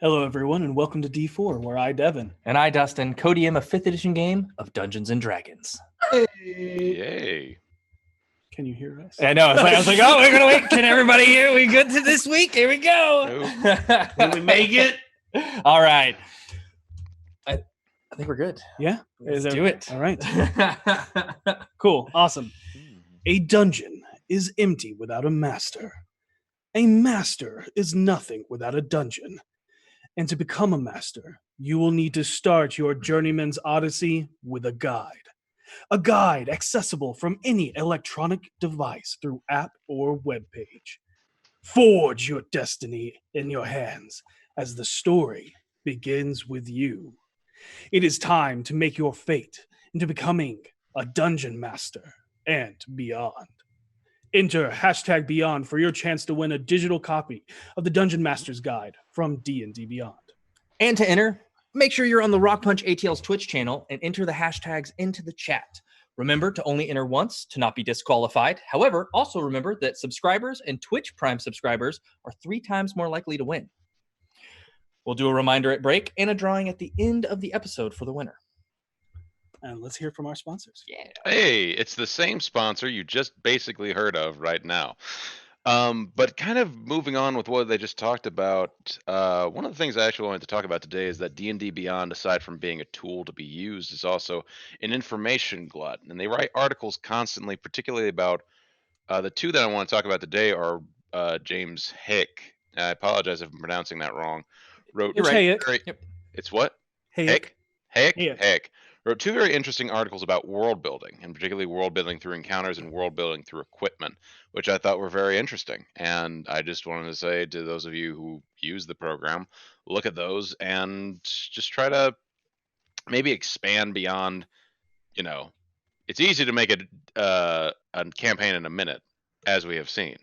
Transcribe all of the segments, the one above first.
Hello, everyone, and welcome to D4, where I, Devin. And I, Dustin, co-DM a 5th edition game of Dungeons & Dragons. Hey. Yay. Can you hear us? I know. I was like, oh, we're going to wait. Can everybody hear? We good to this week? Here we go. Will we make it? All right. I think we're good. Yeah? Let's do it. All right. Cool. Awesome. A dungeon is empty without a master. A master is nothing without a dungeon. And to become a master, you will need to start your journeyman's odyssey with a guide. A guide accessible from any electronic device through app or web page. Forge your destiny in your hands as the story begins with you. It is time to make your fate into becoming a dungeon master and beyond. Enter #Beyond for your chance to win a digital copy of the Dungeon Master's Guide from D&D Beyond. And to enter, make sure you're on the RockPunch ATL's Twitch channel and enter the hashtags into the chat. Remember to only enter once to not be disqualified. However, also remember that subscribers and Twitch Prime subscribers are 3 times more likely to win. We'll do a reminder at break and a drawing at the end of the episode for the winner. And let's hear from our sponsors. Yeah. Hey, it's the same sponsor you just basically heard of right now. But kind of moving on with what they just talked about, one of the things I actually wanted to talk about today is that D&D Beyond, aside from being a tool to be used, is also an information glut. And they write articles constantly, particularly about the 2 that I want to talk about today are James Hick. I apologize if I'm pronouncing that wrong. Wrote It's Hayek. Yep. It's what? Hayek. Hayek. Wrote 2 very interesting articles about world building, and particularly world building through encounters and world building through equipment, which I thought were very interesting. And I just wanted to say to those of you who use the program, look at those and just try to maybe expand beyond, it's easy to make a campaign in a minute, as we have seen.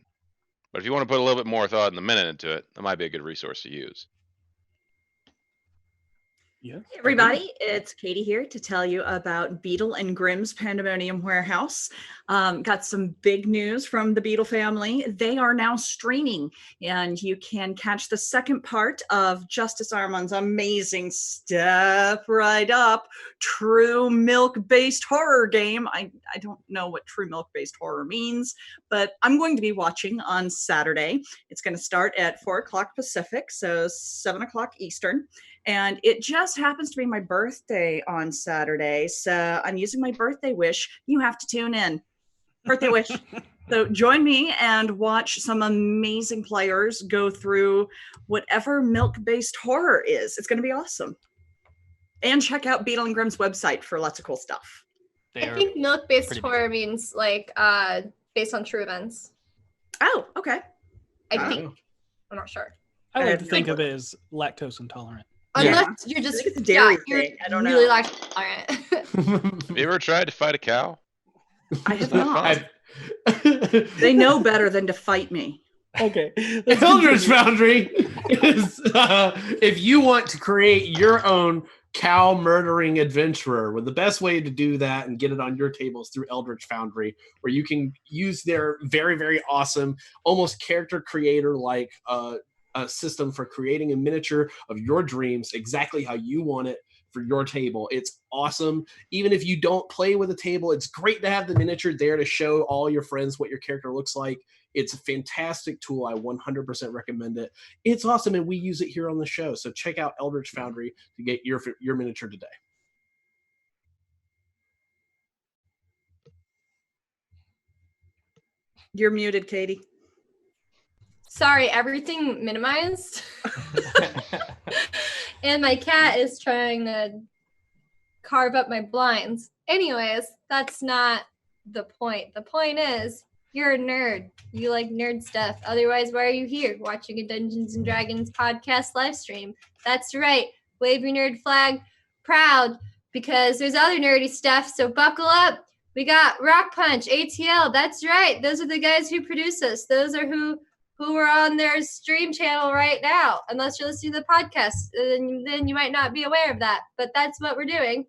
But if you want to put a little bit more thought in the minute into it, that might be a good resource to use. Yeah. Hey everybody, it's Katie here to tell you about Beetle and Grimm's Pandemonium Warehouse. Got some big news from the Beetle family. They are now streaming, and you can catch the second part of Justice Armand's amazing Step Right Up true milk-based horror game. I don't know what true milk-based horror means, but I'm going to be watching on Saturday. It's going to start at 4 o'clock Pacific, so 7 o'clock Eastern. And it just happens to be my birthday on Saturday. So I'm using my birthday wish. You have to tune in. Birthday wish. So join me and watch some amazing players go through whatever milk-based horror is. It's going to be awesome. And check out Beetle and Grimm's website for lots of cool stuff. I think milk-based horror means like based on true events. Oh, okay. I think. I'm not sure. I like to think of it as lactose intolerant. Unless you're just it's a dairy you're thing. I don't really know. intolerant. Have you ever tried to fight a cow? I have It's not not. fun. They know better than to fight me. Okay. Eldritch Foundry is if you want to create your own cow murdering adventurer, well, the best way to do that and get it on your table is through Eldritch Foundry, where you can use their very, very awesome, almost character creator like a system for creating a miniature of your dreams exactly how you want it for your table. It's awesome. Even if you don't play with a table, it's great to have the miniature there to show all your friends what your character looks like. It's a fantastic tool. I 100% recommend it. It's awesome, and we use it here on the show. So check out Eldritch Foundry to get your miniature today. You're muted, Katie. Sorry, everything minimized. And my cat is trying to carve up my blinds. Anyways, that's not the point. The point is, you're a nerd. You like nerd stuff. Otherwise, why are you here watching a Dungeons & Dragons podcast live stream? That's right. Wave your nerd flag proud, because there's other nerdy stuff, so buckle up. We got RockPunch, ATL. That's right. Those are the guys who produce us. Those are who are on their stream channel right now. Unless you're listening to the podcast, then you might not be aware of that. But that's what we're doing.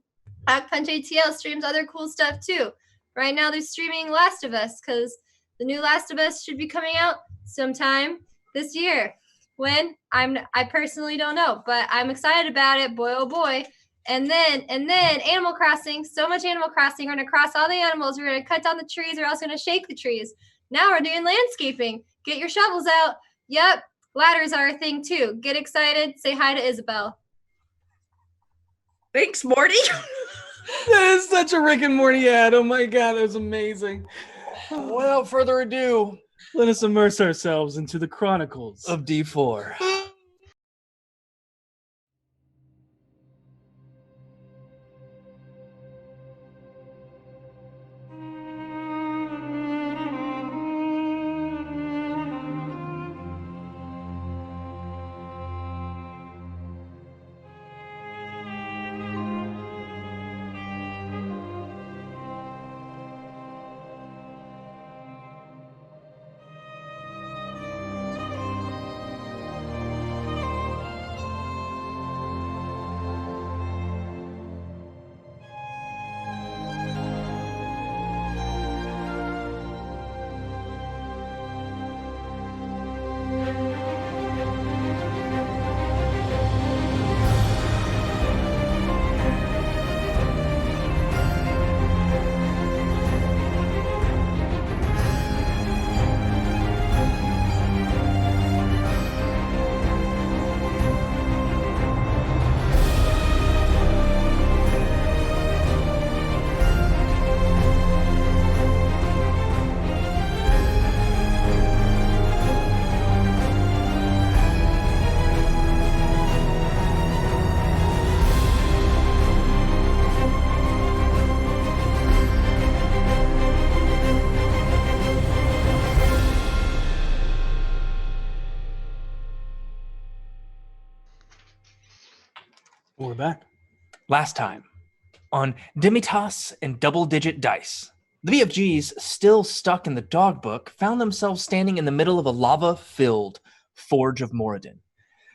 RockPunch ATL streams other cool stuff too. Right now they're streaming Last of Us, because the new Last of Us should be coming out sometime this year. When? I personally don't know, but I'm excited about it. Boy, oh boy. And then Animal Crossing. So much Animal Crossing. We're gonna cross all the animals. We're gonna cut down the trees. We're also gonna shake the trees. Now we're doing landscaping. Get your shovels out. Yep. Ladders are a thing too. Get excited. Say hi to Isabel. Thanks, Morty. That is such a Rick and Morty ad. Oh my god, that was amazing. Without further ado, Let us immerse ourselves into the chronicles of D4. We're back. Last time, on Demitas and double-digit dice, the BFGs, still stuck in the dog book, found themselves standing in the middle of a lava-filled Forge of Moradin.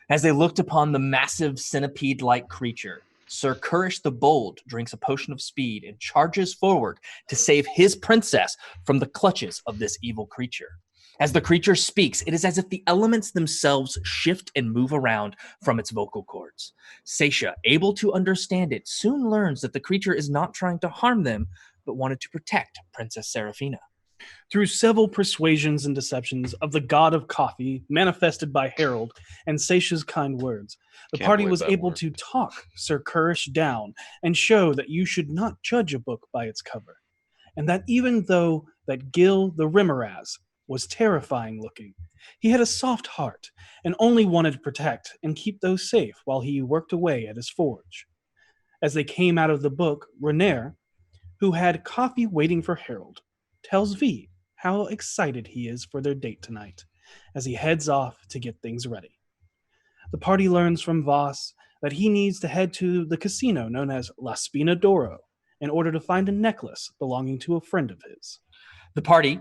As they looked upon the massive centipede-like creature, Sir Kurish the Bold drinks a potion of speed and charges forward to save his princess from the clutches of this evil creature. As the creature speaks, it is as if the elements themselves shift and move around from its vocal cords. Seisha, able to understand it, soon learns that the creature is not trying to harm them, but wanted to protect Princess Seraphina. Through several persuasions and deceptions of the god of coffee, manifested by Harold and Seisha's kind words, the Can't party believe was that able word. to talk Sir Kurish down and show that you should not judge a book by its cover, and that even though that Gil the Rimmeraz was terrifying looking, he had a soft heart and only wanted to protect and keep those safe while he worked away at his forge. As they came out of the book, Renair, who had coffee waiting for Harold, tells V how excited he is for their date tonight as he heads off to get things ready. The party learns from Voss that he needs to head to the casino known as La Spina d'Oro in order to find a necklace belonging to a friend of his. The party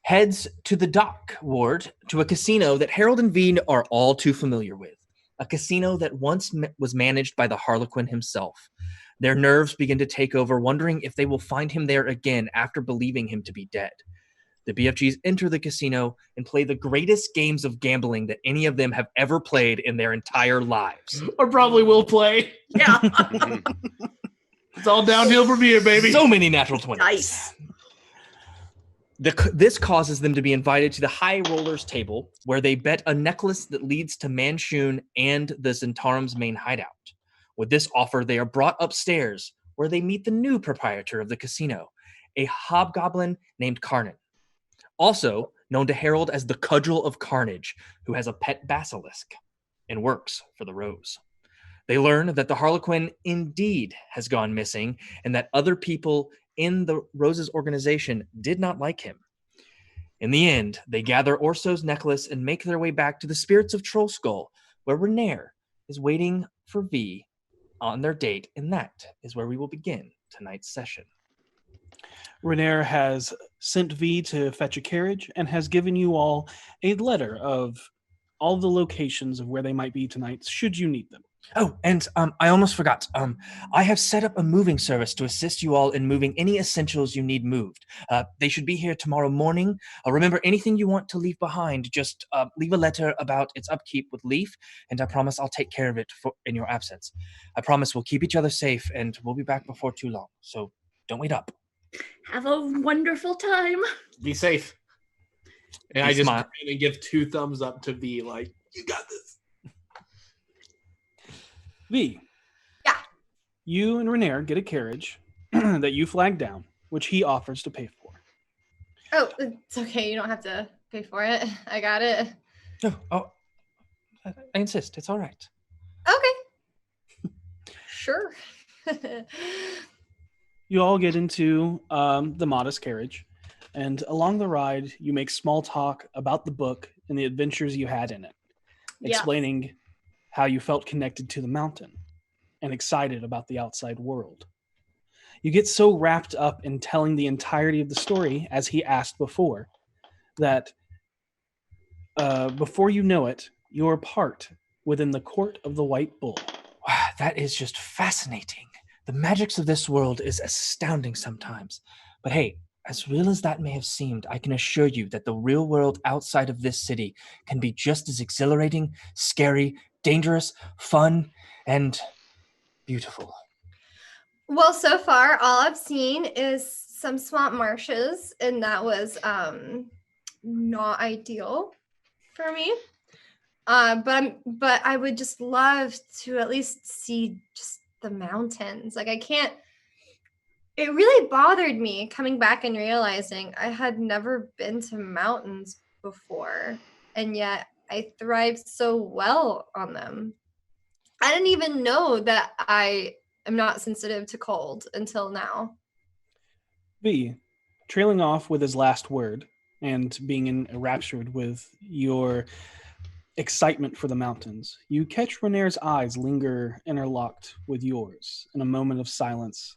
heads to the dock ward to a casino that Harold and V are all too familiar with, a casino that once was managed by the Harlequin himself. Their nerves begin to take over, wondering if they will find him there again after believing him to be dead. The BFGs enter the casino and play the greatest games of gambling that any of them have ever played in their entire lives. Or probably will play. Yeah. It's all downhill from here, baby. So many natural 20s. Nice. This causes them to be invited to the High Rollers table, where they bet a necklace that leads to Manshun and the Zentarim's main hideout. With this offer, they are brought upstairs, where they meet the new proprietor of the casino, a hobgoblin named Karnan, also known to Harold as the Cudgel of Carnage, who has a pet basilisk and works for the Rose. They learn that the Harlequin indeed has gone missing and that other people in the Rose's organization did not like him. In the end, they gather Orso's necklace and make their way back to the Spirits of Trollskull, where Renair is waiting for V on their date, and that is where we will begin tonight's session. Renair has sent V to fetch a carriage and has given you all a letter of all the locations of where they might be tonight, should you need them. Oh, and I almost forgot. I have set up a moving service to assist you all in moving any essentials you need moved. They should be here tomorrow morning. Remember, anything you want to leave behind, just leave a letter about its upkeep with Leaf, and I promise I'll take care of it in your absence. I promise we'll keep each other safe, and we'll be back before too long. So don't wait up. Have a wonderful time. Be safe. And He I just smile- kind of give 2 thumbs up to V, like, you got this. V. Yeah. You and Renair get a carriage that you flag down, which he offers to pay for. Oh, it's okay. You don't have to pay for it. I got it. Oh, I insist. It's all right. Okay. Sure. You all get into the modest carriage, and along the ride, you make small talk about the book and the adventures you had in it, explaining how you felt connected to the mountain and excited about the outside world. You get so wrapped up in telling the entirety of the story, as he asked before, that before you know it, you're part within the court of the White Bull. Wow, that is just fascinating. The magics of this world is astounding sometimes. But hey, as real as that may have seemed, I can assure you that the real world outside of this city can be just as exhilarating, scary, dangerous, fun, and beautiful. Well, so far, all I've seen is some swamp marshes, and that was not ideal for me. But I would just love to at least see just the mountains. Like, I can't. It really bothered me coming back and realizing I had never been to mountains before, and yet I thrived so well on them. I didn't even know that I am not sensitive to cold until now. V, trailing off with his last word and being enraptured with your excitement for the mountains, you catch Renair's eyes linger interlocked with yours in a moment of silence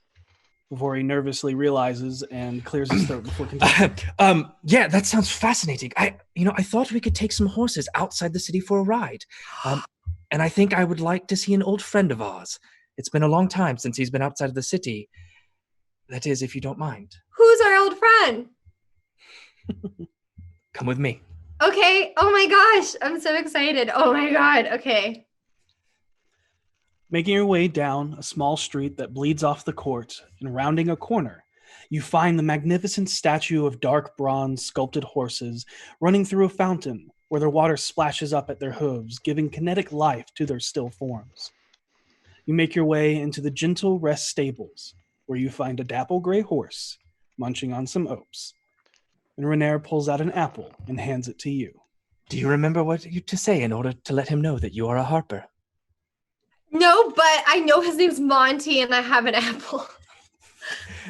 before he nervously realizes and clears his throat before continuing. Yeah, that sounds fascinating. I thought we could take some horses outside the city for a ride. And I think I would like to see an old friend of ours. It's been a long time since he's been outside of the city. That is, if you don't mind. Who's our old friend? Come with me. Okay. Oh my gosh. I'm so excited. Oh my God. Okay. Making your way down a small street that bleeds off the court and rounding a corner, you find the magnificent statue of dark bronze sculpted horses running through a fountain where their water splashes up at their hooves, giving kinetic life to their still forms. You make your way into the gentle rest stables, where you find a dapple gray horse munching on some oats. And Renair pulls out an apple and hands it to you. Do you remember what you to say in order to let him know that you are a harper? No, but I know his name's Monty and I have an apple.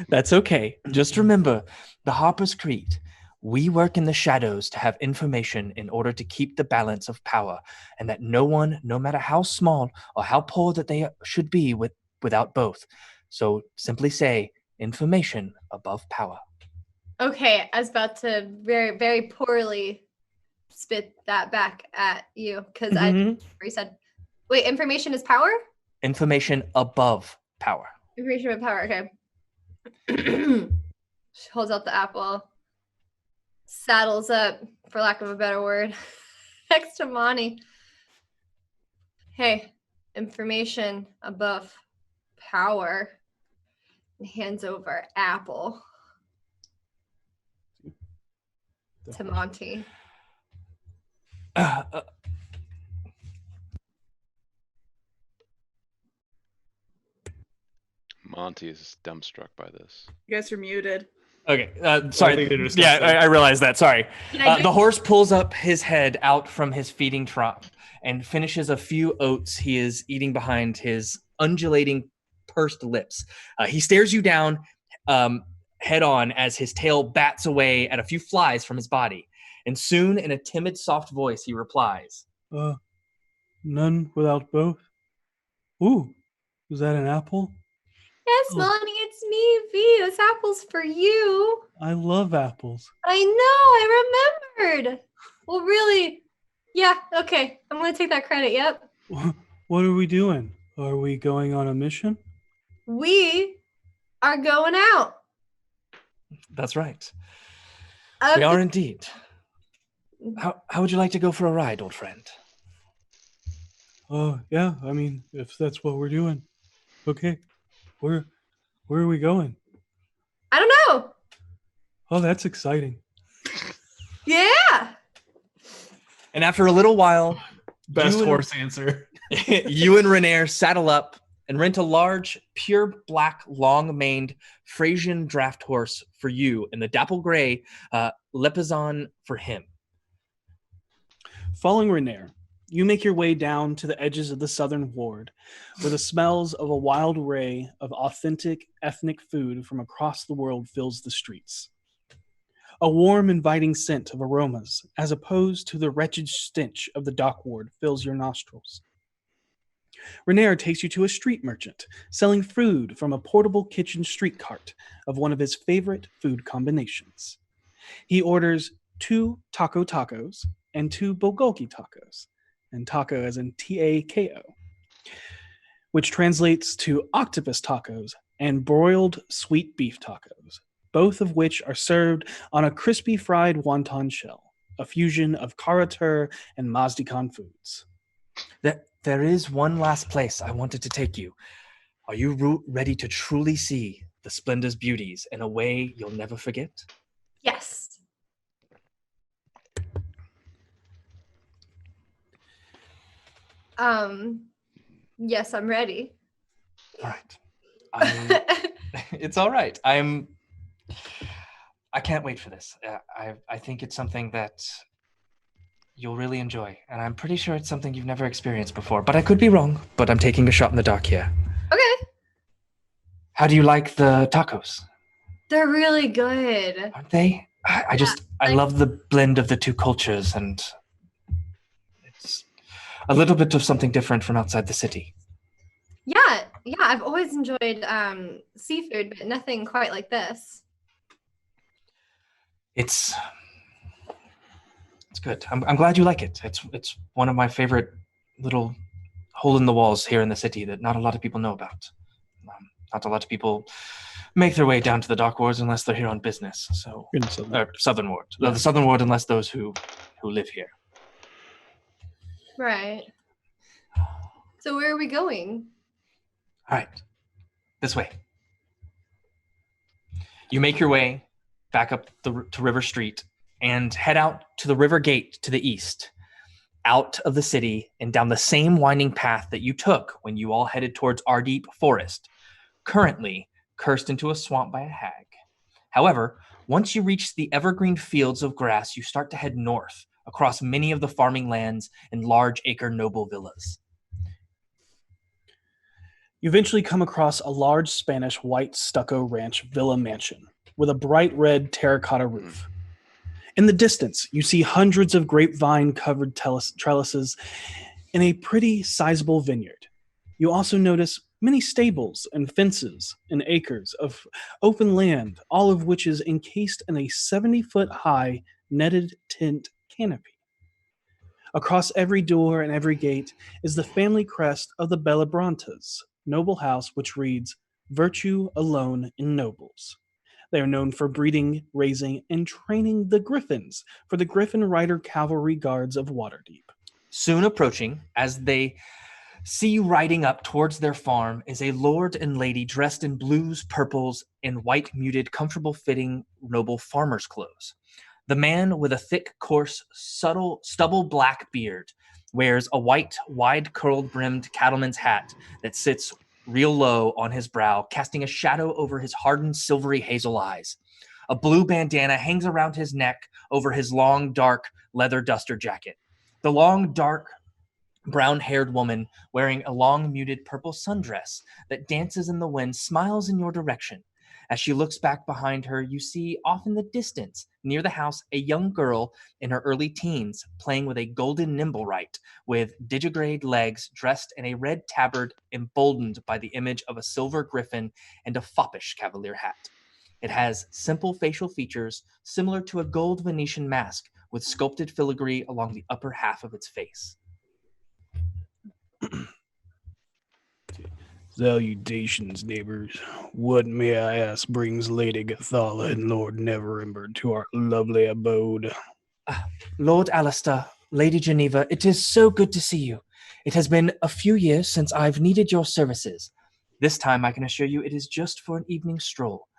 That's okay. Just remember, the Harper's Creed. We work in the shadows to have information in order to keep the balance of power, and that no one, no matter how small or how poor that they should be without both. So simply say, information above power. Okay, I was about to very, very poorly spit that back at you because I already said, wait, information is power? Information above power. Information above power, okay. She holds out the apple, saddles up, for lack of a better word, next to Monty. Hey, information above power. And hands over apple to Monty. Monty is dumbstruck by this. You guys are muted. Okay, I sorry. think they're discussing. Yeah, I realized that. Sorry. Can I The horse pulls up his head out from his feeding trough and finishes a few oats he is eating behind his undulating, pursed lips. He stares you down head on as his tail bats away at a few flies from his body. And soon, in a timid, soft voice, he replies, None without both? Ooh, is that an apple? Yes, Oh. Monty, it's me, V. This apple's for you. I love apples. I know, I remembered. Well, really, yeah, okay. I'm going to take that credit, yep. What are we doing? Are we going on a mission? We are going out. That's right. We are indeed. How would you like to go for a ride, old friend? Oh, yeah. I mean, if that's what we're doing. Okay. Where are we going? I don't know. Oh, that's exciting. Yeah. And after a little while, Best you horse answer. you and Renair saddle up and rent a large, pure black, long-maned Frisian draft horse for you and the dapple gray Lepizon for him. Following Renair, you make your way down to the edges of the southern ward, where the smells of a wild array of authentic ethnic food from across the world fills the streets. A warm, inviting scent of aromas, as opposed to the wretched stench of the dock ward, fills your nostrils. Renair takes you to a street merchant, selling food from a portable kitchen street cart of one of his favorite food combinations. He orders 2 taco tacos and 2 bulgogi tacos, and taco as in T-A-K-O, which translates to octopus tacos and broiled sweet beef tacos, both of which are served on a crispy fried wonton shell, a fusion of karatur and Mazdikan foods. There is one last place I wanted to take you. Are you ready to truly see the Splendor's beauties in a way you'll never forget? Yes. Yes, I'm ready. All right. It's all right. I can't wait for this. I think it's something that you'll really enjoy, and I'm pretty sure it's something you've never experienced before, but I could be wrong, but I'm taking a shot in the dark here. Okay. How do you like the tacos? They're really good. Aren't they? I love the blend of the two cultures, and it's a little bit of something different from outside the city. Yeah, I've always enjoyed seafood, but nothing quite like this. It's good. I'm glad you like it. It's one of my favorite little hole in the walls here in the city that not a lot of people know about. Not a lot of people make their way down to the dock wards unless they're here on business. So Southern Ward. Yeah. The Southern Ward, unless those who live here. Right. So where are we going? All right. This way. You make your way back up to River Street and head out to the river gate to the east, out of the city and down the same winding path that you took when you all headed towards Waterdeep Forest, currently cursed into a swamp by a hag. However, once you reach the evergreen fields of grass, you start to head north across many of the farming lands and large acre noble villas. You eventually come across a large Spanish white stucco ranch villa mansion with a bright red terracotta roof. In the distance, you see hundreds of grapevine-covered trellises in a pretty sizable vineyard. You also notice many stables and fences and acres of open land, all of which is encased in a 70-foot-high netted tent canopy. Across every door and every gate is the family crest of the Bellabrontes, noble house which reads, "Virtue alone in nobles." They are known for breeding, raising, and training the griffins for the Griffin Rider Cavalry Guards of Waterdeep. Soon approaching, as they see you riding up towards their farm, is a lord and lady dressed in blues, purples, and white muted, comfortable-fitting noble farmer's clothes. The man with a thick, coarse, subtle, stubble black beard wears a white, wide curled-brimmed cattleman's hat that sits real low on his brow, casting a shadow over his hardened, silvery hazel eyes. A blue bandana hangs around his neck over his long, dark leather duster jacket. The long, dark, brown-haired woman wearing a long, muted purple sundress that dances in the wind smiles in your direction. As she looks back behind her, you see off in the distance, near the house, a young girl in her early teens playing with a golden nimblewright with digigrade legs, dressed in a red tabard emboldened by the image of a silver griffin and a foppish cavalier hat. It has simple facial features similar to a gold Venetian mask with sculpted filigree along the upper half of its face. Salutations, neighbors. What, may I ask, brings Lady Gathala and Lord Neverember to our lovely abode? Lord Alistair, Lady Geneva, it is so good to see you. It has been a few years since I've needed your services. This time, I can assure you, it is just for an evening stroll.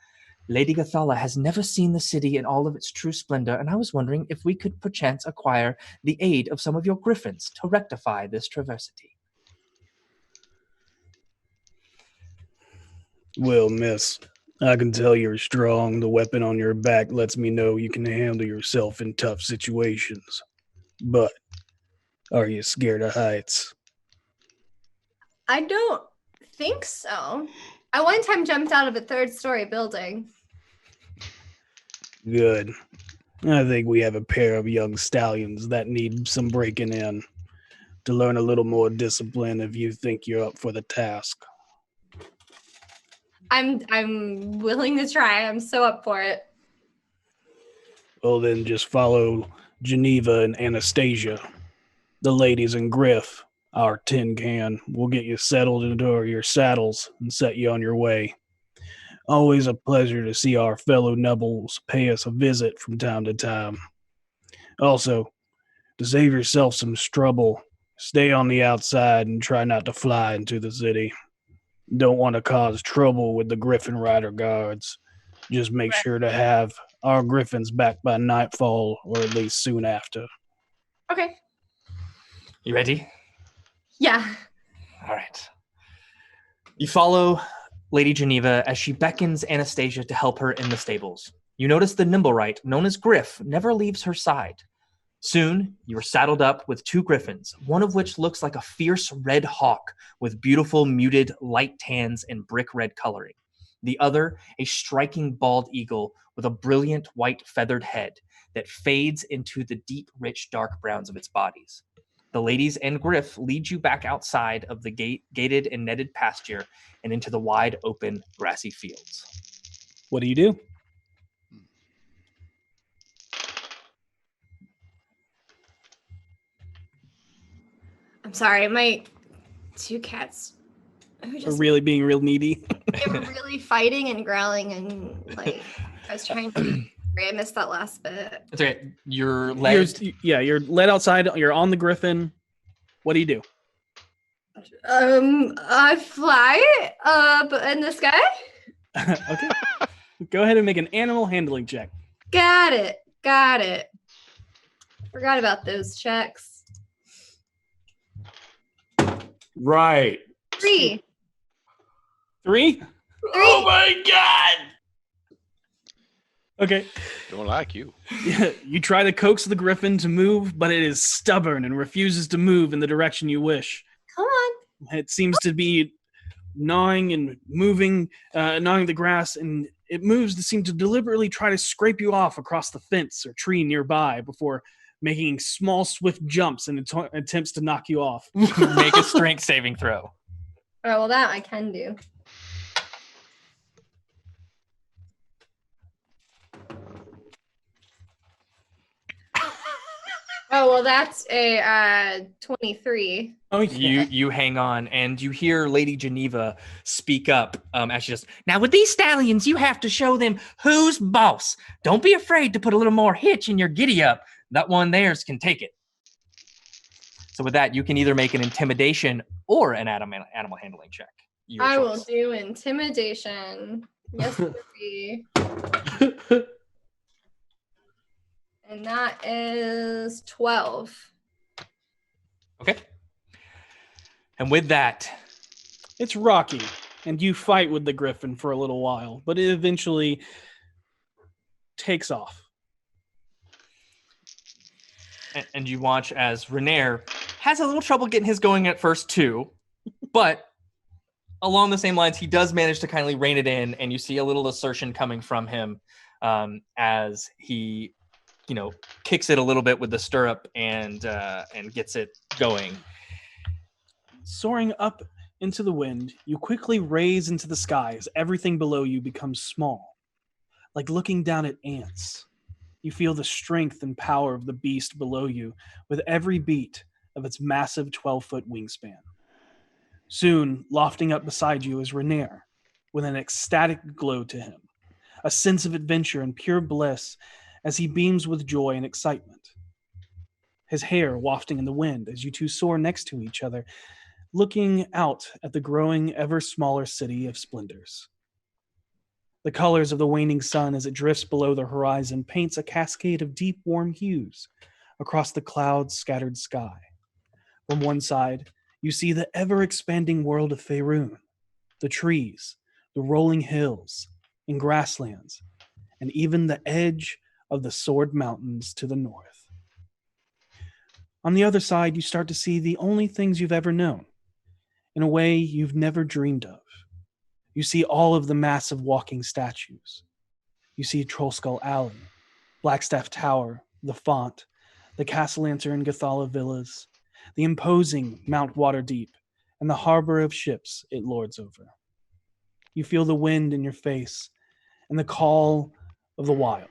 Lady Gathala has never seen the city in all of its true splendor, and I was wondering if we could perchance acquire the aid of some of your griffins to rectify this traversity. Well, miss, I can tell you're strong. The weapon on your back lets me know you can handle yourself in tough situations. But are you scared of heights? I don't think so. I one time jumped out of a third-story building. Good. I think we have a pair of young stallions that need some breaking in to learn a little more discipline if you think you're up for the task. I'm willing to try. I'm so up for it. Well, then just follow Geneva and Anastasia, the ladies in Griff, our tin can. We'll get you settled into your saddles and set you on your way. Always a pleasure to see our fellow nobles pay us a visit from time to time. Also, to save yourself some trouble, stay on the outside and try not to fly into the city. Don't want to cause trouble with the Griffin Rider guards. Just make sure to have our griffins back by nightfall, or at least soon after. Okay. You ready? Yeah. All right. You follow Lady Geneva as she beckons Anastasia to help her in the stables. You notice the Nimblewright, known as Griff, never leaves her side. Soon, you are saddled up with two griffins, one of which looks like a fierce red hawk with beautiful muted light tans and brick red coloring. The other, a striking bald eagle with a brilliant white feathered head that fades into the deep, rich, dark browns of its bodies. The ladies and Griff lead you back outside of the gated and netted pasture and into the wide open grassy fields. What do you do? I'm sorry, my two cats who Or just really being real needy? they were really fighting and growling and like I was trying to I missed that last bit. It's okay. You're led. You're led outside. You're on the griffin. What do you do? I fly up in the sky. Okay. Go ahead and make an animal handling check. Got it. Forgot about those checks. Right. 3. 3? Oh my god! Okay. Don't like you. You try to coax the griffin to move, but it is stubborn and refuses to move in the direction you wish. Come on. It seems to be gnawing and moving, gnawing the grass, and it moves to seem to deliberately try to scrape you off across the fence or tree nearby before making small, swift jumps and attempts to knock you off. Make a strength saving throw. Oh, well, that I can do. Oh, well, that's a 23. Oh, yeah. You hang on, and you hear Lady Geneva speak up as she just, now with these stallions, you have to show them who's boss. Don't be afraid to put a little more hitch in your giddy up. That one theirs can take it. So with that, you can either make an intimidation or an animal handling check. Your I will choice. do intimidation. Yes, baby. And that is 12. Okay. And with that, It's rocky, and you fight with the griffin for a little while, but it eventually takes off. and you watch as Renair has a little trouble getting his going at first too, but along the same lines, he does manage to kindly rein it in, and you see a little assertion coming from him as he, kicks it a little bit with the stirrup and gets it going. Soaring up into the wind, you quickly raise into the sky as everything below you becomes small, like looking down at ants. You feel the strength and power of the beast below you with every beat of its massive 12-foot wingspan. Soon, lofting up beside you is Rainier, with an ecstatic glow to him, a sense of adventure and pure bliss as he beams with joy and excitement. His hair wafting in the wind as you two soar next to each other, looking out at the growing, ever smaller city of splendors. The colors of the waning sun as it drifts below the horizon paints a cascade of deep, warm hues across the cloud-scattered sky. From one side, you see the ever-expanding world of Faerun, the trees, the rolling hills and grasslands, and even the edge of the Sword Mountains to the north. On the other side, you start to see the only things you've ever known, in a way you've never dreamed of. You see all of the massive walking statues. You see Trollskull Alley, Blackstaff Tower, the Font, the Castellanter and Gathala villas, the imposing Mount Waterdeep, and the harbor of ships it lords over. You feel the wind in your face and the call of the wild.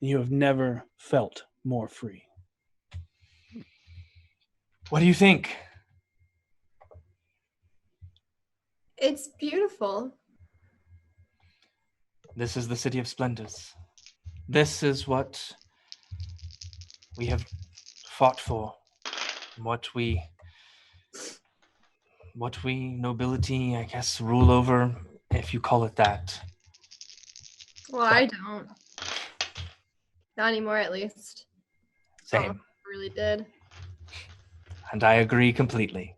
You have never felt more free. What do you think? It's beautiful. This is the City of Splendors. This is what we have fought for. What we nobility, I guess, rule over, if you call it that. Well, I don't. Not anymore, at least. Same. Oh, really did. And I agree completely.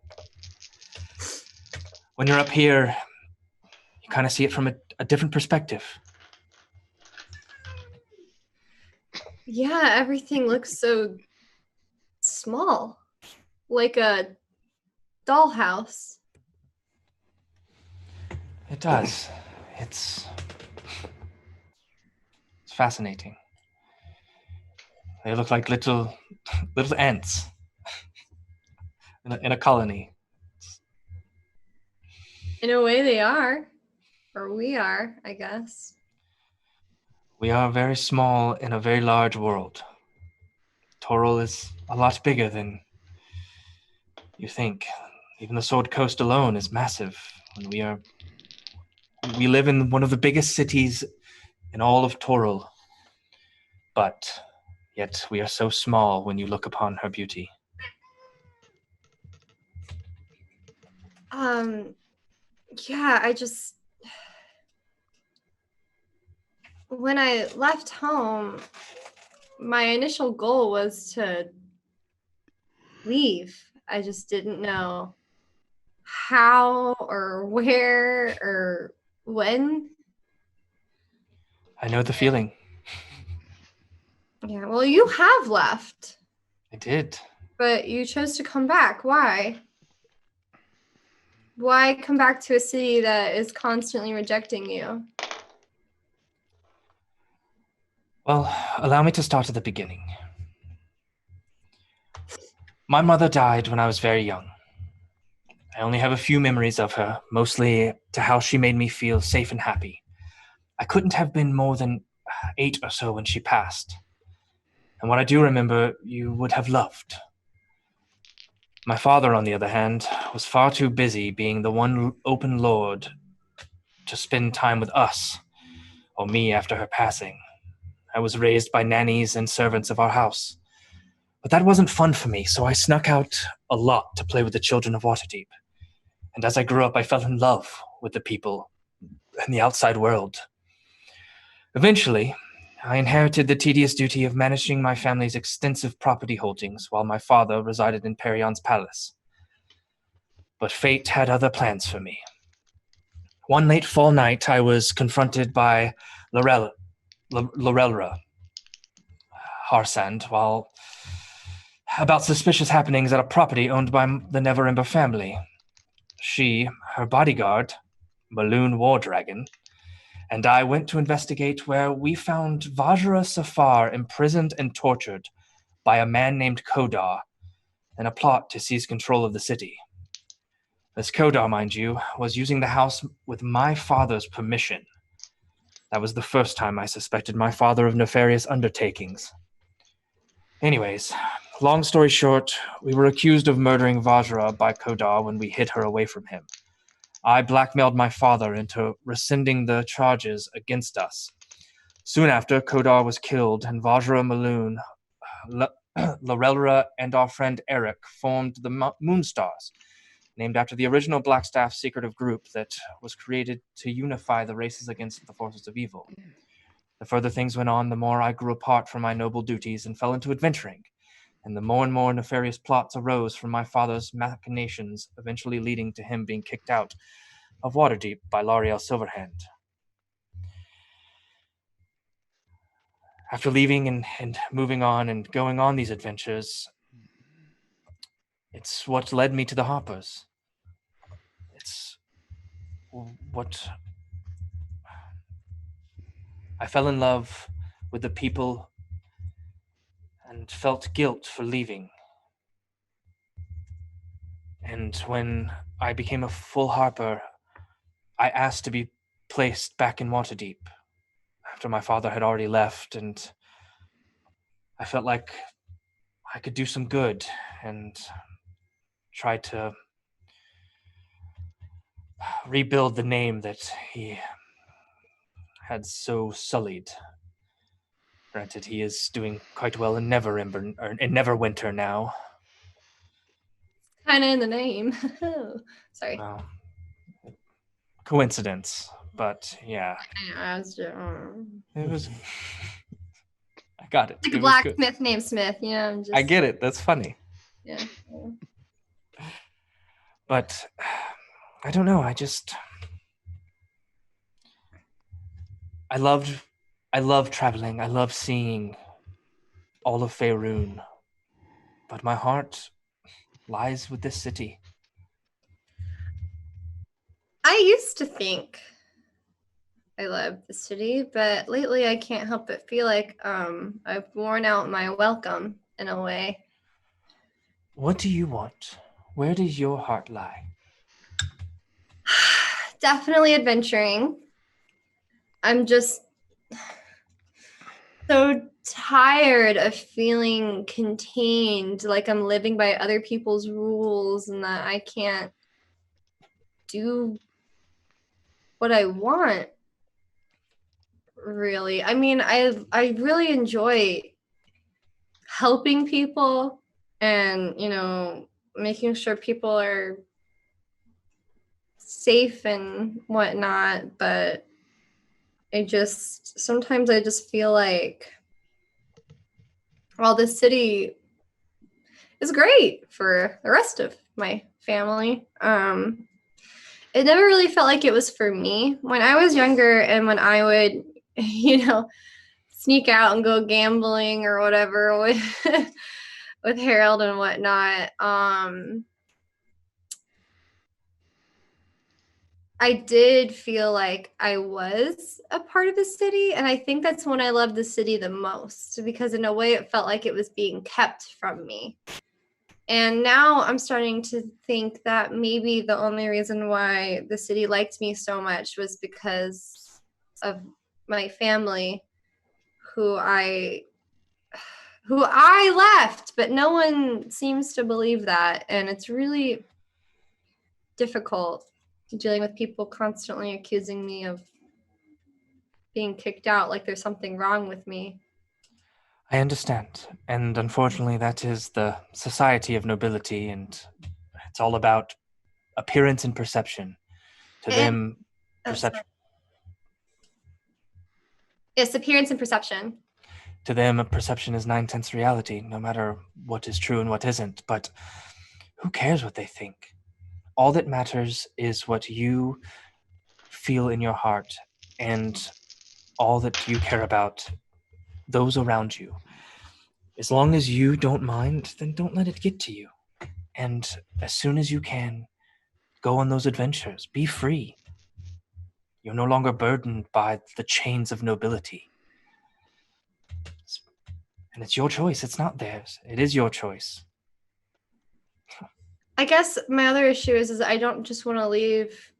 When you're up here, you kind of see it from a different perspective. Yeah, everything looks so small. Like a dollhouse. It does. It's fascinating. They look like little ants in a colony. In a way they are. Or we are, I guess. We are very small in a very large world. Toril is a lot bigger than you think. Even the Sword Coast alone is massive. And we live in one of the biggest cities in all of Toril. But yet we are so small when you look upon her beauty. Yeah, when I left home, my initial goal was to leave. I just didn't know how or where or when. I know the feeling. Yeah, well, you have left. I did. But you chose to come back. Why? Why come back to a city that is constantly rejecting you? Well, allow me to start at the beginning. My mother died when I was very young. I only have a few memories of her, mostly to how she made me feel safe and happy. I couldn't have been more than 8 or so when she passed. And what I do remember, you would have loved. My father, on the other hand, was far too busy being the one open lord to spend time with us, or me after her passing. I was raised by nannies and servants of our house. But that wasn't fun for me, so I snuck out a lot to play with the children of Waterdeep. And as I grew up, I fell in love with the people and the outside world. Eventually, I inherited the tedious duty of managing my family's extensive property holdings while my father resided in Perion's palace. But fate had other plans for me. One late fall night, I was confronted by Lorelra Harsand while about suspicious happenings at a property owned by the Neverember family. She, her bodyguard, Balloon War Dragon, and I went to investigate where we found Vajra Safar imprisoned and tortured by a man named Kodar in a plot to seize control of the city. This Kodar, mind you, was using the house with my father's permission. That was the first time I suspected my father of nefarious undertakings. Anyways, long story short, we were accused of murdering Vajra by Kodar when we hid her away from him. I blackmailed my father into rescinding the charges against us. Soon after, Kodar was killed, and Vajra, Maloon, Lorelra, and our friend Eric formed the Moonstars, named after the original Blackstaff secretive group that was created to unify the races against the forces of evil. The further things went on, the more I grew apart from my noble duties and fell into adventuring, and the more and more nefarious plots arose from my father's machinations, eventually leading to him being kicked out of Waterdeep by L'Ariel Silverhand. After leaving and moving on and going on these adventures, it's what led me to the Harpers. It's what... I fell in love with the people and felt guilt for leaving. And when I became a full Harper, I asked to be placed back in Waterdeep after my father had already left, and I felt like I could do some good and try to rebuild the name that he had so sullied. Granted, he is doing quite well in Neverwinter now. Kind of in the name. Sorry. Well, coincidence, but yeah. I was just, It was... I got it. like It a was good. blacksmith named Smith, you know. I'm just, I get it. That's funny. Yeah. But I don't know. I love traveling. I love seeing all of Faerun. But my heart lies with this city. I used to think I loved the city, but lately I can't help but feel like I've worn out my welcome in a way. What do you want? Where does your heart lie? Definitely adventuring. I'm just so tired of feeling contained, like I'm living by other people's rules and that I can't do what I want. Really. I mean, I really enjoy helping people and, you know, making sure people are safe and whatnot, but sometimes I just feel like, well, this city is great for the rest of my family. It never really felt like it was for me. When I was younger and when I would, you know, sneak out and go gambling or whatever with with Harold and whatnot, I did feel like I was a part of the city, and I think that's when I loved the city the most, because in a way it felt like it was being kept from me. And now I'm starting to think that maybe the only reason why the city liked me so much was because of my family, who I left, but no one seems to believe that. And it's really difficult dealing with people constantly accusing me of being kicked out, like there's something wrong with me. I understand. And unfortunately, that is the society of nobility, and it's all about appearance and perception. To them, perception. Yes, appearance and perception. To them, perception is 9/10 reality, no matter what is true and what isn't. But who cares what they think? All that matters is what you feel in your heart, and all that you care about, those around you. As long as you don't mind, then don't let it get to you. And as soon as you can, go on those adventures. Be free. You're no longer burdened by the chains of nobility. And it's your choice. It's not theirs. It is your choice. I guess my other issue is I don't just want to leave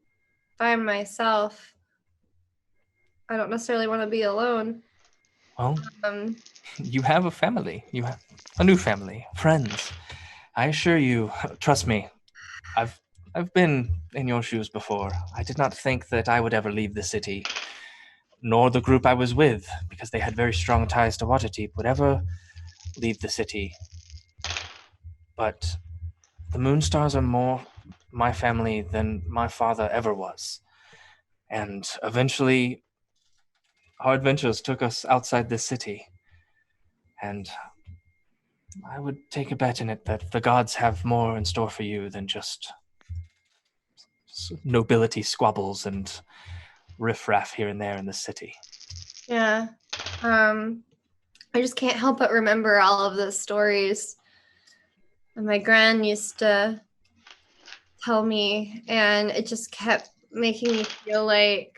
by myself. I don't necessarily want to be alone. Well, Um, you have a family. You have a new family, friends. I assure you, trust me, I've been in your shoes before. I did not think that I would ever leave the city, nor the group I was with, because they had very strong ties to Waterdeep, would ever leave the city. But the Moonstars are more my family than my father ever was. And eventually, our adventures took us outside this city. And I would take a bet in it that the gods have more in store for you than just nobility squabbles and riffraff here and there in the city. yeah. I just can't help but remember all of the stories that my gran used to tell me, and it just kept making me feel like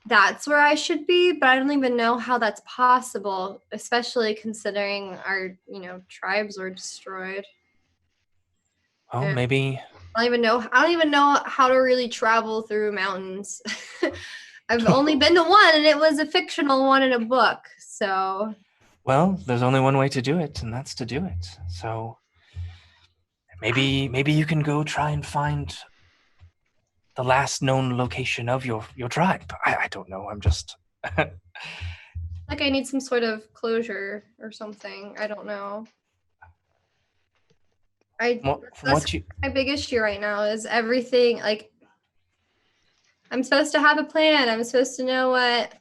that's where I should be, but I don't even know how that's possible, especially considering our, tribes were destroyed. Well, Yeah. maybe I don't even know how to really travel through mountains. I've only been to one, and it was a fictional one in a book. So, well, there's only one way to do it, and that's to do it. So maybe you can go try and find the last known location of your tribe. I don't know. I'm just like, I need some sort of closure or something. I don't know. My big issue right now is everything. Like, I'm supposed to have a plan. I'm supposed to know what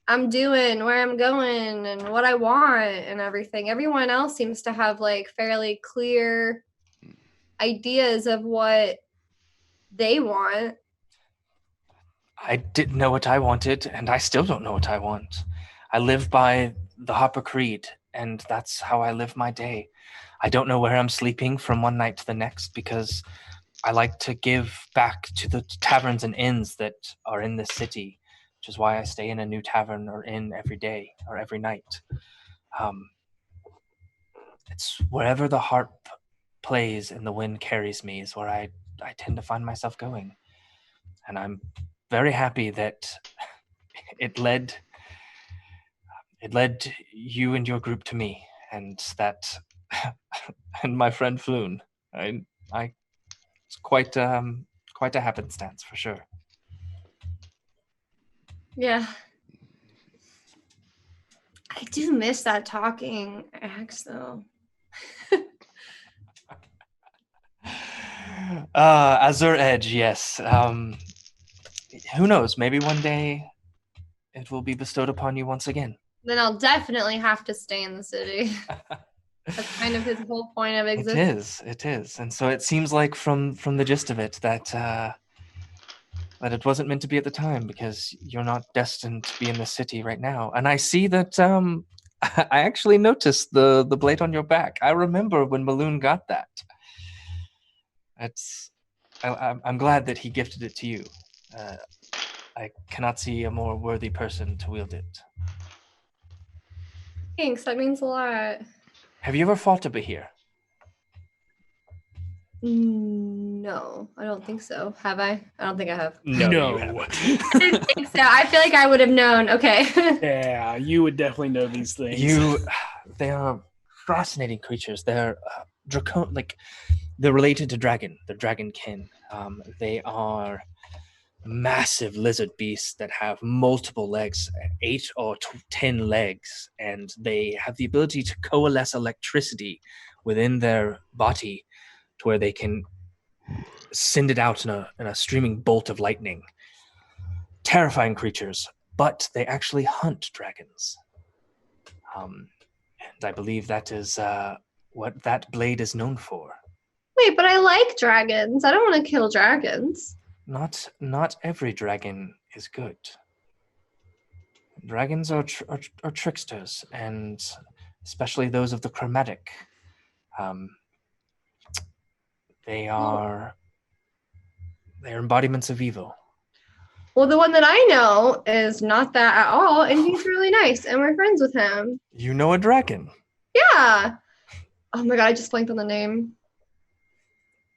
I'm doing, where I'm going, and what I want, and everything. Everyone else seems to have like fairly clear ideas of what they want. I didn't know what I wanted, and I still don't know what I want. I live by the Harper Creed, and that's how I live my day. I don't know where I'm sleeping from one night to the next because I like to give back to the taverns and inns that are in this city, which is why I stay in a new tavern or inn every day or every night. It's wherever the harp plays and the wind carries me is where I tend to find myself going. And I'm very happy that it led you and your group to me, and that and my friend Floon. It's quite a happenstance for sure. Yeah. I do miss that talking axe though. Azure Edge, yes. Who knows? Maybe one day it will be bestowed upon you once again. Then I'll definitely have to stay in the city. That's kind of his whole point of existence. It is. And so it seems like from the gist of it that it wasn't meant to be at the time, because you're not destined to be in the city right now. And I see that I actually noticed the blade on your back. I remember when Maloon got that. I'm glad that he gifted it to you. I cannot see a more worthy person to wield it. Thanks, that means a lot. Have you ever fought a Bahir? No, I don't think so. Have I? I don't think I have. No. You haven't. I didn't think so. I feel like I would have known. Okay. Yeah, you would definitely know these things. They are fascinating creatures. They're they're related to dragon. They're dragonkin. They are massive lizard beasts that have multiple legs, 8 or 10 legs, and they have the ability to coalesce electricity within their body to where they can send it out in a streaming bolt of lightning. Terrifying creatures, but they actually hunt dragons. And I believe that is what that blade is known for. Wait, but I like dragons. I don't want to kill dragons. Not every dragon is good. Dragons are tricksters, and especially those of the chromatic. They're embodiments of evil. Well, the one that I know is not that at all, and he's really nice, and we're friends with him. You know a dragon? Yeah. Oh my god, I just blanked on the name.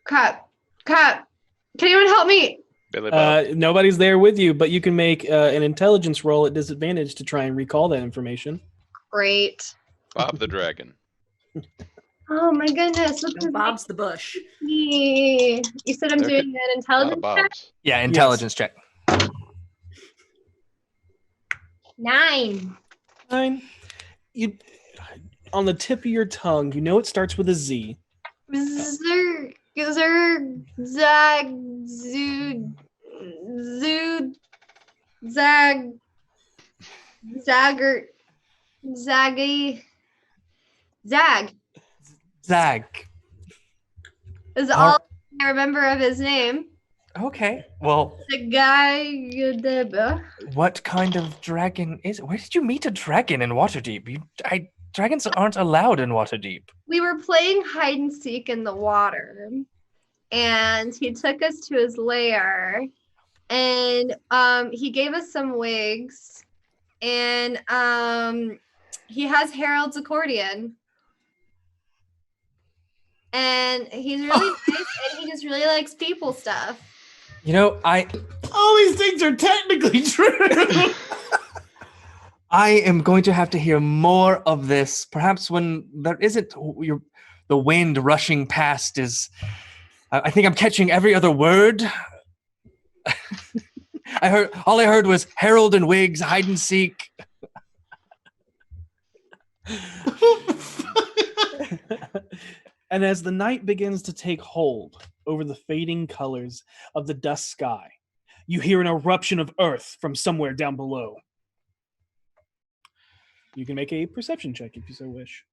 Crap. Can anyone help me? Billy Bob. Nobody's there with you, but you can make an intelligence roll at disadvantage to try and recall that information. Great. Bob the Dragon. Oh my goodness. What's his Bob's the bush. name? You said I'm There doing an intelligence check? Bob's. Yeah, intelligence check. 9. 9. You, on the tip of your tongue, you know it starts with a Z. Zerg, zag, zood, zag, zaggert, zaggy, zag. Zag. Is all I remember of his name. Okay. Well, The guy, what kind of dragon is it? Where did you meet a dragon in Waterdeep? Dragons aren't allowed in Waterdeep. we were playing hide and seek in the water, and he took us to his lair, and he gave us some wigs, and he has Harold's accordion, and he's really nice, and he just really likes people stuff. You know, All these things are technically true. I am going to have to hear more of this. Perhaps when there isn't the wind rushing past is. I think I'm catching every other word. All I heard was Harold and Wigs, hide and seek. And as the night begins to take hold over the fading colors of the dusk sky, you hear an eruption of earth from somewhere down below. You can make a perception check if you so wish.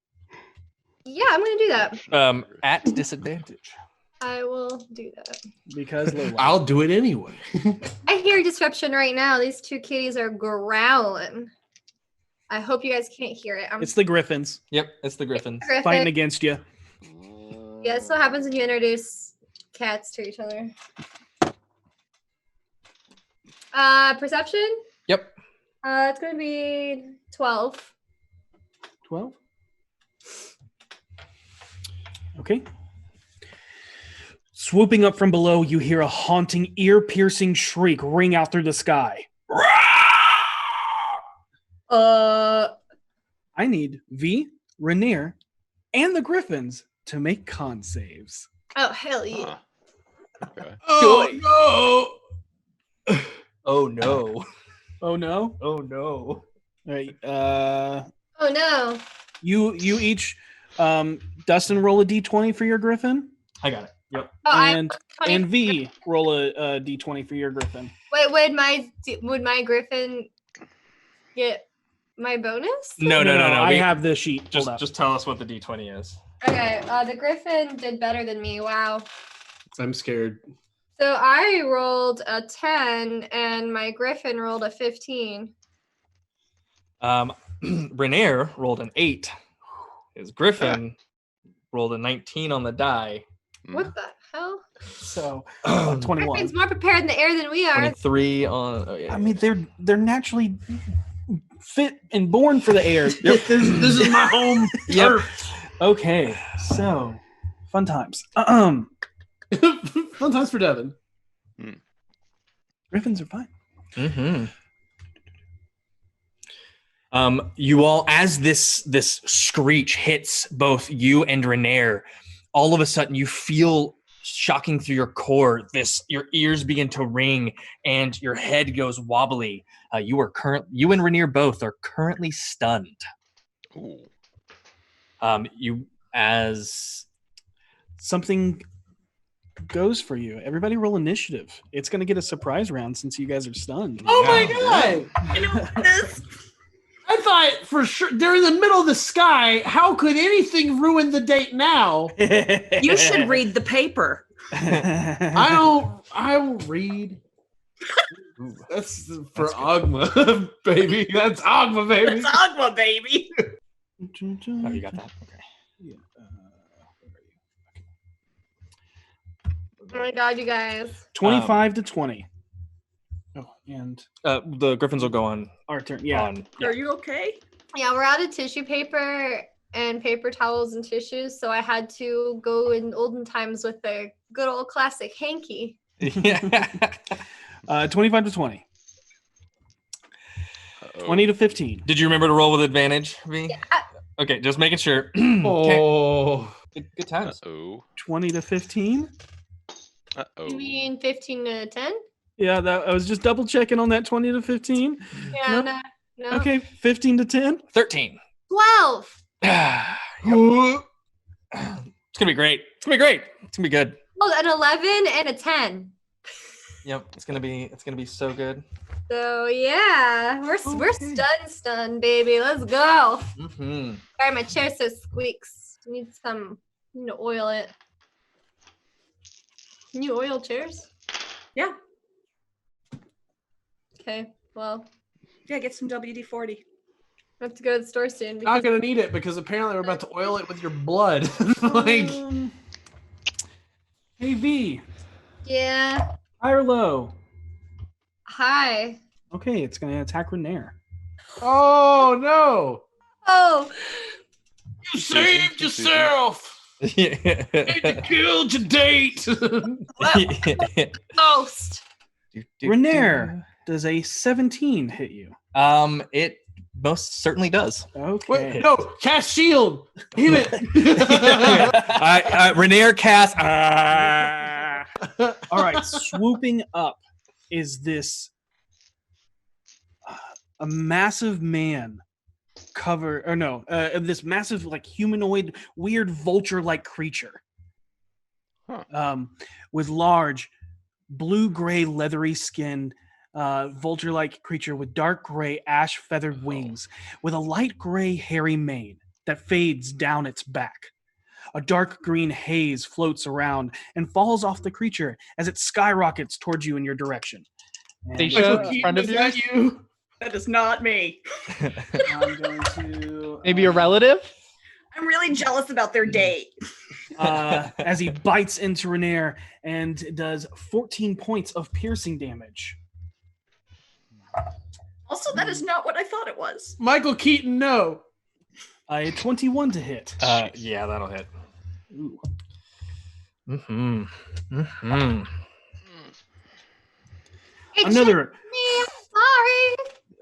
Yeah, I'm gonna do that. At disadvantage. I will do that. Because low light. I'll do it anyway. I hear disruption right now. These two kitties are growling. I hope you guys can't hear it. It's the Griffins Yep, it's the Griffins. Griffin. fighting against you. Yeah, that's what happens when you introduce cats to each other. Perception? Yep. It's gonna be 12. 12? Okay. Swooping up from below, you hear a haunting, ear-piercing shriek ring out through the sky. I need V, Rainier, and the Griffins to make con saves. Oh, hell yeah. Okay. Oh no! Oh no. Oh no! Oh no. All right. Oh no. You each, Dustin, roll a d20 for your Griffin, I got it. Yep. Oh, and V, roll a d20 for your Griffin. Wait, would my Griffin get my bonus? No. I have the sheet. Hold up. Just tell us what the D20 is. Okay, the Griffin did better than me. Wow. I'm scared. So I rolled a 10 and my Griffin rolled a 15. Rainier rolled an 8. His Griffin rolled a 19 on the die. What the hell? So, Griffin's 21. more prepared in the air than we are. 23 on. Oh, yeah. I mean, they're naturally fit and born for the air. This is my home. Yep. Okay, so fun times. Fun times for Devin. Griffins are fine. Mm-hmm. You all, as this screech hits both you and Rainier, all of a sudden you feel shocking through your core. Your ears begin to ring and your head goes wobbly. You and Rainier both are currently stunned. Ooh. You as Something goes for you. Everybody roll initiative. It's going to get a surprise round since you guys are stunned. Oh my god! You know what this? I thought for sure they're in the middle of the sky. How could anything ruin the date now? You should read the paper. I don't read. That's for Agma, baby. That's Agma, baby. It's Agma, baby. oh, you got that. Okay. Yeah, Oh my god, you guys. 25 to 20. Oh, and The Griffins will go on. our turn. Yeah. Are you okay? Yeah, we're out of tissue paper and paper towels and tissues, so I had to go in olden times with the good old classic hanky. 25 to 20. Uh-oh. 20 to 15. Did you remember to roll with advantage, V? Yeah. Okay, just making sure. Okay. Oh, Good times. Uh-oh. 20 to 15. Uh-oh. You mean 15 to 10? Yeah, I was just double checking on that 20 to 15. Yeah, No. no. Okay, 15 to 10. 13. 12. Yep. It's gonna be great. It's gonna be great. It's gonna be good. Oh, an 11 and a 10. Yep. It's gonna be so good. So yeah, we're stunned, baby. Let's go. Mm-hmm. Sorry, my chair so squeaks. Need to oil it. Can you oil chairs? Yeah. Okay. Well, Yeah, get some WD-40. I have to go to the store soon. not gonna need it because apparently we're about to oil it with your blood. Like, Hey, V. Yeah. High or low? Hi. Okay, it's going to attack Renair. oh no! Oh. You saved yourself. You killed your date. Ghost. Renair, does a 17 hit you? It most certainly does. Okay. Wait, no, cast shield. Damn it. Renair cast. All right, swooping up is this a massive man this massive like humanoid weird vulture-like creature. With large blue-gray leathery skin, vulture-like creature with dark gray ash feathered wings with a light gray hairy mane that fades down its back. A dark green haze floats around and falls off the creature as it skyrockets towards you in your direction. And Michael Keaton, is that you? That is not me. I'm going to Maybe a relative? I'm really jealous about their date. as he bites into Renair and does 14 points of piercing damage. Also, that is not what I thought it was. Michael Keaton, no. A 21 to hit. Yeah, that'll hit. Ooh. Mm-hmm. Mm-hmm. Another Sorry.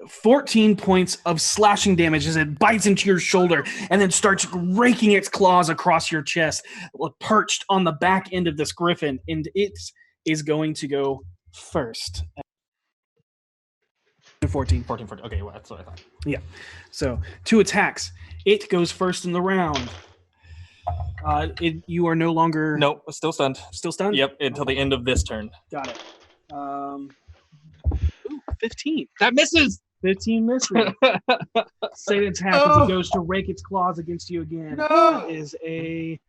14 points of slashing damage as it bites into your shoulder and then starts raking its claws across your chest, perched on the back end of this griffin, and it is going to go first. 14. Okay, well, that's what I thought. Yeah. So 2 attacks. It goes first in the round. You are no longer... Nope, still stunned. Still stunned? Yep, until the end of this turn. Got it. 15. That misses! 15 misses. Second attack as it goes to rake its claws against you again. No. That is a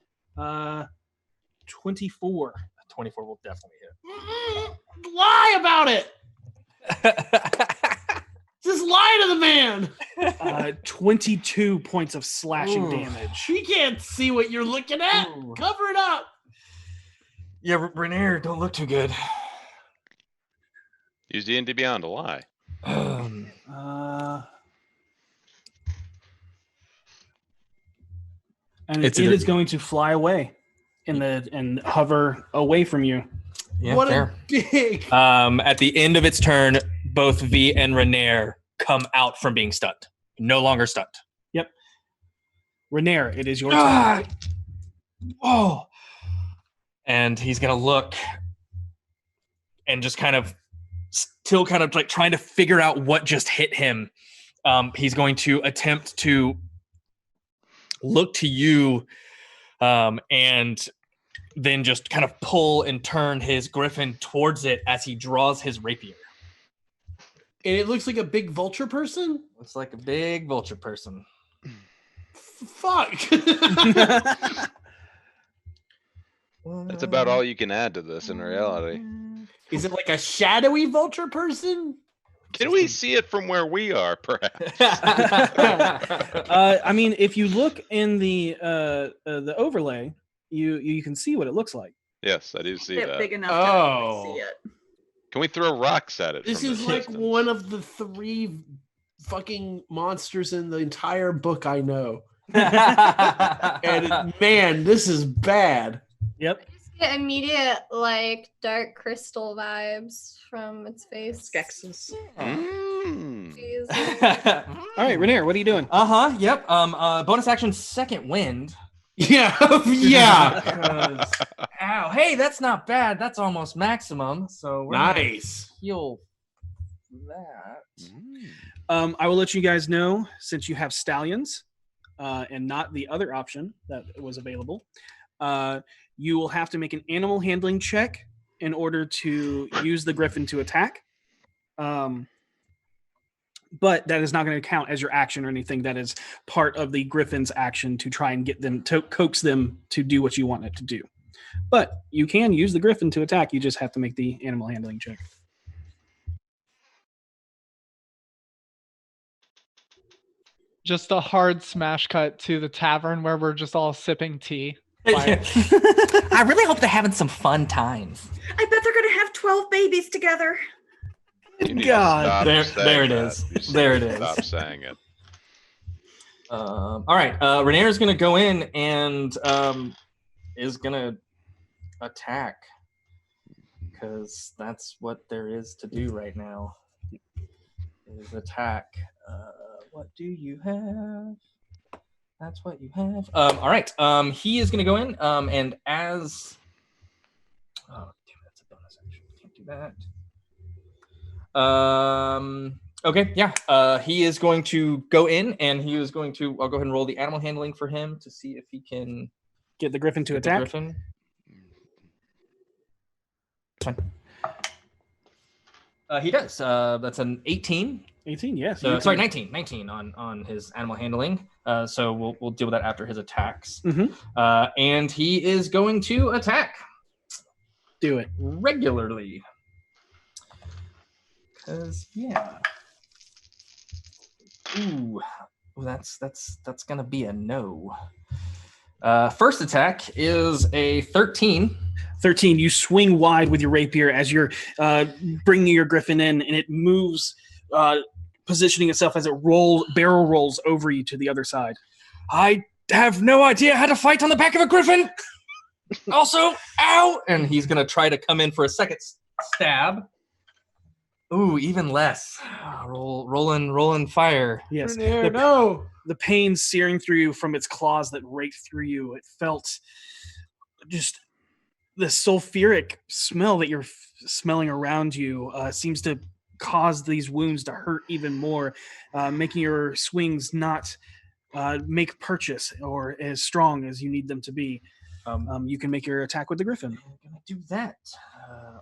24. 24 will definitely Lie about it. hit. Just lie to the man. 22 points of slashing Ooh. damage. He can't see what you're looking at. Ooh. Cover it up. Yeah, Renair, don't look too good. Use D&D Beyond to lie. And It's it either- is going to fly away and hover away from you. Yeah, what fair. a dick. At the end of its turn, both V and Renair come out from being stunned. No longer stunned. Renair, it is your turn. Oh. And he's gonna look and just kind of still kind of like trying to figure out what just hit him. He's going to attempt to look to you and then just kind of pull and turn his griffin towards it as he draws his rapier. And it looks like a big vulture person? Looks like a big vulture person. Fuck. That's about all you can add to this in reality. Is it like a shadowy vulture person? Can we see it from where we are, perhaps? I mean, if you look in the overlay, you can see what it looks like. Yes, I do see Get that. big enough Oh. to see it. Can we throw rocks at it? This from is this like distance? one of the 3 fucking monsters in the entire book I know. And man, this is bad. Yep. Get immediate like dark crystal vibes from its face. Skeksis. Jesus. All right, Renair, what are you doing? Yep. Bonus action, second wind. Yeah, yeah. 'Cause- ow. Hey, that's not bad. That's almost maximum. So we're gonna Nice. heal that. I will let you guys know, since you have stallions and not the other option that was available, you will have to make an animal handling check in order to use the griffin to attack. But that is not going to count as your action or anything. That is part of the griffin's action to try and get them to coax them to do what you want it to do. But you can use the griffin to attack. You just have to make the animal handling check. Just a hard smash cut to the tavern where we're just all sipping tea. I really hope they're having some fun times. I bet they're going to have 12 babies together. You need to God. stop There saying it that. is. You just There need it to is. Stop saying it. All right. Renair is going to go in and is going to attack because that's what there is to do right now. Is attack. What do you have? That's what you have. All right. He is going to go in and as. Oh, damn, that's a bonus action. Can't do that. Okay, yeah. He is going to go in and he is going to. I'll go ahead and roll the animal handling for him to see if he can Get the griffin to get the attack. Griffin. Fine. He does. That's an 18. 18, yes. So, sorry, 19. 19 on his animal handling. So we'll deal with that after his attacks. And he is going to attack Do it. regularly. Cause yeah. Ooh, that's gonna be a no. First attack is a 13. 13, you swing wide with your rapier as you're bringing your griffin in, and it moves, positioning itself as it barrel rolls over you to the other side. I have no idea how to fight on the back of a griffin. Also, ow! And he's gonna try to come in for a second stab. Ooh, even less. Rolling fire. Yes. Renair, no. The pain searing through you from its claws that raked through you. It felt just the sulfuric smell that you're smelling around you seems to cause these wounds to hurt even more, making your swings not make purchase or as strong as you need them to be. You can make your attack with the griffin. I'm gonna do that.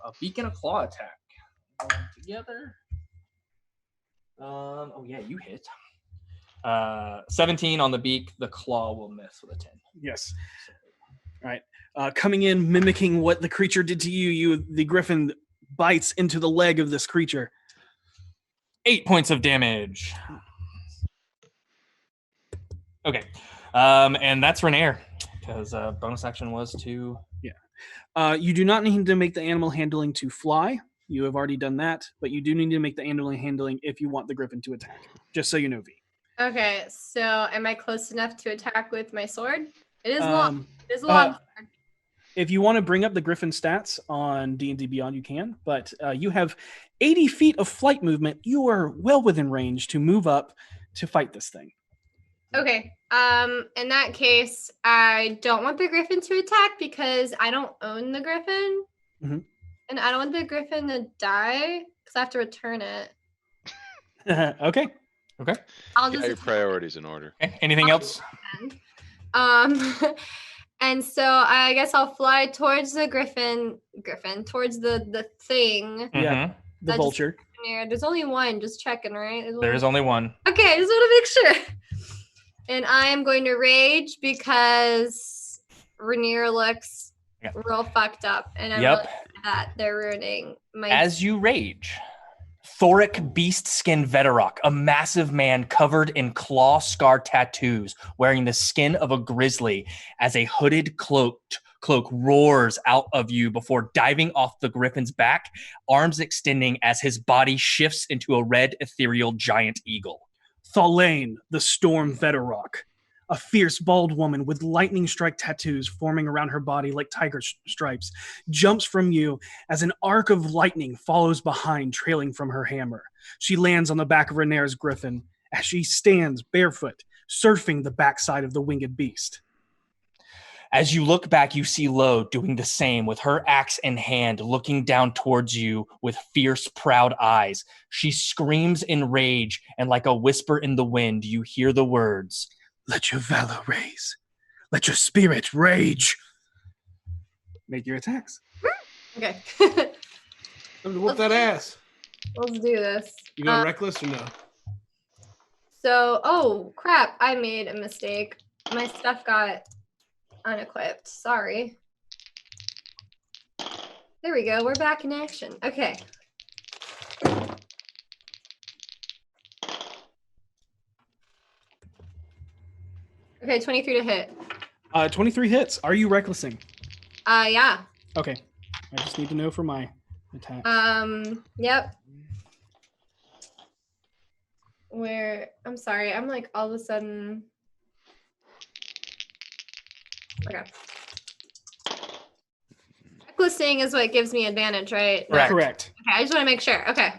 A beak and a claw attack. Going together. Oh yeah, you hit. 17 on the beak. The claw will miss with a 10. Yes. All right. Coming in, mimicking what the creature did to you, the griffin bites into the leg of this creature. 8 points of damage. Okay. And that's Renair. Because bonus action was to... You do not need to make the animal handling to fly. You have already done that. But you do need to make the animal handling if you want the griffin to attack. Just so you know, V. Okay, so am I close enough to attack with my sword? It is long. It is a long sword. If you want to bring up the griffin stats on D&D Beyond, you can. But you have 80 feet of flight movement. You are well within range to move up to fight this thing. Okay. In that case, I don't want the griffin to attack because I don't own the griffin. Mhm. And I don't want the griffin to die because I have to return it. Okay. Okay. I'll Get just your priorities in order. Okay. Anything else? And so I guess I'll fly towards the griffin, towards the thing. Yeah. Mhm. The I just- vulture. There's only one, just checking, right? There is only one. Okay, I just want to make sure. And I am going to rage because Rainier looks Yeah. real fucked up, and I'm Yep. really mad that they're ruining my. As you rage, Thoric beast skin Veterok, a massive man covered in claw scar tattoos, wearing the skin of a grizzly, as a hooded cloak roars out of you before diving off the griffin's back, arms extending as his body shifts into a red ethereal giant eagle. Thalain, the Storm Veterok, A fierce, bald woman with lightning strike tattoos forming around her body like tiger stripes jumps from you as an arc of lightning follows behind, trailing from her hammer. She lands on the back of Renair's griffin as she stands barefoot, surfing the backside of the winged beast. As you look back, you see Lo doing the same with her axe in hand, looking down towards you with fierce, proud eyes. She screams in rage, and like a whisper in the wind, you hear the words, "Let your valor raise. Let your spirit rage." Make your attacks. Okay. Whoop that ass. Let's do this. You going reckless or no? So, oh crap, I made a mistake. My stuff got unequipped. Sorry. There we go. We're back in action. Okay. Okay, 23 to hit. 23 hits. Are you recklessing? Yeah. Okay. I just need to know for my attack. Yep. I'm sorry, I'm like all of a sudden. Okay. Recklessing is what gives me advantage, right? Correct. Okay, I just want to make sure. Okay.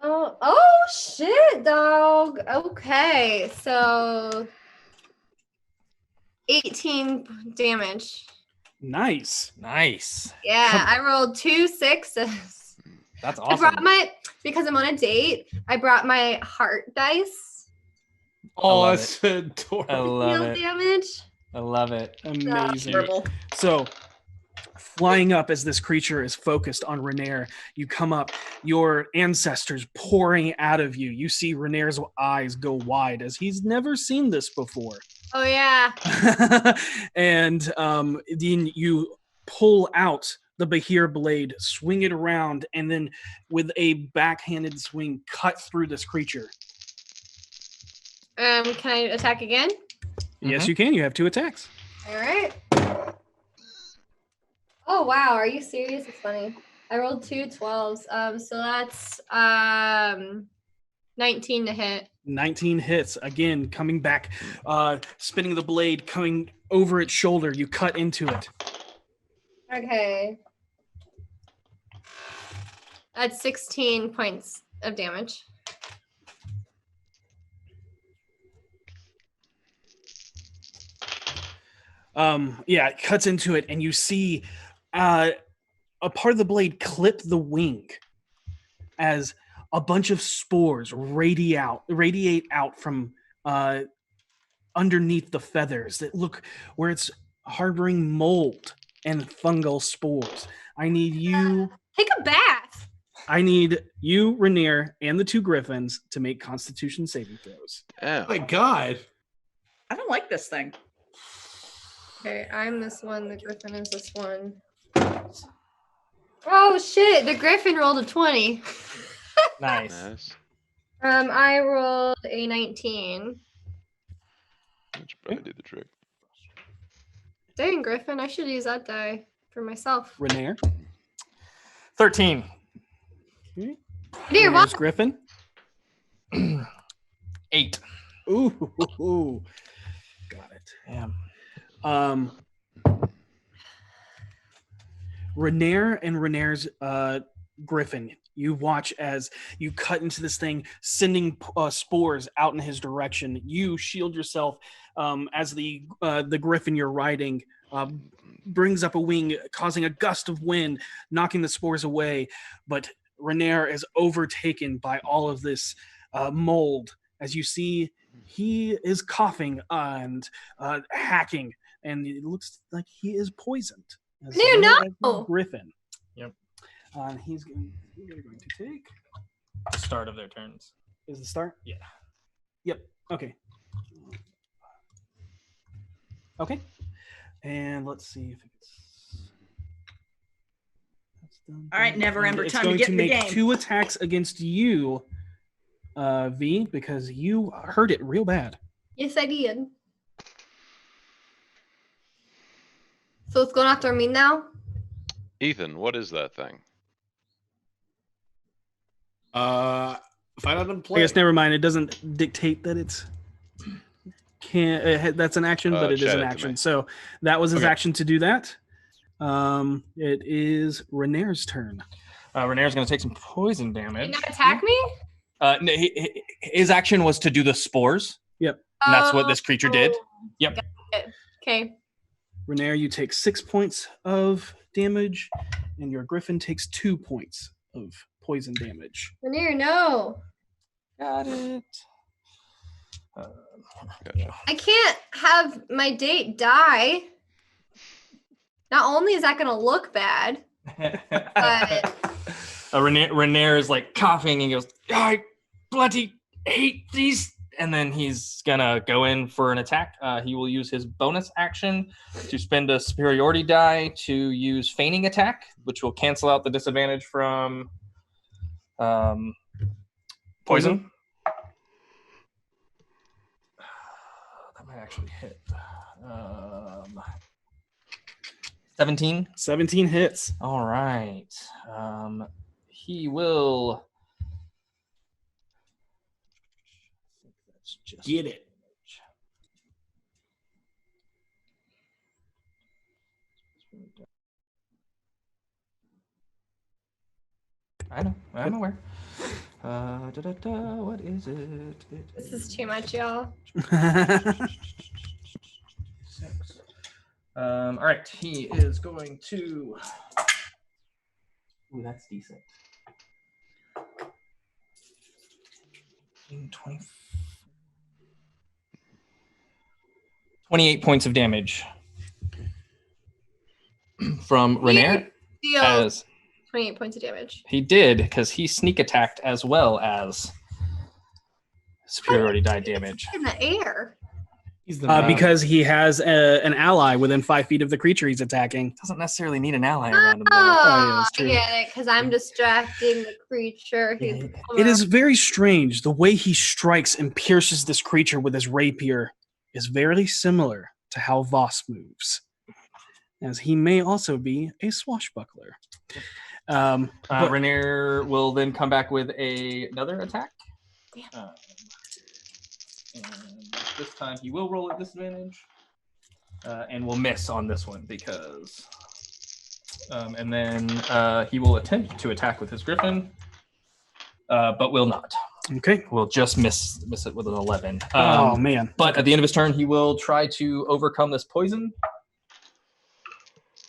Oh shit, dog. Okay, so 18 damage. Nice. Yeah, I rolled 2 6s. that's I awesome. brought because I'm on a date, I brought my heart dice. Oh, love that's I adorable. love Heal it. damage. I love it. Amazing. Purple. So, flying up as this creature is focused on Renair, you come up, your ancestors pouring out of you. You see Renair's eyes go wide as he's never seen this before. Oh yeah. And then you pull out the Bahir blade, swing it around, and then with a backhanded swing, cut through this creature. Can I attack again? Yes, you can. You have 2 attacks. All right. Oh wow, are you serious? It's funny. I rolled 2 12s. So that's 19 to hit. 19 hits. Again, coming back, spinning the blade, coming over its shoulder. You cut into it. Okay. That's 16 points of damage. Yeah, it cuts into it, and you see a part of the blade clip the wing as a bunch of spores radiate out from underneath the feathers that look where it's harboring mold and fungal spores. I need you, Take a bath. Rainier, and the 2 griffins to make Constitution saving throws. Oh my God. I don't like this thing. Okay, I'm this one. The griffin is this one. Oh shit! The griffin rolled a 20. Nice. I rolled a 19. That should probably do the trick. Dang, Griffin, I should use that die for myself. Rainier. 13. Okay. Dear, Rainier's what? griffin. 8. Ooh. Got it. Damn. Rainier and Rainier's griffin, you watch as you cut into this thing, sending spores out in his direction. You shield yourself as the griffin you're riding brings up a wing, causing a gust of wind, knocking the spores away. But Rainier is overtaken by all of this mold. As you see, he is coughing and hacking, and it looks like he is poisoned. No! Griffin. Yep. He's going to take. The start of their turns. Is the start? Yeah. Yep. Okay. Okay. And let's see if it's. That's done. All right, Never Ember, It's time to going get to in the make game. 2 attacks against you, V, because you hurt it real bad. Yes, I did. So it's going after me now? Ethan, what is that thing? Find out and I play. guess never mind. It doesn't dictate that it's that's an action, but it is chat an it to action. me. So that was his Okay. action to do that. It is Renair's turn. Renair's going to take some poison Did damage. not attack me? No, his action was to do the spores. Yep. And that's what this creature did. Yep. Okay. Renair, you take 6 points of damage, and your griffin takes 2 points of poison damage. Rainier, no. Got it. Gotcha. I can't have my date die. Not only is that going to look bad, but Renair is like coughing and goes, I bloody hate these. And then he's gonna go in for an attack. He will use his bonus action to spend a superiority die to use feigning attack, which will cancel out the disadvantage from poison. That might actually hit. 17. 17 hits. All right. He will. Just Get it. I know. I'm aware. What is it? this is too much, y'all. 6. All right. He is going to. Ooh, that's decent. 20. 28 points of damage from Renair. Deal As 28 points of damage. he did, because he sneak attacked as well as superiority die damage. In the air. He's the Because he has an ally within 5 feet of the creature he's attacking. Doesn't necessarily need an ally around him. Though. yeah, Oh, that's I true. get it, because I'm distracting the creature. He's It is very strange. The way he strikes and pierces this creature with his rapier is very similar to how Voss moves, as he may also be a swashbuckler. But- Renair will then come back with another attack. And this time he will roll at disadvantage and will miss on this one because. And then he will attempt to attack with his griffin, but will not. Okay. Will just miss it with an 11. Oh, man. But at the end of his turn, he will try to overcome this poison.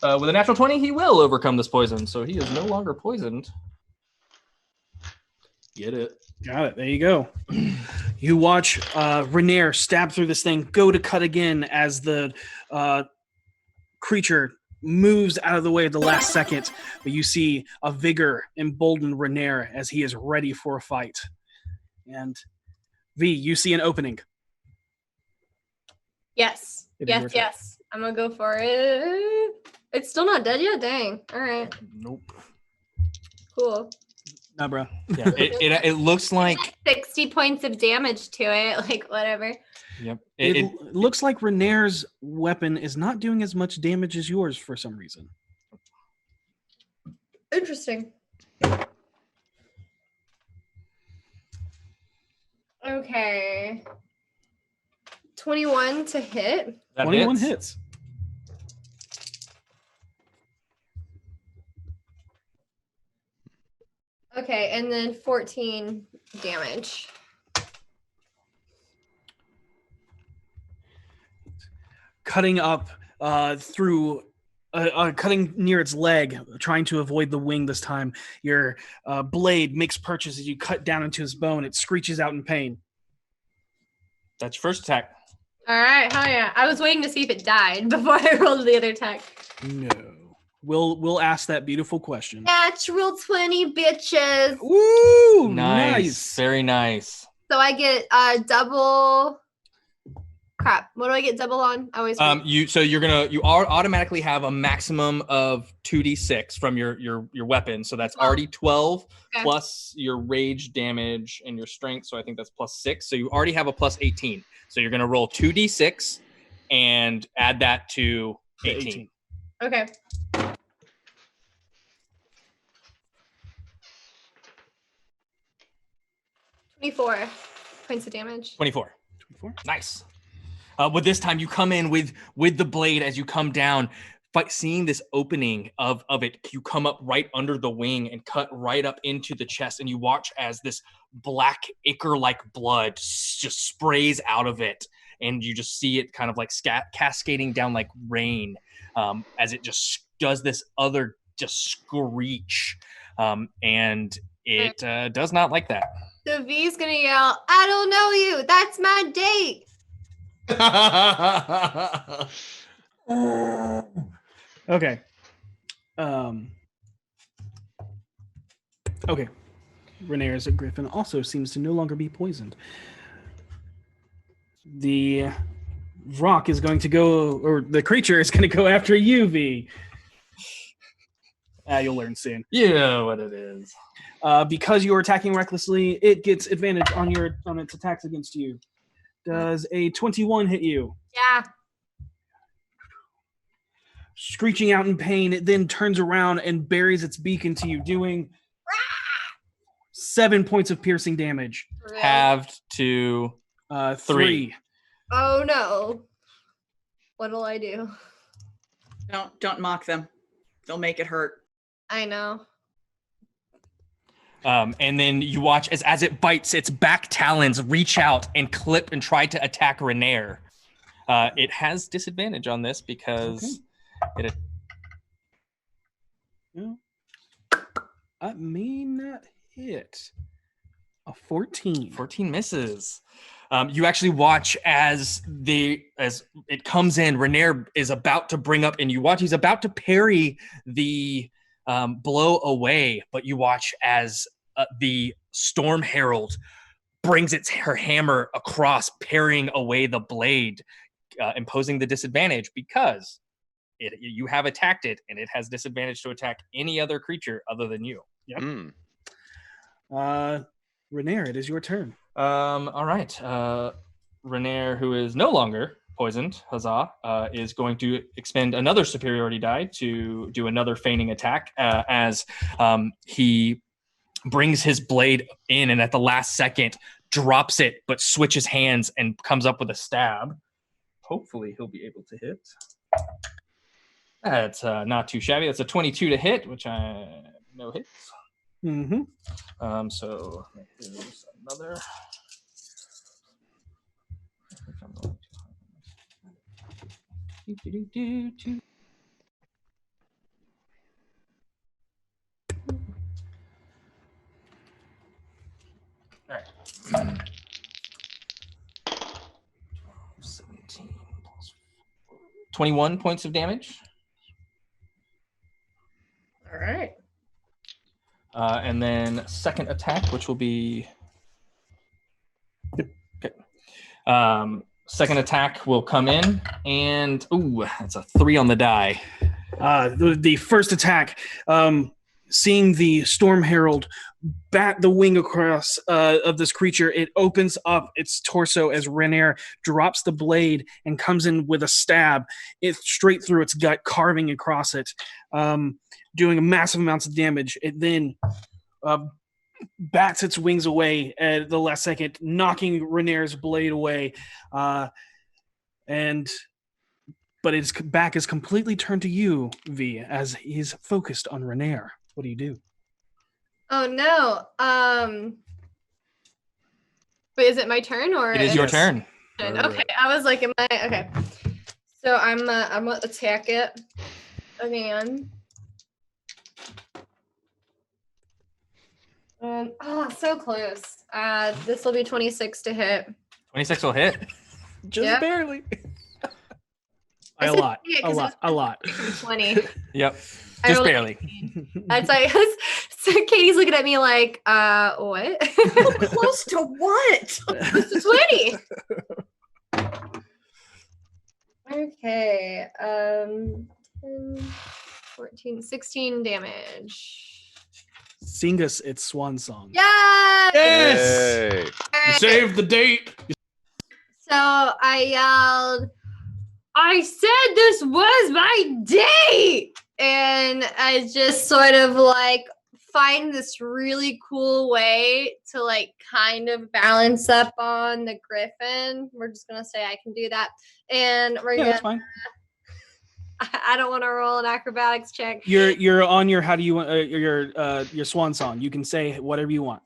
With a natural 20, he will overcome this poison, so he is no longer poisoned. Get it. Got it. There you go. You watch Renair stab through this thing, go to cut again as the creature moves out of the way at the last second. But you see a vigor embolden Renair as he is ready for a fight. And V, you see an opening. Yes. It is your Yes, turn. yes. I'm going to go for it. It's still not dead yet? Dang. All right. Nope. Cool. Nah, bro. Yeah, it looks like. 60 points of damage to it. Like, whatever. Yep. It looks like Renair's weapon is not doing as much damage as yours for some reason. Interesting. Okay. 21 to hit. That 21 hits. hits. Okay, and then 14 damage. Cutting up through, cutting near its leg, trying to avoid the wing this time. Your blade makes purchase as you cut down into his bone. It screeches out in pain. That's your first attack. All right, hell yeah. I was waiting to see if it died before I rolled the other attack. No. We'll ask that beautiful question. Natural 20, bitches. Woo! Nice. Very nice. So I get double. Crap. What do I get double on? I always. You automatically have a maximum of 2d6 from your weapon. So that's already 12 Okay. plus your rage damage and your strength. So I think that's plus 6. So you already have a plus 18. So you're gonna roll 2d6 and add that to 18. Okay. 24 points of damage. 24. 24. Nice. But this time you come in with the blade as you come down, seeing this opening of it. You come up right under the wing and cut right up into the chest, and you watch as this black ichor-like blood just sprays out of it, and you just see it kind of like cascading down like rain as it just does this other just screech, and it does not like that. So V's gonna yell, "I don't know you. That's my date." Okay. Okay. Renair's griffin also seems to no longer be poisoned. The rock is going to go, or the creature is going to go after you, V. You'll learn soon. You know what it is. Because you're attacking recklessly, it gets advantage on its attacks against you. Does a 21 hit you? Yeah. Screeching out in pain, it then turns around and buries its beak into you, doing 7 points of piercing damage. Really? Halved to 3. Oh no. What'll I do? Don't mock them. They'll make it hurt. I know. And then you watch as it bites, its back talons reach out and clip and try to attack Renair. It has disadvantage on this because it. I may not hit. A 14. 14 misses. You actually watch as it comes in. Renair is about to bring up, and you watch he's about to parry the blow away, but you watch as the Storm Herald brings her hammer across, parrying away the blade, imposing the disadvantage because you have attacked it, and it has disadvantage to attack any other creature other than you. Yep. Renair, it is your turn. All right. Renair, who is no longer poisoned, huzzah, is going to expend another superiority die to do another feigning attack as he brings his blade in and at the last second drops it, but switches hands and comes up with a stab. Hopefully he'll be able to hit. That's not too shabby. That's a 22 to hit, which no hits. Mm-hmm. So here's another. All right. 17 plus 21 points of damage. All right. And then second attack, which will be okay. Second attack will come in, and that's a 3 on the die. The first attack, seeing the Storm Herald bat the wing across of this creature, it opens up its torso as Renair drops the blade and comes in with a stab, it straight through its gut, carving across it, doing massive amounts of damage. It then bats its wings away at the last second, knocking Renair's blade away, but its back is completely turned to you, V, as he's focused on Renair. What do you do? Oh no. Wait, is it my turn or? It is your turn. Okay, I was like, am I okay? So I'm gonna attack it again. So close. This will be 26 to hit. 26 will hit. Just barely. I A said lot. yeah, A 'cause lot. A lot. 20. Yep. I Just rolled barely. 18. That's like, so Katie's looking at me like, what? Close to what? Close to 20. Okay. 10, 14, 16 damage. Sing us its swan song. Yes! Yes! Yay. You Alright. saved the date. So I yelled, I said this was my date! And I just sort of like find this really cool way to like kind of balance up on the griffin. We're just gonna say I can do that, and we're Yeah, that's gonna. fine. I don't want to roll an acrobatics check. You're on your how do you want your swan song. You can say whatever you want.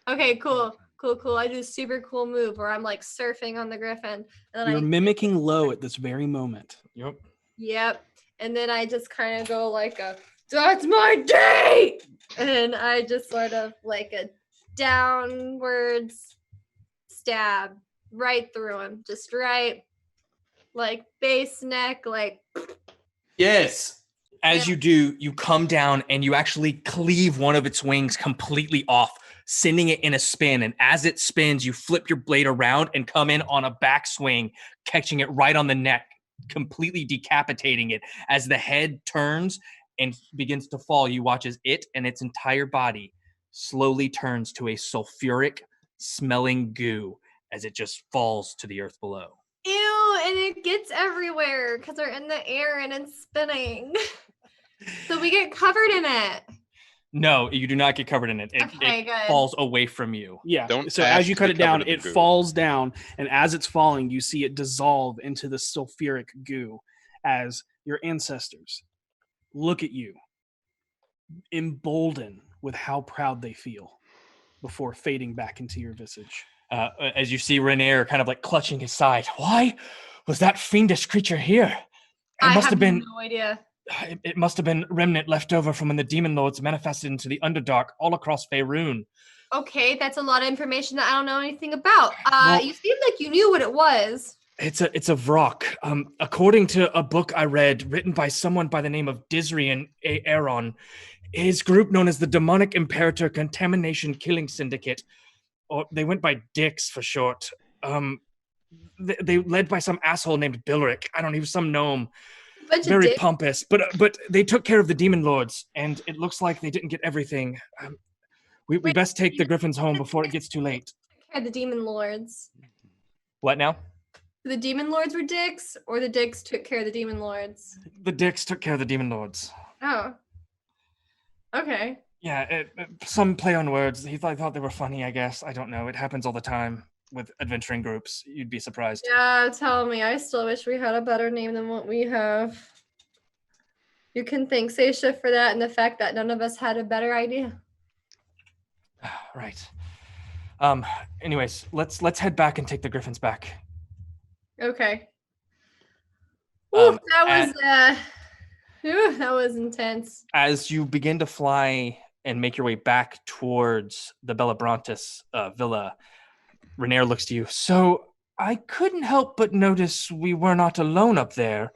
Okay, cool. I do a super cool move where I'm like surfing on the griffin, and then You're mimicking low at this very moment. Yep. And then I just kind of go like that's my day! And I just sort of like a downwards stab right through him. Just right, like base neck, like. Yes. As you do, you come down and you actually cleave one of its wings completely off, sending it in a spin. And as it spins, you flip your blade around and come in on a backswing, catching it right on the neck, completely decapitating it. As the head turns and begins to fall, you watch as it and its entire body slowly turns to a sulfuric smelling goo as it just falls to the earth below. Ew, and it gets everywhere because we're in the air and it's spinning. So we get covered in it. No, you do not get covered in it. Okay, it good. falls away from you. Yeah. Don't So ask as you to cut be it down, covered in it the goo. falls down, and as it's falling, you see it dissolve into the sulfuric goo as your ancestors look at you, emboldened with how proud they feel before fading back into your visage. As you see Renair kind of like clutching his side. Why was that fiendish creature here? I have no idea. It must have been remnant left over from when the demon lords manifested into the Underdark all across Faerun. Okay, that's a lot of information that I don't know anything about. Well- You seemed like you knew what it was. It's a vrock. According to a book I read, written by someone by the name of Disrian A. Aaron, his group known as the Demonic Imperator Contamination Killing Syndicate, or they went by Dicks for short. They led by some asshole named Billrick. I don't know, he was some gnome. Very pompous, but they took care of the demon lords, and it looks like they didn't get everything. We best take the griffins home before it gets too late. The demon lords. What now? The demon lords were dicks, or the dicks took care of the demon lords? The Dicks took care of the demon lords. Oh. Okay. Yeah, some play on words. He thought they were funny, I guess. I don't know. It happens all the time with adventuring groups. You'd be surprised. Yeah, tell me. I still wish we had a better name than what we have. You can thank Seisha for that and the fact that none of us had a better idea. Right. Anyways, let's head back and take the griffins back. Okay. Um, that was intense. As you begin to fly and make your way back towards the Bellabrantis villa, Renair looks to you. So I couldn't help but notice we were not alone up there.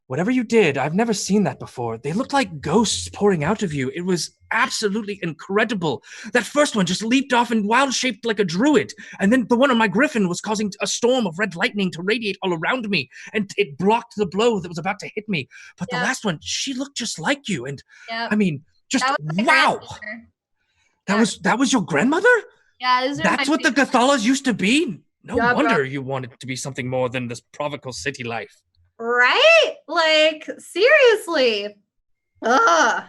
Whatever you did, I've never seen that before. They looked like ghosts pouring out of you. It was absolutely incredible. That first one just leaped off and wild-shaped like a druid. And then the one on my griffin was causing a storm of red lightning to radiate all around me. And it blocked the blow that was about to hit me. But the last one, she looked just like you. And I mean, just wow. That was your grandmother? Yeah, that's what the Gathalas used to be? No wonder you wanted to be something more than this provincial city life. Right? Like, seriously. Ugh.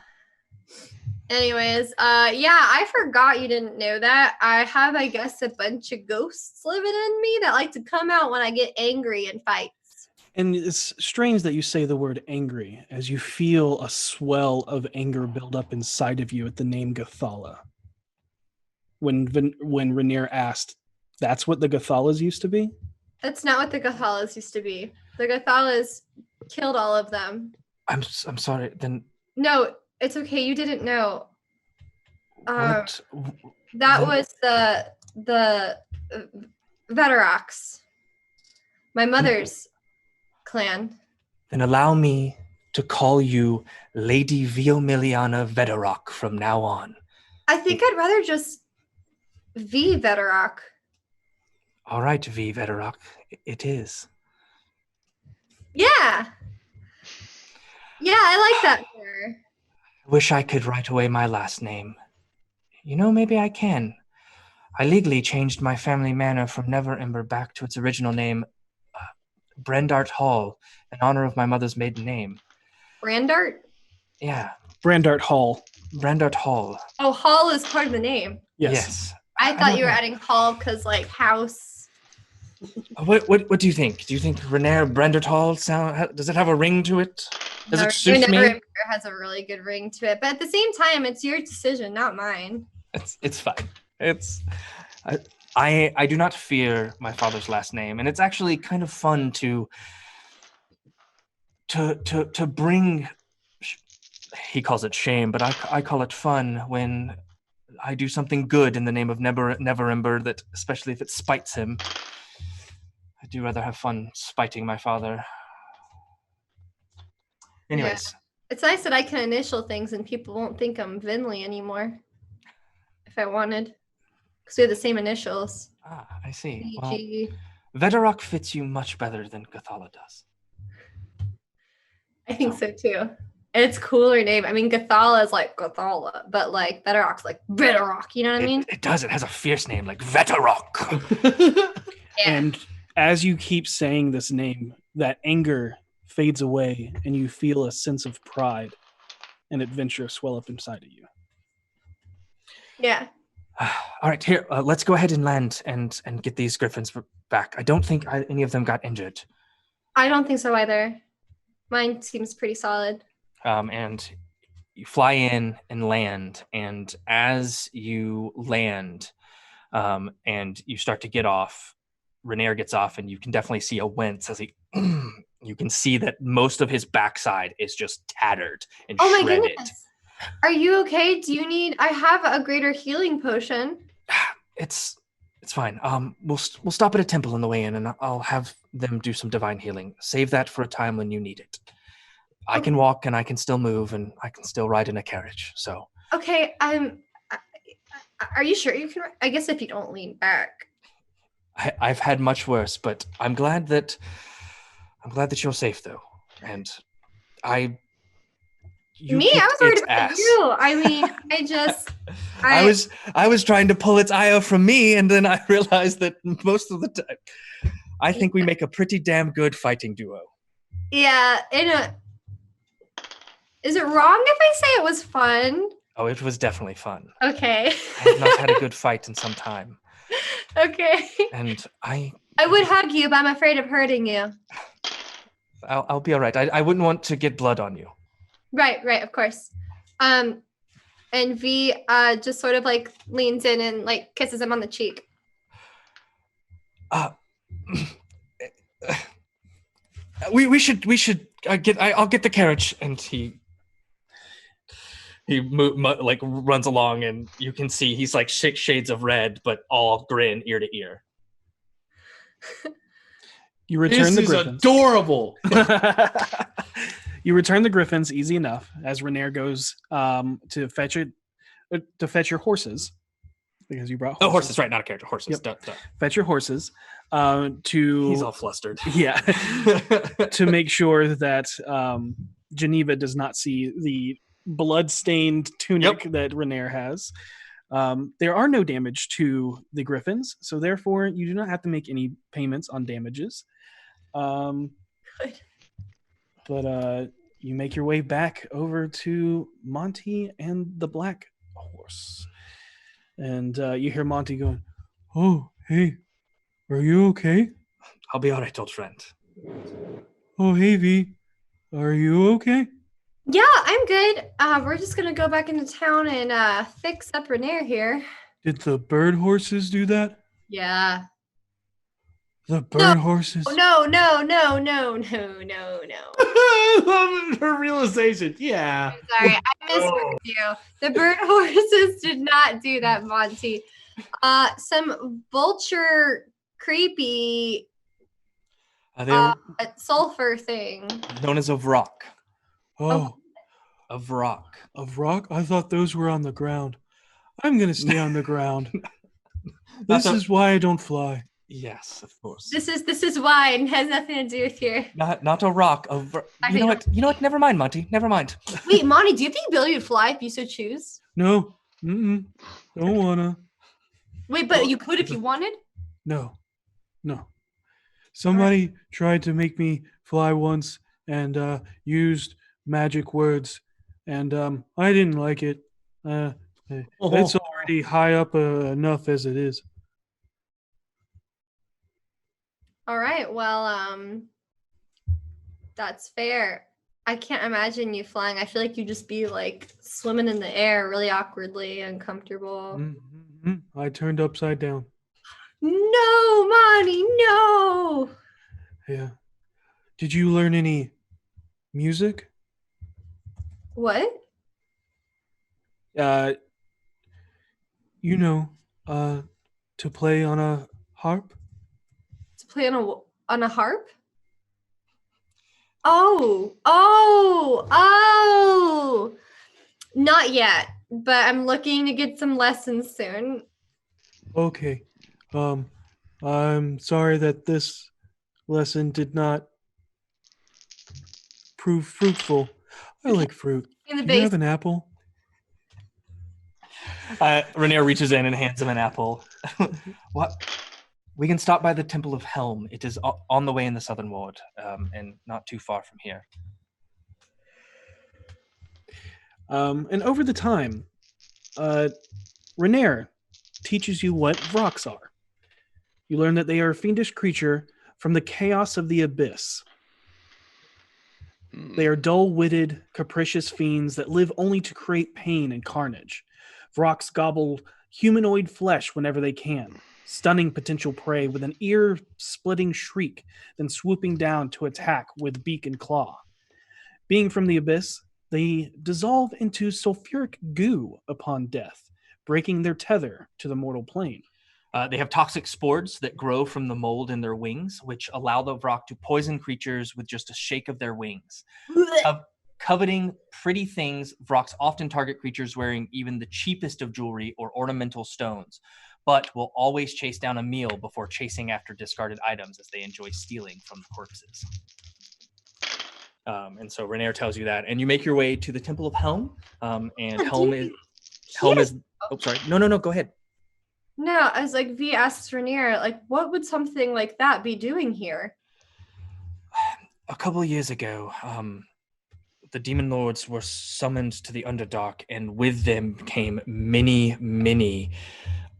Anyways, I forgot you didn't know that. I have, I guess, a bunch of ghosts living in me that like to come out when I get angry in fights. And it's strange that you say the word angry, as you feel a swell of anger build up inside of you at the name Gathala. When Renair asked, that's what the Gathalas used to be? That's not what the Gathalas used to be. The Gathalas killed all of them. I'm sorry, then... No, it's okay. You didn't know. What? That was the Veterox. My mother's clan. Then allow me to call you Lady Viomiliana Veterock from now on. I think I'd rather just V Veterock. All right, V Veterock, it is. Yeah. Yeah, I like that more. I wish I could write away my last name. You know, maybe I can. I legally changed my family manor from Neverember back to its original name, Brandart Hall, in honor of my mother's maiden name. Brandart? Yeah. Brandart Hall. Brandart Hall. Oh, Hall is part of the name. Yes. I thought you were don't know. adding Hall because like house. What do you think? Do you think Renair Brandart Hall does it have a ring to it? Does it suit me? Never has a really good ring to it, but at the same time, it's your decision, not mine. It's fine. I do not fear my father's last name, and it's actually kind of fun to bring. He calls it shame, but I call it fun when I do something good in the name of Neverember. That especially if it spites him. I do rather have fun spiting my father. Anyways. Yeah. It's nice that I can initial things and people won't think I'm Vinley anymore. If I wanted. Because we have the same initials. Ah, I see. VG. Well, Vedarok fits you much better than Gathala does. I think so too. And it's cooler name. I mean, Gathala is like Gathala, but like Vedarok's like Vedarok. You know what I mean? It does. It has a fierce name like Vedarok. Yeah. And as you keep saying this name, that anger fades away and you feel a sense of pride and adventure swell up inside of you. Yeah. All right, here, let's go ahead and land and get these griffins back. I don't think any of them got injured. I don't think so either. Mine seems pretty solid. And you fly in and land, and as you land and you start to get off, Renair gets off, and you can definitely see a wince as he... You can see that most of his backside is just tattered and Oh my shredded. goodness. Are you okay? Do you need... I have a greater healing potion. It's fine. We'll stop at a temple on the way in, and I'll have them do some divine healing. Save that for a time when you need it. I can walk, and I can still move, and I can still ride in a carriage. So Okay. Are you sure you can? I guess if you don't lean back. I've had much worse, but I'm glad that you're safe, though. And I was worried about you. I mean, I was trying to pull its eye off from me, and then I realized that most of the time, I think we make a pretty damn good fighting duo. Yeah. Is it wrong if I say it was fun? Oh, it was definitely fun. Okay. I have not had a good fight in some time. Okay. And I would hug you, but I'm afraid of hurting you. I'll be all right. I wouldn't want to get blood on you. Right, of course. And V just sort of like leans in and like kisses him on the cheek. We should I'll get the carriage, and he runs along, and you can see he's like 6 shades of red, but all grin ear to ear. You return the griffins. Adorable. You return the griffins easy enough as Renair goes to fetch your horses, because you brought horses. Oh, horses, right? Not a character. Horses. Yep. Duh. Fetch your horses to... He's all flustered. Yeah. To make sure that Geneva does not see the blood-stained tunic that Renair has. There are no damage to the griffins, so therefore you do not have to make any payments on damages. Good. But you make your way back over to Monty and the black horse. And you hear Monty going, "Oh, hey, are you okay?" I'll be all right, old friend. "Oh, hey, V, are you okay?" Yeah, I'm good. We're just going to go back into town and fix up Renair here. Did the bird horses do that? Yeah. The bird horses? No. I love her realization. Yeah. I'm sorry, I misheard you. The bird horses did not do that, Monty. Some vulture creepy sulfur thing. Known as of rock. Oh, Of rock. of rock? I thought those were on the ground. I'm going to stay on the ground. This is why I don't fly. Yes, of course. This is why it has nothing to do with your... Not a rock. You know what? Never mind, Monty. Never mind. Wait, Monty, do you have the ability to fly if you so choose? No. Don't wanna. Wait, but you could if you wanted? No. Somebody tried to make me fly once and used magic words, and I didn't like it. It's already high up enough as it is. All right. Well, that's fair. I can't imagine you flying. I feel like you'd just be like swimming in the air really awkwardly, uncomfortable. Mm-hmm. I turned upside down. No, Monty, no. Yeah. Did you learn any music? What? You know, to play on a harp? To play on a harp? Oh. Not yet, but I'm looking to get some lessons soon. Okay. I'm sorry that this lesson did not prove fruitful. I like fruit. In the Do you have base. an apple? Rainier reaches in and hands him an apple. What? We can stop by the Temple of Helm. It is on the way in the southern ward, and not too far from here. And over the time, Rainier teaches you what Vrox are. You learn that they are a fiendish creature from the chaos of the abyss. They are dull-witted, capricious fiends that live only to create pain and carnage. Vrox gobble humanoid flesh whenever they can, stunning potential prey with an ear-splitting shriek, then swooping down to attack with beak and claw. Being from the abyss, they dissolve into sulfuric goo upon death, breaking their tether to the mortal plane. They have toxic spores that grow from the mold in their wings, which allow the Vrock to poison creatures with just a shake of their wings. Coveting pretty things, Vrocks often target creatures wearing even the cheapest of jewelry or ornamental stones, but will always chase down a meal before chasing after discarded items as they enjoy stealing from the corpses. And so Rainier tells you that, and you make your way to the Temple of Helm. And Helm is. Oh, sorry. No. Go ahead. No, I was like, V asks Rainier, like, what would something like that be doing here? A couple of years ago, the demon lords were summoned to the Underdark, and with them came many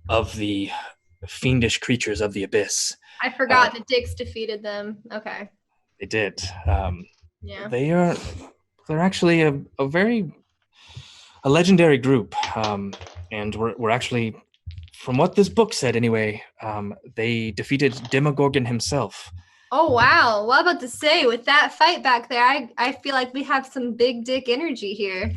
of the fiendish creatures of the abyss. I forgot that D.I.C.K.S defeated them. Okay. They did. Yeah. They're actually a legendary group, and we're actually, from what this book said anyway, they defeated Demogorgon himself. Oh, wow. Well, I'm about to say, with that fight back there, I feel like we have some big dick energy here.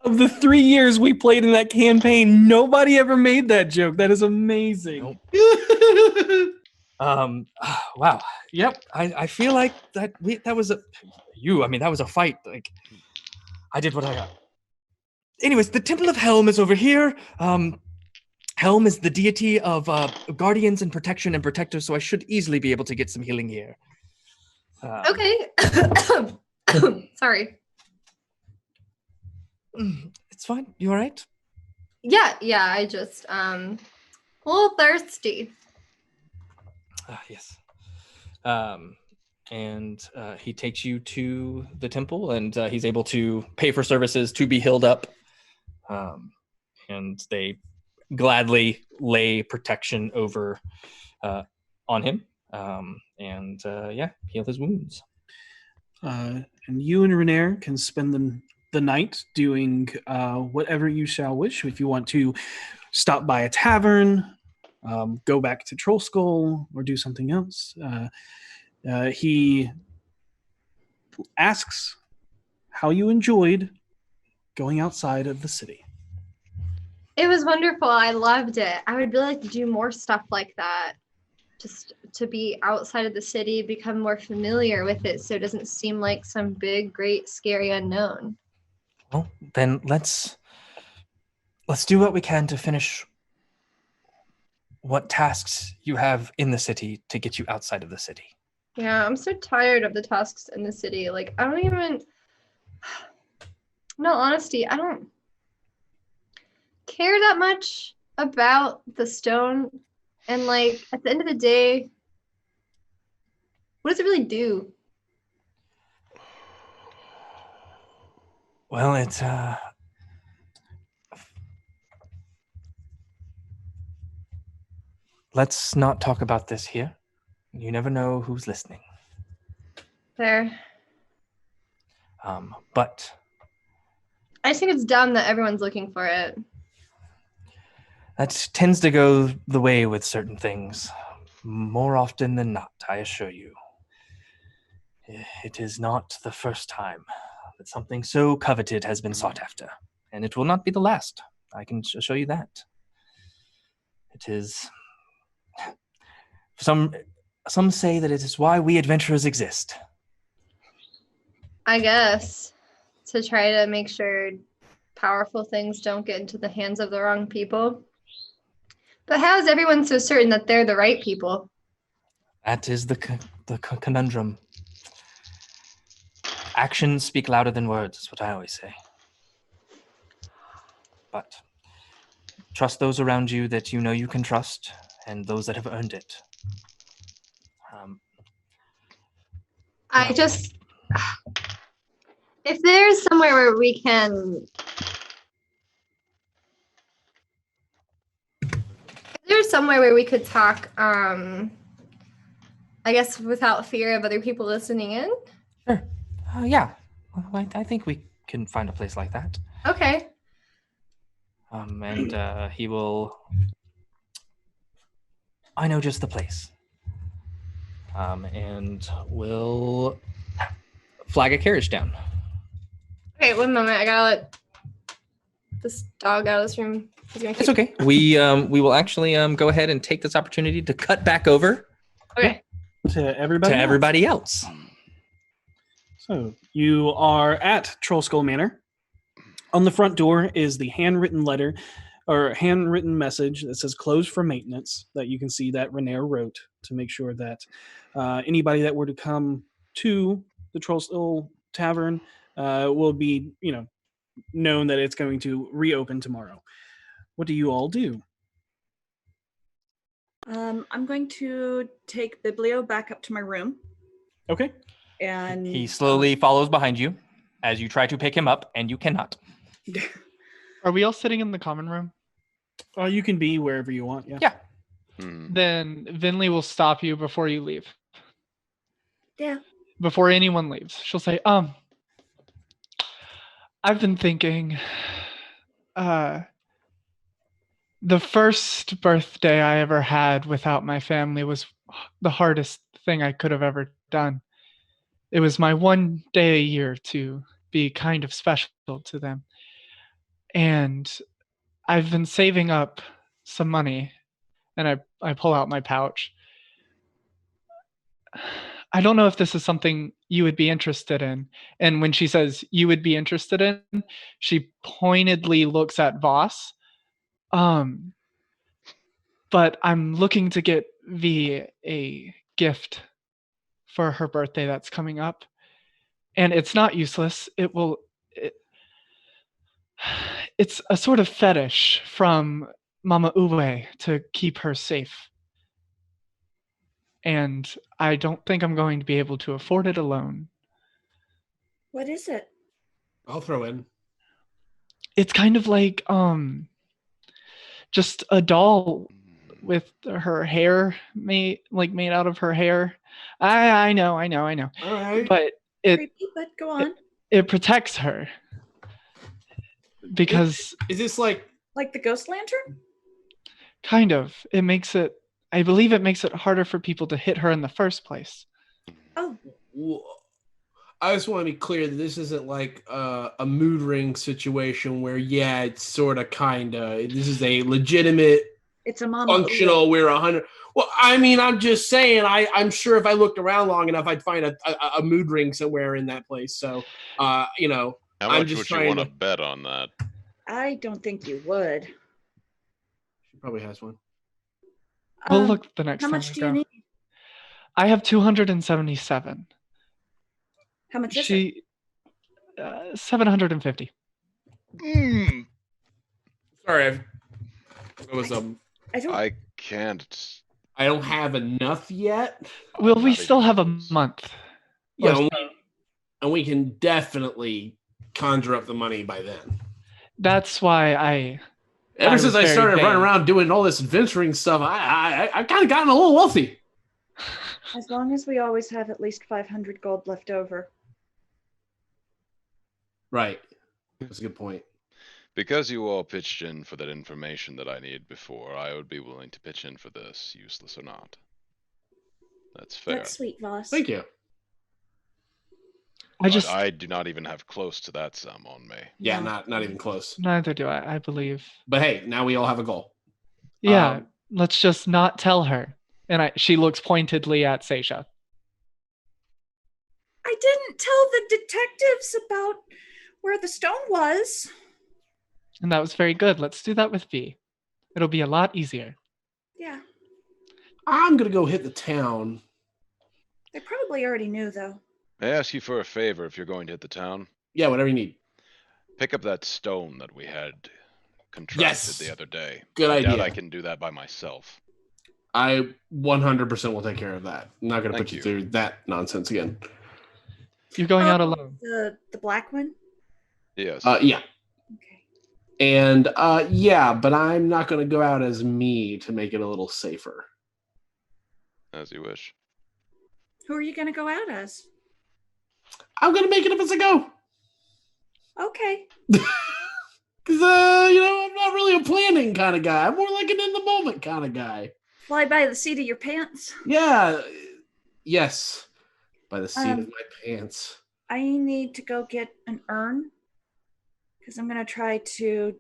Of the 3 years we played in that campaign, nobody ever made that joke. That is amazing. Nope. Wow. Yep. I feel like that was a fight. Like, I did what I got. Anyways, the Temple of Helm is over here. Helm is the deity of guardians and protection and protectors, so I should easily be able to get some healing here. Okay. Sorry. It's fine. You all right? Yeah, I just a little thirsty. Yes. And he takes you to the temple, and he's able to pay for services to be healed up. And they gladly lay protection over on him, and heal his wounds. And you and Rainier can spend the night doing whatever you shall wish. If you want to stop by a tavern, go back to Troll Skull, or do something else. He asks how you enjoyed going outside of the city. It was wonderful. I loved it. I would really like to do more stuff like that. Just to be outside of the city, become more familiar with it so it doesn't seem like some big, great, scary unknown. Well, then let's do what we can to finish what tasks you have in the city to get you outside of the city. Yeah, I'm so tired of the tasks in the city. Like, I don't even... No, honesty, I don't care that much about the stone. And, like, at the end of the day, what does it really do? Well, it's let's not talk about this here. You never know who's listening. There. But I just think it's dumb that everyone's looking for it. that tends to go the way with certain things. More often than not, I assure you. It is not the first time that something so coveted has been sought after. And it will not be the last. I can assure you that. It is... Some say that it is why we adventurers exist. I guess. To try to make sure powerful things don't get into the hands of the wrong people. But how is everyone so certain that they're the right people? That is the conundrum. Actions speak louder than words, is what I always say. But trust those around you that you know you can trust, and those that have earned it. I just... If there's somewhere where we can... If there's somewhere where we could talk, I guess without fear of other people listening in? Sure. Yeah. Well, I think we can find a place like that. Okay. And he will... I know just the place. And we'll flag a carriage down. Okay, 1 moment. I gotta let this dog out of this room. He's gonna It's okay. We will actually go ahead and take this opportunity to cut back over Okay. To everybody. to else. everybody else. So you are at Troll Skull Manor. On the front door is the handwritten letter or handwritten message that says "closed for maintenance" that you can see that Renair wrote to make sure that anybody that were to come to the Troll Skull Tavern will be, known that it's going to reopen tomorrow. What do you all do? I'm going to take Biblio back up to my room. Okay. And He slowly follows behind you as you try to pick him up, and you cannot. Are we all sitting in the common room? You can be wherever you want. Yeah. Yeah. Then Vinley will stop you before you leave. Yeah. Before anyone leaves. She'll say, I've been thinking, the first birthday I ever had without my family was the hardest thing I could have ever done. It was my one day a year to be kind of special to them. And I've been saving up some money, and I pull out my pouch. I don't know if this is something you would be interested in. And when she says you would be interested in, she pointedly looks at Voss. But I'm looking to get V a gift for her birthday that's coming up. And it's not useless. It's a sort of fetish from Mama Uwe to keep her safe. And I don't think I'm going to be able to afford it alone. What is it? I'll throw in. It's kind of like just a doll with her hair made out of her hair. I know. All right. But Creepy, but go on. it protects her. Because Is this like Like the ghost lantern? kind of I believe it makes it harder for people to hit her in the first place. Oh, I just want to be clear that this isn't like a mood ring situation where, yeah, it's sort of kind of. This is a legitimate, it's a mama. functional. We're 100. Well, I mean, I'm just saying. I'm sure if I looked around long enough, I'd find a mood ring somewhere in that place. So, How I'm much just would you want trying to bet on that? I don't think you would. She probably has one. We'll look the next How time much we do go. you need? I have 277. How much is it? 750. Sorry, I can't. I don't have enough yet. Well, we Not still even have a close. month. Yeah, Or and we can definitely conjure up the money by then. That's why Ever since was I very started running vague. around doing all this adventuring stuff, I've kind of gotten a little wealthy. As long as we always have at least 500 gold left over. Right. That's a good point. Because you all pitched in for that information that I need before, I would be willing to pitch in for this, useless or not. That's fair. That's sweet, Voss. Thank you. But I do not even have close to that sum on me. Yeah, No. not even close. neither do I believe. But hey, now we all have a goal. Yeah, let's just not tell her. And she looks pointedly at Seisha. I didn't tell the detectives about where the stone was. And that was very good. Let's do that with V. It'll be a lot easier. Yeah. I'm gonna go hit the town. They probably already knew, though. May I ask you for a favor if you're going to hit the town? Yeah, whatever you need. Pick up that stone that we had contracted Yes. the other day. Good I doubt idea. I can do that by myself. I 100% will take care of that. I'm not gonna Thank put you you. through that nonsense again. You're going out alone. The black one? Yes. Yeah. Okay. And yeah, but I'm not gonna go out as me to make it a little safer. As you wish. Who are you going to go out as? I'm gonna make it up as I go. Okay. Because I'm not really a planning kind of guy. I'm more like an in the moment kind of guy. Fly by the seat of your pants. Yeah. Yes. By the seat of my pants. I need to go get an urn because I'm going to try to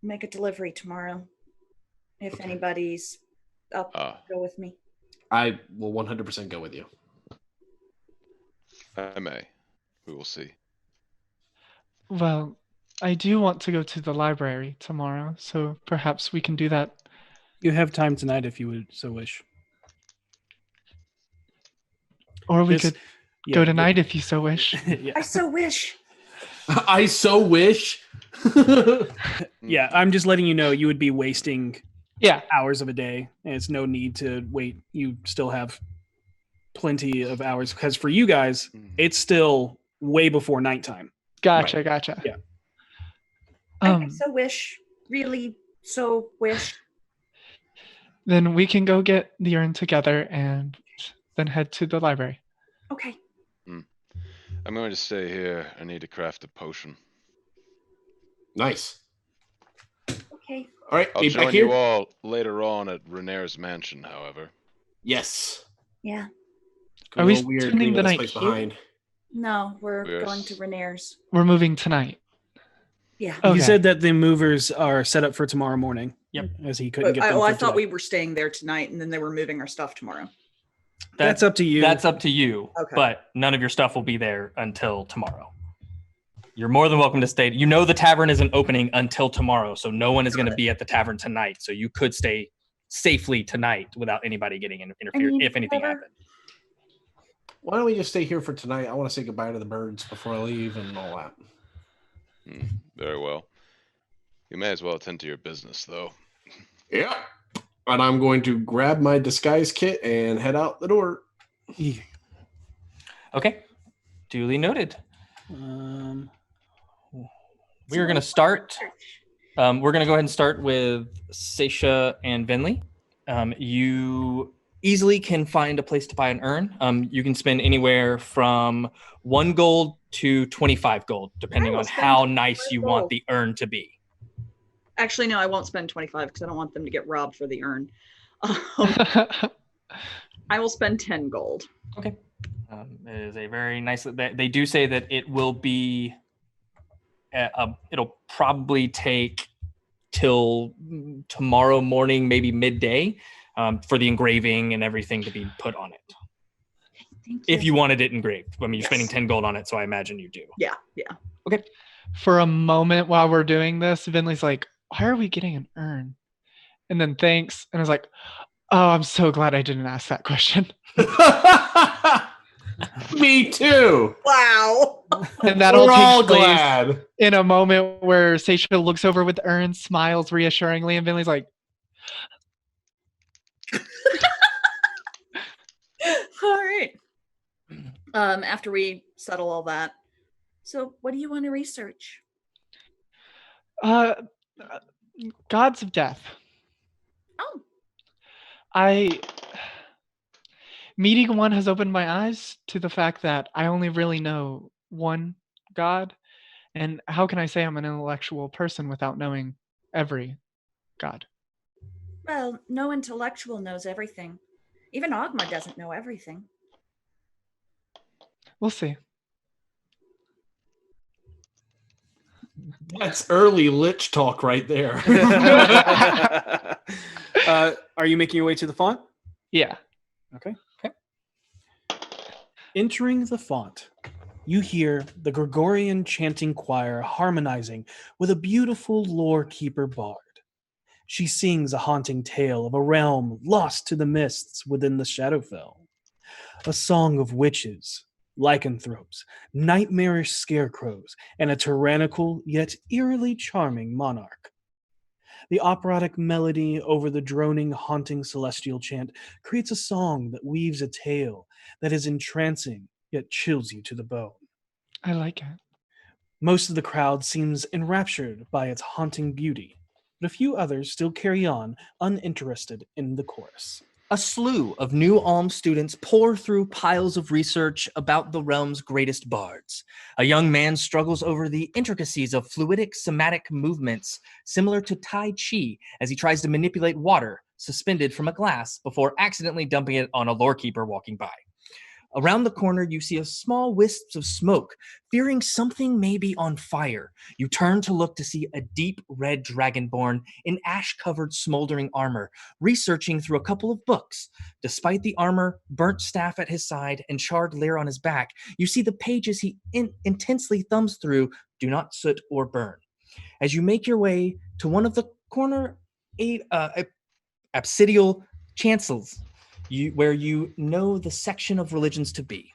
make a delivery tomorrow. If anybody's up, go with me. I will 100% go with you. I may. We will see. Well, I do want to go to the library tomorrow, so perhaps we can do that. You have time tonight if you would so wish. Or we could Yeah, go tonight if you so wish. yeah. I so wish. I so wish. Yeah, I'm just letting you know you would be wasting Yeah. hours of a day, and it's no need to wait. You still have plenty of hours because for you guys, it's still way before nighttime. Gotcha, Right. gotcha. Yeah. I so wish. Really so wish. Then we can go get the urn together and then head to the library. Okay. I'm going to stay here. I need to craft a potion. Nice. Okay. All right. I'll Be back join here. you all later on at Renair's mansion, however. Yes. Yeah. Are we A little weird spending leaving the this night place here? behind. No, we're Yes. going to Renair's. We're moving tonight. Yeah. Okay. He said that the movers are set up for tomorrow morning. Yep. As he couldn't get them. I for thought today. we were staying there tonight and then they were moving our stuff tomorrow. That's up to you. That's up to you. Okay. But none of your stuff will be there until tomorrow. You're more than welcome to stay. You know the tavern isn't opening until tomorrow, so no one is going to be at the tavern tonight. So you could stay safely tonight without anybody getting interfered if anything happened. Why don't we just stay here for tonight? I want to say goodbye to the birds before I leave and all that. Very well. You may as well attend to your business, though. Yeah. And I'm going to grab my disguise kit and head out the door. Okay. Duly noted. Um, We're going to start. We're going to go ahead and start with Seisha and Venli. You easily can find a place to buy an urn. You can spend anywhere from 1 gold to 25 gold, depending will on spend how nice you 25 want gold. the urn to be. Actually, no, I won't spend 25 because I don't want them to get robbed for the urn. I will spend 10 gold. Okay. It is a very nice. They do say that it will be. It'll probably take till tomorrow morning, maybe midday, for the engraving and everything to be put on it. Thank If you wanted it engraved, I mean, you're Yes. spending 10 gold on it, so I imagine you do. Yeah. For a moment while we're doing this, Vinley's like, why are we getting an urn? And then thanks. And I was like, oh, I'm so glad I didn't ask that question. Me too. Wow. And that'll We're all take place glad. in a moment where Seisha looks over with the urn, smiles reassuringly, and Vinley's like, All right. After we settle all that, So, what do you want to research? Uh, gods of death. Oh, Meeting one has opened my eyes to the fact that I only really know one god. And how can I say I'm an intellectual person without knowing every god? well, no intellectual knows everything. Even Ogma doesn't know everything. We'll see. That's early lich talk right there. Are you making your way to the font? Yeah. Okay. Entering the font, you hear the Gregorian chanting choir harmonizing with a beautiful lore keeper bard. She sings a haunting tale of a realm lost to the mists within the Shadowfell. A song of witches, lycanthropes, nightmarish scarecrows, and a tyrannical yet eerily charming monarch. The operatic melody over the droning, haunting celestial chant creates a song that weaves a tale that is entrancing yet chills you to the bone. I like it. Most of the crowd seems enraptured by its haunting beauty, but a few others still carry on, uninterested in the chorus. A slew of new Alm students pour through piles of research about the realm's greatest bards. A young man struggles over the intricacies of fluidic somatic movements similar to Tai Chi as he tries to manipulate water suspended from a glass before accidentally dumping it on a lorekeeper walking by. Around the corner, you see a small wisps of smoke, fearing something may be on fire. You turn to look to see a deep red dragonborn in ash-covered smoldering armor, researching through a couple of books. Despite the armor, burnt staff at his side, and charred lair on his back, you see the pages he intensely thumbs through do not soot or burn. As you make your way to one of the corner absidial chancels, where you know the section of religions to be.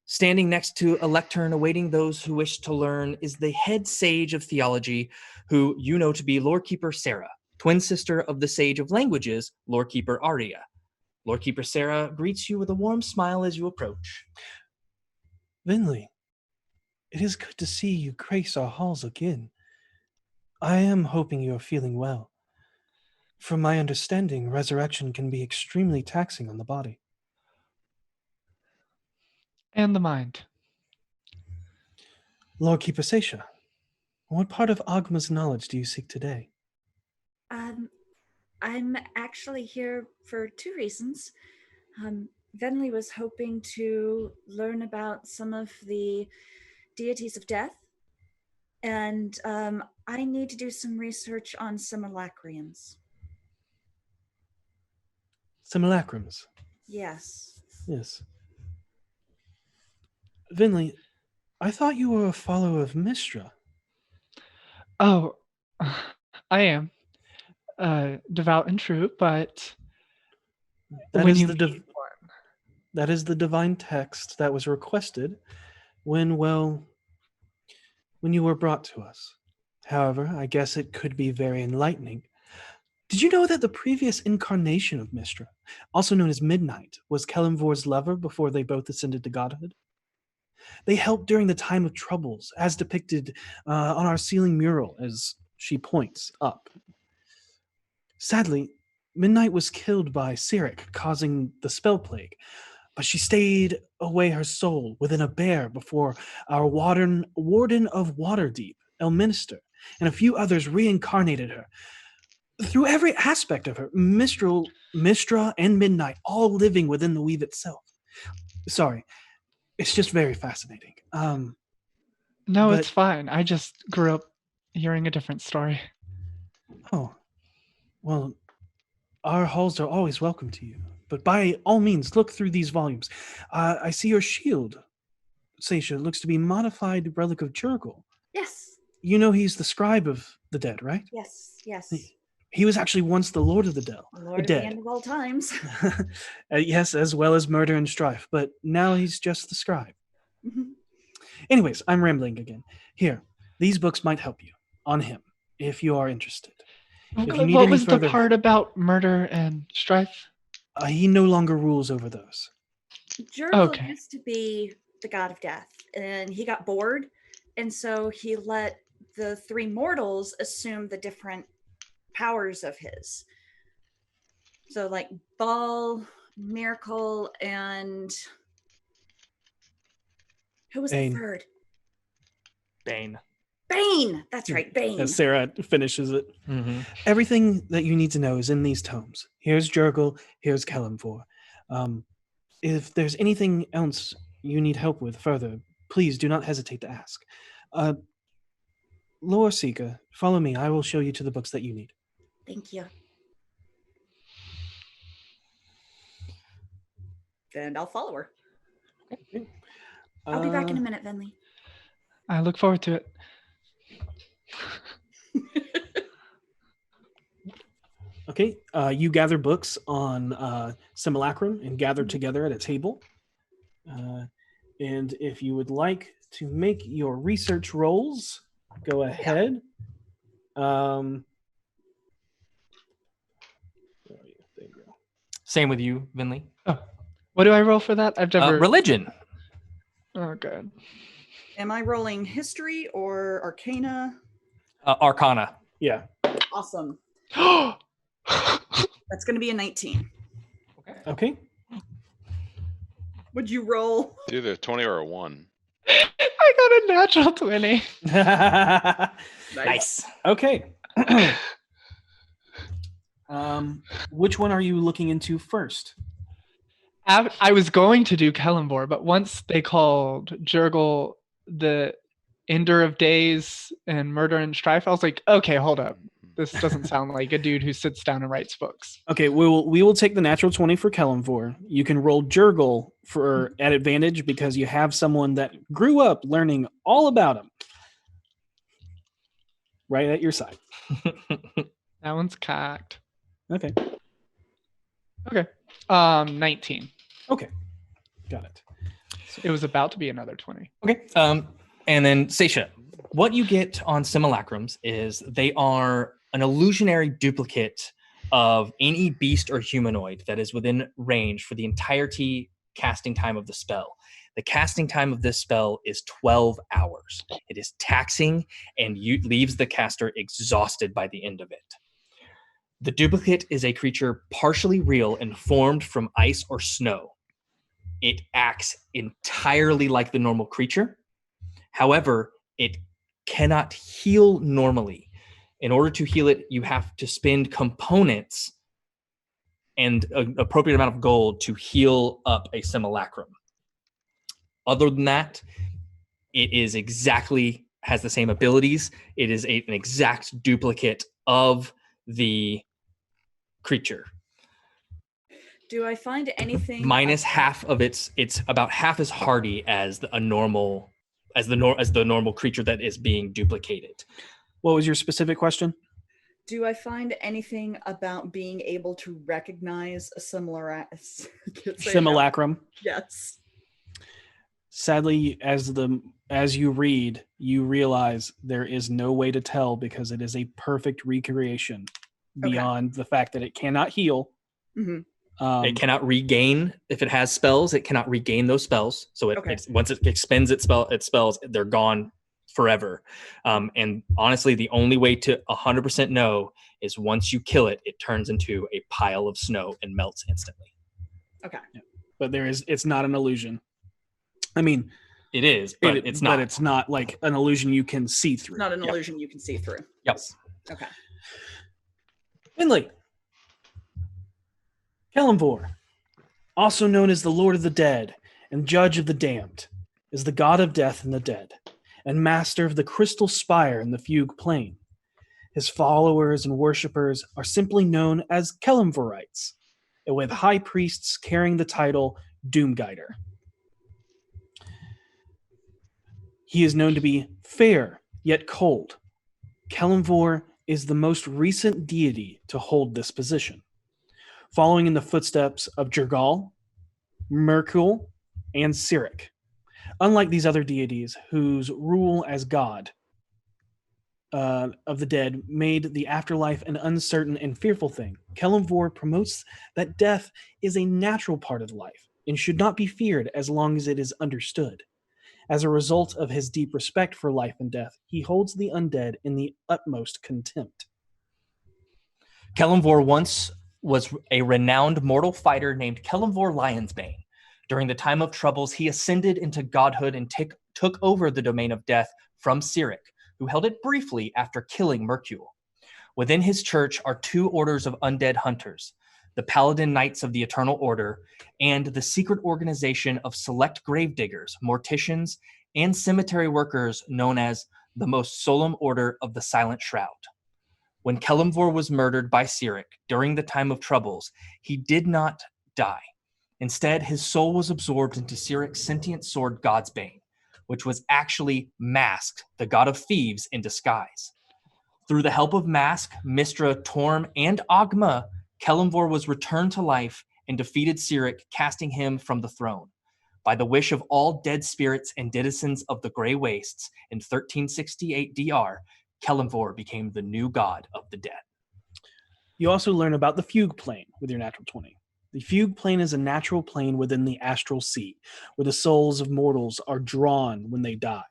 Standing next to a lectern awaiting those who wish to learn is the head sage of theology, who you know to be Lorekeeper Sarah, twin sister of the sage of languages, Lorekeeper Arya. Lorekeeper Sarah greets you with a warm smile as you approach. Vinley, it is good to see you grace our halls again. I am hoping you are feeling well. From my understanding, resurrection can be extremely taxing on the body. And the mind. Lord Keeper Seisha, what part of Ogma's knowledge do you seek today? I'm actually here for two reasons. Venley was hoping to learn about some of the deities of death, and I need to do some research on simulacriums. Simulacrums? Yes. Yes. Vinley, I thought you were a follower of Mistra. Oh, I am. Devout and true, but That when is you the meet that is the divine text that was requested when you were brought to us. However, I guess it could be very enlightening. Did you know that the previous incarnation of Mistra, also known as Midnight, was Kelimvor's lover before they both ascended to godhood? They helped during the time of troubles, as depicted on our ceiling mural as she points up. Sadly, Midnight was killed by Cyric, causing the spell plague, but she stayed away her soul within a bear before our warden of Waterdeep, Elminster, and a few others reincarnated her. Through every aspect of her, Mistra, and Midnight, all living within the weave itself. Sorry, it's just very fascinating. No, but- it's fine. I just grew up hearing a different story. Oh, well, our halls are always welcome to you. But by all means, look through these volumes. I see your shield, Seisha, looks to be modified relic of Jurgle. Yes. You know he's the scribe of the dead, right? Yes. He was actually once the Lord of the Lord of dead. the end of all times. Yes, as well as murder and strife, but now he's just the scribe. Mhm. Anyways, I'm rambling again. Here, these books might help you on him, if you are interested. If you need What any was further- the part about murder and strife? He no longer rules over those. Jurgle Okay. used to be the god of death, and he got bored, and so he let the three mortals assume the different powers of his. So like Ball, Miracle, and who was Bane. the third? Bane. Bane. That's right, Bane. As Sarah finishes it. Mm-hmm. Everything that you need to know is in these tomes. Here's Jurgle, here's Kalimvor. If there's anything else you need help with further, please do not hesitate to ask. Lore Seeker, follow me. I will show you to the books that you need. Thank you. And I'll follow her. Okay. I'll be back in a minute, Venley. I look forward to it. Okay, you gather books on Simulacrum and gather together at a table. And if you would like to make your research rolls, go ahead. Where are you? There you go. Same with you, Vinley. Oh, what do I roll for that? I've never. Religion. Oh, good. Am I rolling history or arcana? Arcana. Yeah. Awesome. I That's going to be a 19. Okay. Would you roll? It's either a 20 or a 1. got a natural 20. Nice. Okay. Which one are you looking into first? I was going to do Kalimvor, but once they called Jurgle the Ender of Days and Murder and Strife, I was like, okay, hold up. This doesn't sound like a dude who sits down and writes books. Okay, we will take the natural 20 for Kalimvor. You can roll Jurgle for at advantage because you have someone that grew up learning all about him. Right at your side. That one's cocked. Okay. Okay. 19. Okay. Got it. It was about to be another 20. Okay. And then Seisha, what you get on simulacrums is they are an illusionary duplicate of any beast or humanoid that is within range for the entirety casting time of the spell. The casting time of this spell is 12 hours. It is taxing and leaves the caster exhausted by the end of it. The duplicate is a creature partially real and formed from ice or snow. It acts entirely like the normal creature. However, it cannot heal normally. In order to heal it, you have to spend components and an appropriate amount of gold to heal up a simulacrum. Other than that, it is has the same abilities. It is an exact duplicate of the creature. Do I find anything Minus half of it's about half as hardy as the normal creature that is being duplicated. What was your specific question? Do I find anything about being able to recognize a Simulacrum. Yes. Sadly, as you read, you realize there is no way to tell because it is a perfect recreation beyond the fact that it cannot heal. Mm-hmm. It cannot regain, if it has spells, it cannot regain those spells. So once it expends its spells, they're gone forever. And honestly, the only way to 100% know is once you kill it, it turns into a pile of snow and melts instantly. Okay. Yeah. But it's not an illusion. I mean, it is, but it's not. But it's not like an illusion you can see through. Not an illusion you can see through. Yep. Okay. Finley. Kalimvor, also known as the Lord of the Dead and Judge of the Damned, is the god of death and the dead, and master of the Crystal Spire and the Fugue Plain. His followers and worshippers are simply known as Kalimvorites, with high priests carrying the title Doomguider. He is known to be fair, yet cold. Kalimvor is the most recent deity to hold this position, following in the footsteps of Jurgal, Merkul, and Sirik. Unlike these other deities whose rule as god of the dead made the afterlife an uncertain and fearful thing, Kalimvor promotes that death is a natural part of life. and should not be feared as long as it is understood. As a result of his deep respect for life and death, he holds the undead in the utmost contempt. Kelemvor once was a renowned mortal fighter named Kelemvor Lionsbane. During the time of troubles, he ascended into godhood and took over the domain of death from Cyric, who held it briefly after killing Mercule. Within his church are 2 orders of undead hunters, the Paladin Knights of the Eternal Order and the secret organization of select gravediggers, morticians, and cemetery workers known as the Most Solemn Order of the Silent Shroud. When Kelemvor was murdered by Cyric during the time of troubles, he did not die. Instead, his soul was absorbed into Cyric's sentient sword Godsbane, which was actually Mask, the god of thieves, in disguise. Through the help of Mask, Mystra, Torm, and Ogma, Kelemvor was returned to life and defeated Cyric, casting him from the throne. By the wish of all dead spirits and denizens of the Grey Wastes in 1368 DR, Kelemvor became the new god of the dead. You also learn about the fugue plane with your natural 20. The fugue plane is a natural plane within the astral sea, where the souls of mortals are drawn when they die.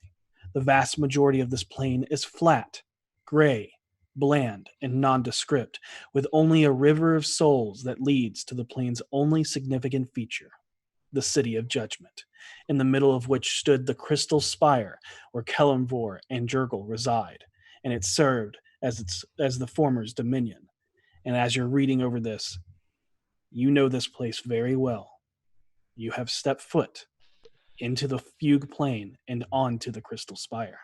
The vast majority of this plane is flat, gray, bland, and nondescript, with only a river of souls that leads to the plane's only significant feature, the City of Judgment, in the middle of which stood the crystal spire where Kelemvor and Jurgle reside, and it served as the former's dominion. And as you're reading over this, you know this place very well. You have stepped foot into the fugue plane and onto the crystal spire.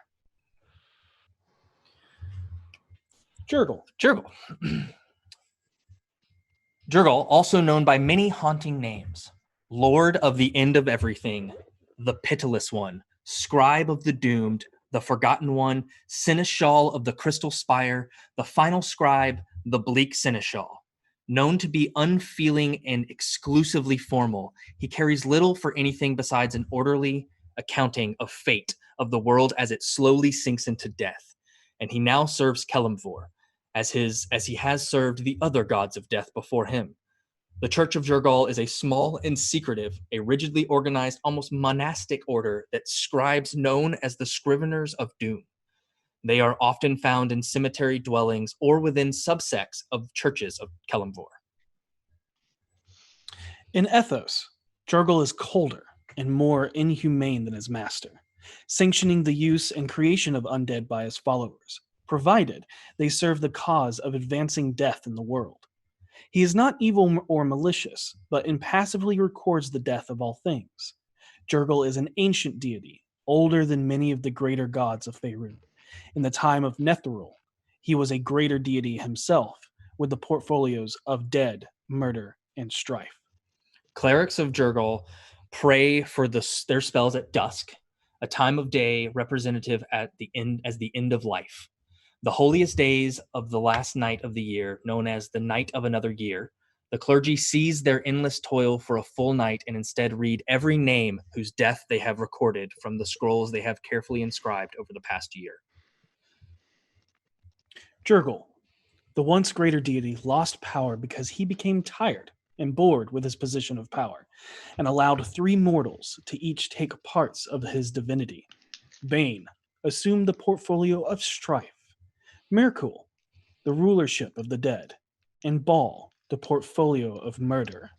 Jurgle. Jurgle, also known by many haunting names: Lord of the End of Everything, the Pitiless One, Scribe of the Doomed, the Forgotten One, Seneschal of the Crystal Spire, the Final Scribe, the Bleak Seneschal. Known to be unfeeling and exclusively formal, he cares little for anything besides an orderly accounting of fate of the world as it slowly sinks into death. And he now serves Kelemvor, as he has served the other gods of death before him. The Church of Jurgal is a small and secretive, a rigidly organized, almost monastic order that scribes known as the Scriveners of Doom. They are often found in cemetery dwellings or within subsects of churches of Kelemvor. In ethos, Jurgle is colder and more inhumane than his master, sanctioning the use and creation of undead by his followers, provided they serve the cause of advancing death in the world. He is not evil or malicious, but impassively records the death of all things. Jurgle is an ancient deity, older than many of the greater gods of Faerun. In the time of Netheril, he was a greater deity himself, with the portfolios of dead, murder, and strife. Clerics of Jurgal pray for their spells at dusk, a time of day representative as the end of life. The holiest days of the last night of the year, known as the night of another year, the clergy cease their endless toil for a full night and instead read every name whose death they have recorded from the scrolls they have carefully inscribed over the past year. Jurgle, the once greater deity, lost power because he became tired and bored with his position of power, and allowed 3 mortals to each take parts of his divinity. Bane assumed the portfolio of strife, Mercule, the rulership of the dead, and Baal, the portfolio of murder.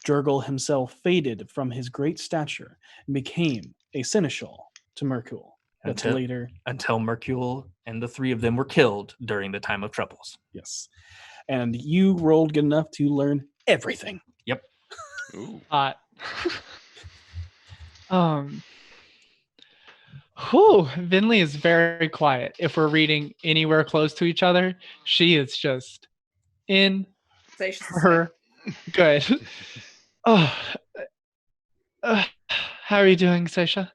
Jurgle himself faded from his great stature and became a seneschal to Mercule. Until Mercule and the 3 of them were killed during the time of troubles. Yes. And you rolled good enough to learn everything. Yep. Ooh. Vinley is very quiet. If we're reading anywhere close to each other, she is just in her good. How are you doing, Seisha?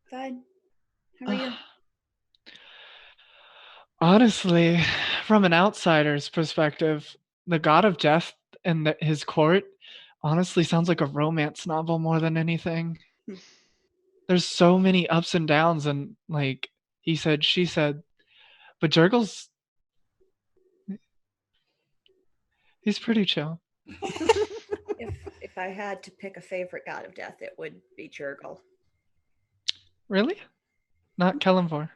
Good. How are you? Honestly, from an outsider's perspective, the God of Death and his court honestly sounds like a romance novel more than anything. There's so many ups and downs, and like he said, she said, but Jurgle's, he's pretty chill. If If I had to pick a favorite god of death, it would be Jurgle. Really? Not Kellenvor.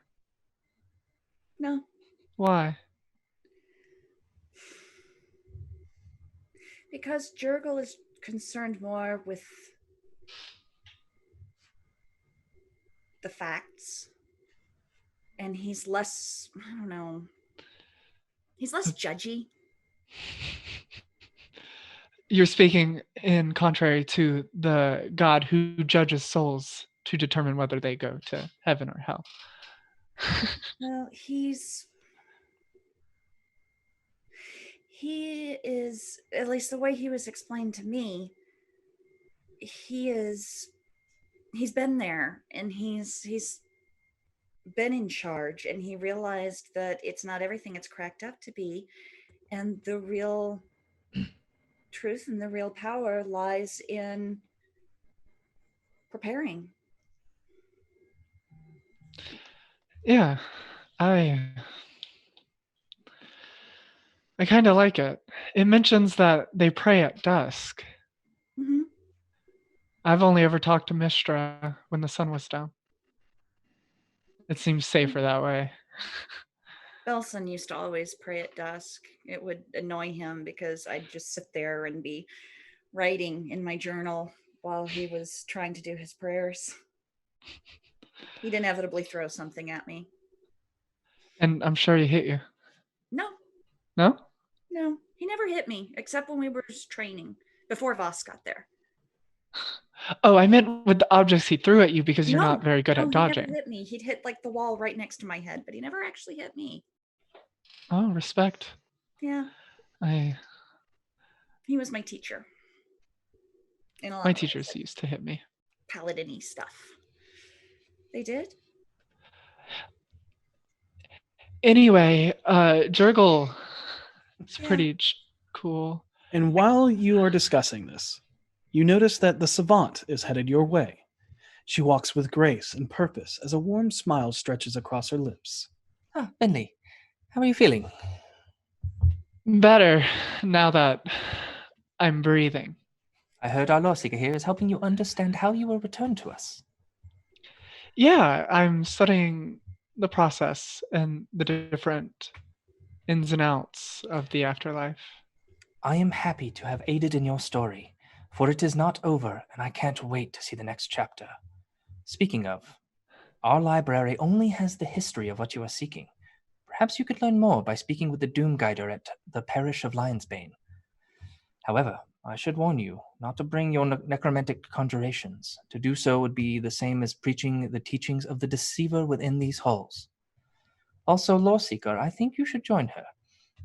No. Why? Because Jurgle is concerned more with the facts. And he's less, I don't know, he's less judgy. You're speaking in contrary to the God who judges souls to determine whether they go to heaven or hell. Well, he is, at least the way he was explained to me, he's been there and he's been in charge, and he realized that it's not everything it's cracked up to be, and the real truth and the real power lies in preparing. Yeah, I kind of like it. It mentions that they pray at dusk. Mm-hmm. I've only ever talked to Mistra when the sun was down. It seems safer that way. Belson used to always pray at dusk. It would annoy him because I'd just sit there and be writing in my journal while he was trying to do his prayers. He'd inevitably throw something at me. And I'm sure he hit you. No. No? No, he never hit me, except when we were just training, before Voss got there. Oh, I meant with the objects he threw at you because you're not very good at He dodging. never hit me. He'd hit like the wall right next to my head, but he never actually hit me. Oh, respect. Yeah. He was my teacher. In a lot My of teachers ways. used to hit me. Paladin-y stuff. They did? Anyway, Jurgle is pretty cool. And while you are discussing this, you notice that the savant is headed your way. She walks with grace and purpose as a warm smile stretches across her lips. Ah, Bentley, how are you feeling? Better now that I'm breathing. I heard our law seeker here is helping you understand how you will return to us. Yeah, I'm studying the process and the different ins and outs of the afterlife. I am happy to have aided in your story, for it is not over, and I can't wait to see the next chapter. Speaking of, our library only has the history of what you are seeking. Perhaps you could learn more by speaking with the Doom Guider at the Parish of Lionsbane. However, I should warn you not to bring your necromantic conjurations. To do so would be the same as preaching the teachings of the deceiver within these halls. Also, Law Seeker, I think you should join her.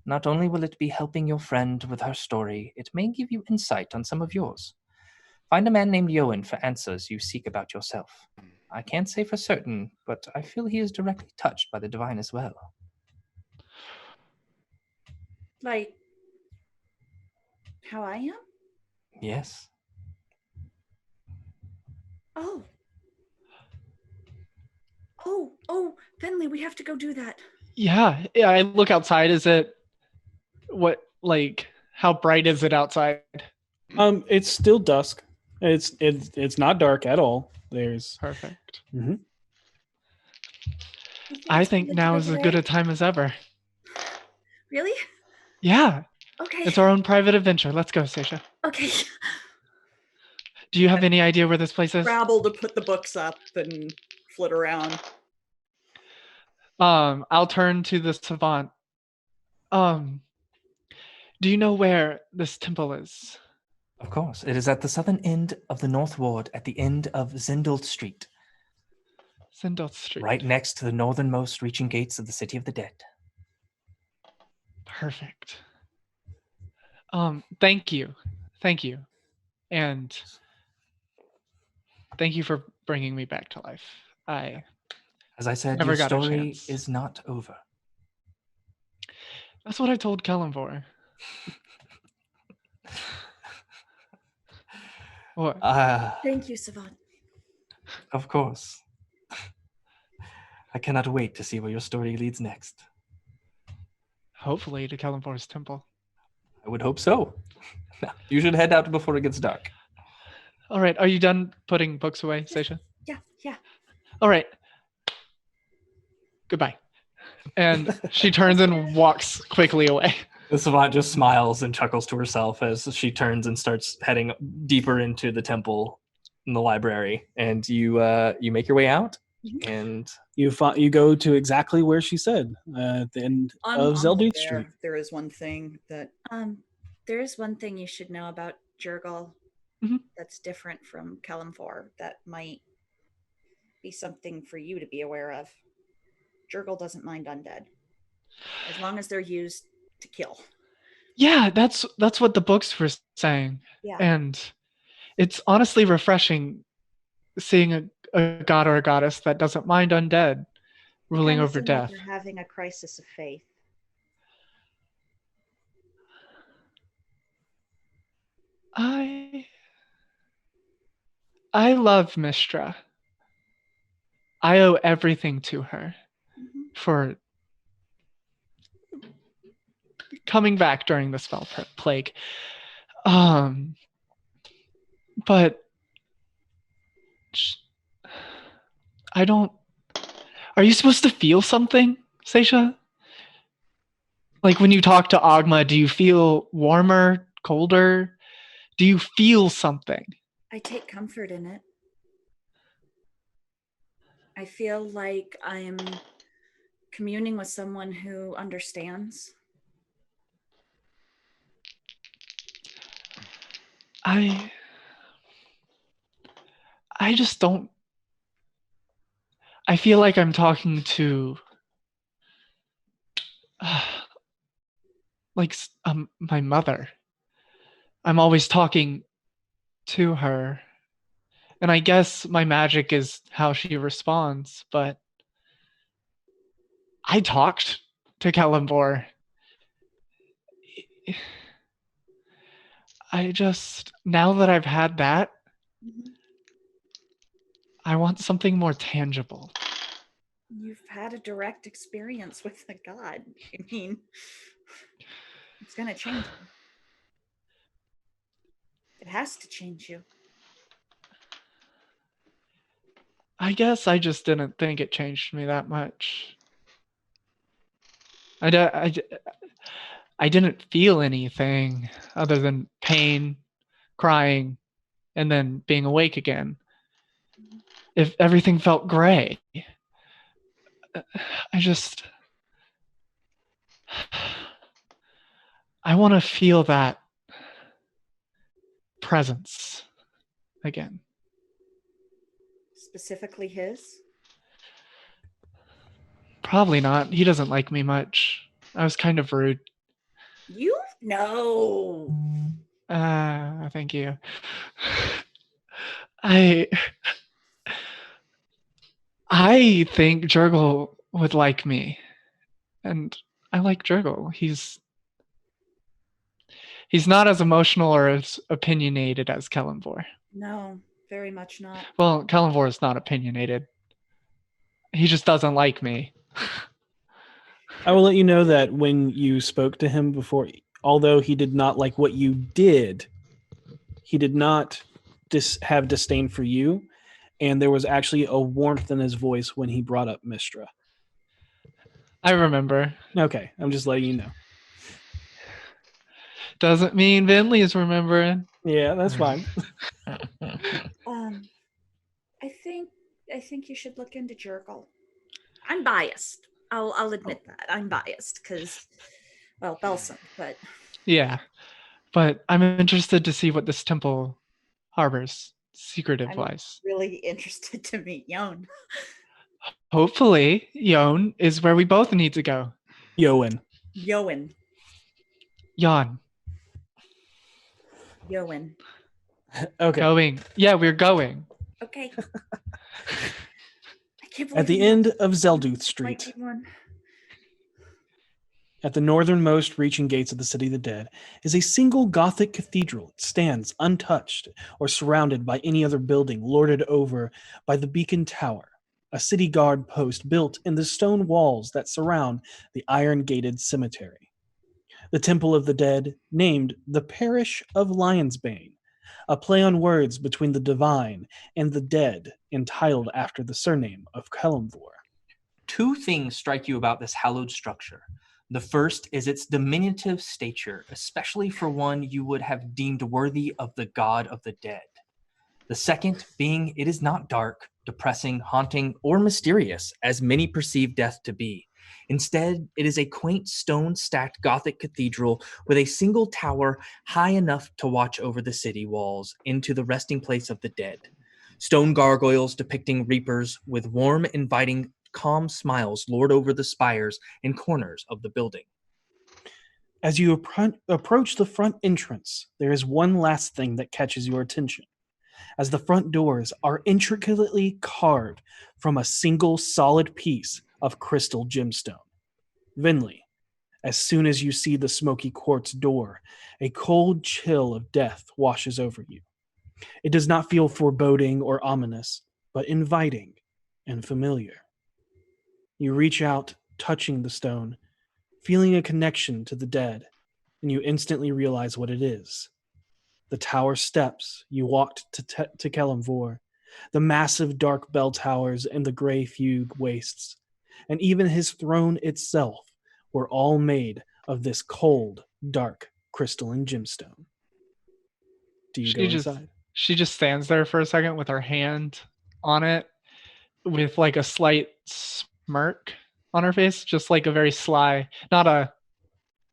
Not only will it be helping your friend with her story, it may give you insight on some of yours. Find a man named Yoan for answers you seek about yourself. I can't say for certain, but I feel he is directly touched by the divine as well. Like, how I am? Yes. Oh, Finley, we have to go do that. Yeah, I look outside. Is it how bright is it outside? It's still dusk. It's not dark at all. There's perfect. Mm-hmm. I think now is as good a time as ever. Really? Yeah. Okay. It's our own private adventure. Let's go, Stacia. Okay. Do you have any idea where this place is? Scrabble to put the books up and flit around. I'll turn to the savant. Do you know where this temple is? Of course. It is at the southern end of the North Ward at the end of Zindelt Street. Zindelt Street. Right next to the northernmost reaching gates of the City of the Dead. Perfect. Thank you. And thank you for bringing me back to life. As I said, never your got a story chance. is not over. That's what I told Kellenvor. What? Thank you, Savant. Of course. I cannot wait to see where your story leads next. Hopefully to Kellenvor's temple. I would hope so. You should head out before it gets dark. All right. Are you done putting books away, Seisha? Yeah. All right. Goodbye. And she turns and walks quickly away. The savant just smiles and chuckles to herself as she turns and starts heading deeper into the temple in the library. And you make your way out, and You go to exactly where she said, at the end of Zelduth Street. There is one thing that there is one thing you should know about Jurgle Mhm. that's different from Kalimfor that might be something for you to be aware of. Jurgle doesn't mind undead as long as they're used to kill. Yeah, that's what the books were saying. Yeah. And it's honestly refreshing seeing a god or a goddess that doesn't mind undead ruling Kinda over seem like death. you're having a crisis of faith. I love Mistra. I owe everything to her for coming back during the spell plague. But I don't. Are you supposed to feel something, Seisha? Like when you talk to Agma, do you feel warmer, colder? Do you feel something? I take comfort in it. I feel like I'm communing with someone who understands. I just don't. I feel like I'm talking to my mother. I'm always talking to her. And I guess my magic is how she responds, but I talked to Kalimfor. I just, now that I've had that, I want something more tangible. You've had a direct experience with a god. I mean, it's going to change you. It has to change you. I guess I just didn't think it changed me that much. I didn't feel anything other than pain, crying, and then being awake again. If everything felt gray, I want to feel that presence again. Specifically his? Probably not. He doesn't like me much. I was kind of rude. You? No. Thank you. I think Jurgle would like me. And I like Jurgle. He's not as emotional or as opinionated as Kalimfor. No, very much not. Well, Kalimfor is not opinionated. He just doesn't like me. I will let you know that when you spoke to him before, although he did not like what you did, he did not have disdain for you, and there was actually a warmth in his voice when he brought up Mistra. I remember. Okay, I'm just letting you know. Doesn't mean Vinley is remembering. Yeah, that's fine. I think you should look into Jurgle. I'm biased. I'll admit that. I'm biased because, well, Belson, but... Yeah, but I'm interested to see what this temple harbors, secretive-wise. I'm really interested to meet Yon. Hopefully, Yon is where we both need to go. Yoan. Yon. Yoan. Okay. Going. Yeah, we're going. Okay. I can't believe At the end of Zelduth Street, at the northernmost reaching gates of the City of the Dead, is a single Gothic cathedral. It stands untouched or surrounded by any other building, lorded over by the Beacon Tower, a city guard post built in the stone walls that surround the iron-gated cemetery. The Temple of the Dead, named the Parish of Lionsbane, a play on words between the divine and the dead, entitled after the surname of Kelemvor. Two things strike you about this hallowed structure. The first is its diminutive stature, especially for one you would have deemed worthy of the god of the dead. The second being it is not dark, depressing, haunting, or mysterious, as many perceive death to be. Instead, it is a quaint stone-stacked Gothic cathedral with a single tower high enough to watch over the city walls into the resting place of the dead. Stone gargoyles depicting reapers with warm, inviting, calm smiles lord over the spires and corners of the building. As you approach the front entrance, there is one last thing that catches your attention, as the front doors are intricately carved from a single solid piece of crystal gemstone. Vinley, as soon as you see the smoky quartz door, a cold chill of death washes over you. It does not feel foreboding or ominous, but inviting and familiar. You reach out, touching the stone, feeling a connection to the dead, and you instantly realize what it is. The tower steps you walked to Kelemvor, the massive dark bell towers and the gray fugue wastes, and even his throne itself were all made of this cold, dark crystalline gemstone. Do you go inside? She just stands there for a second with her hand on it, with like a slight smirk on her face, just like a very sly, not a,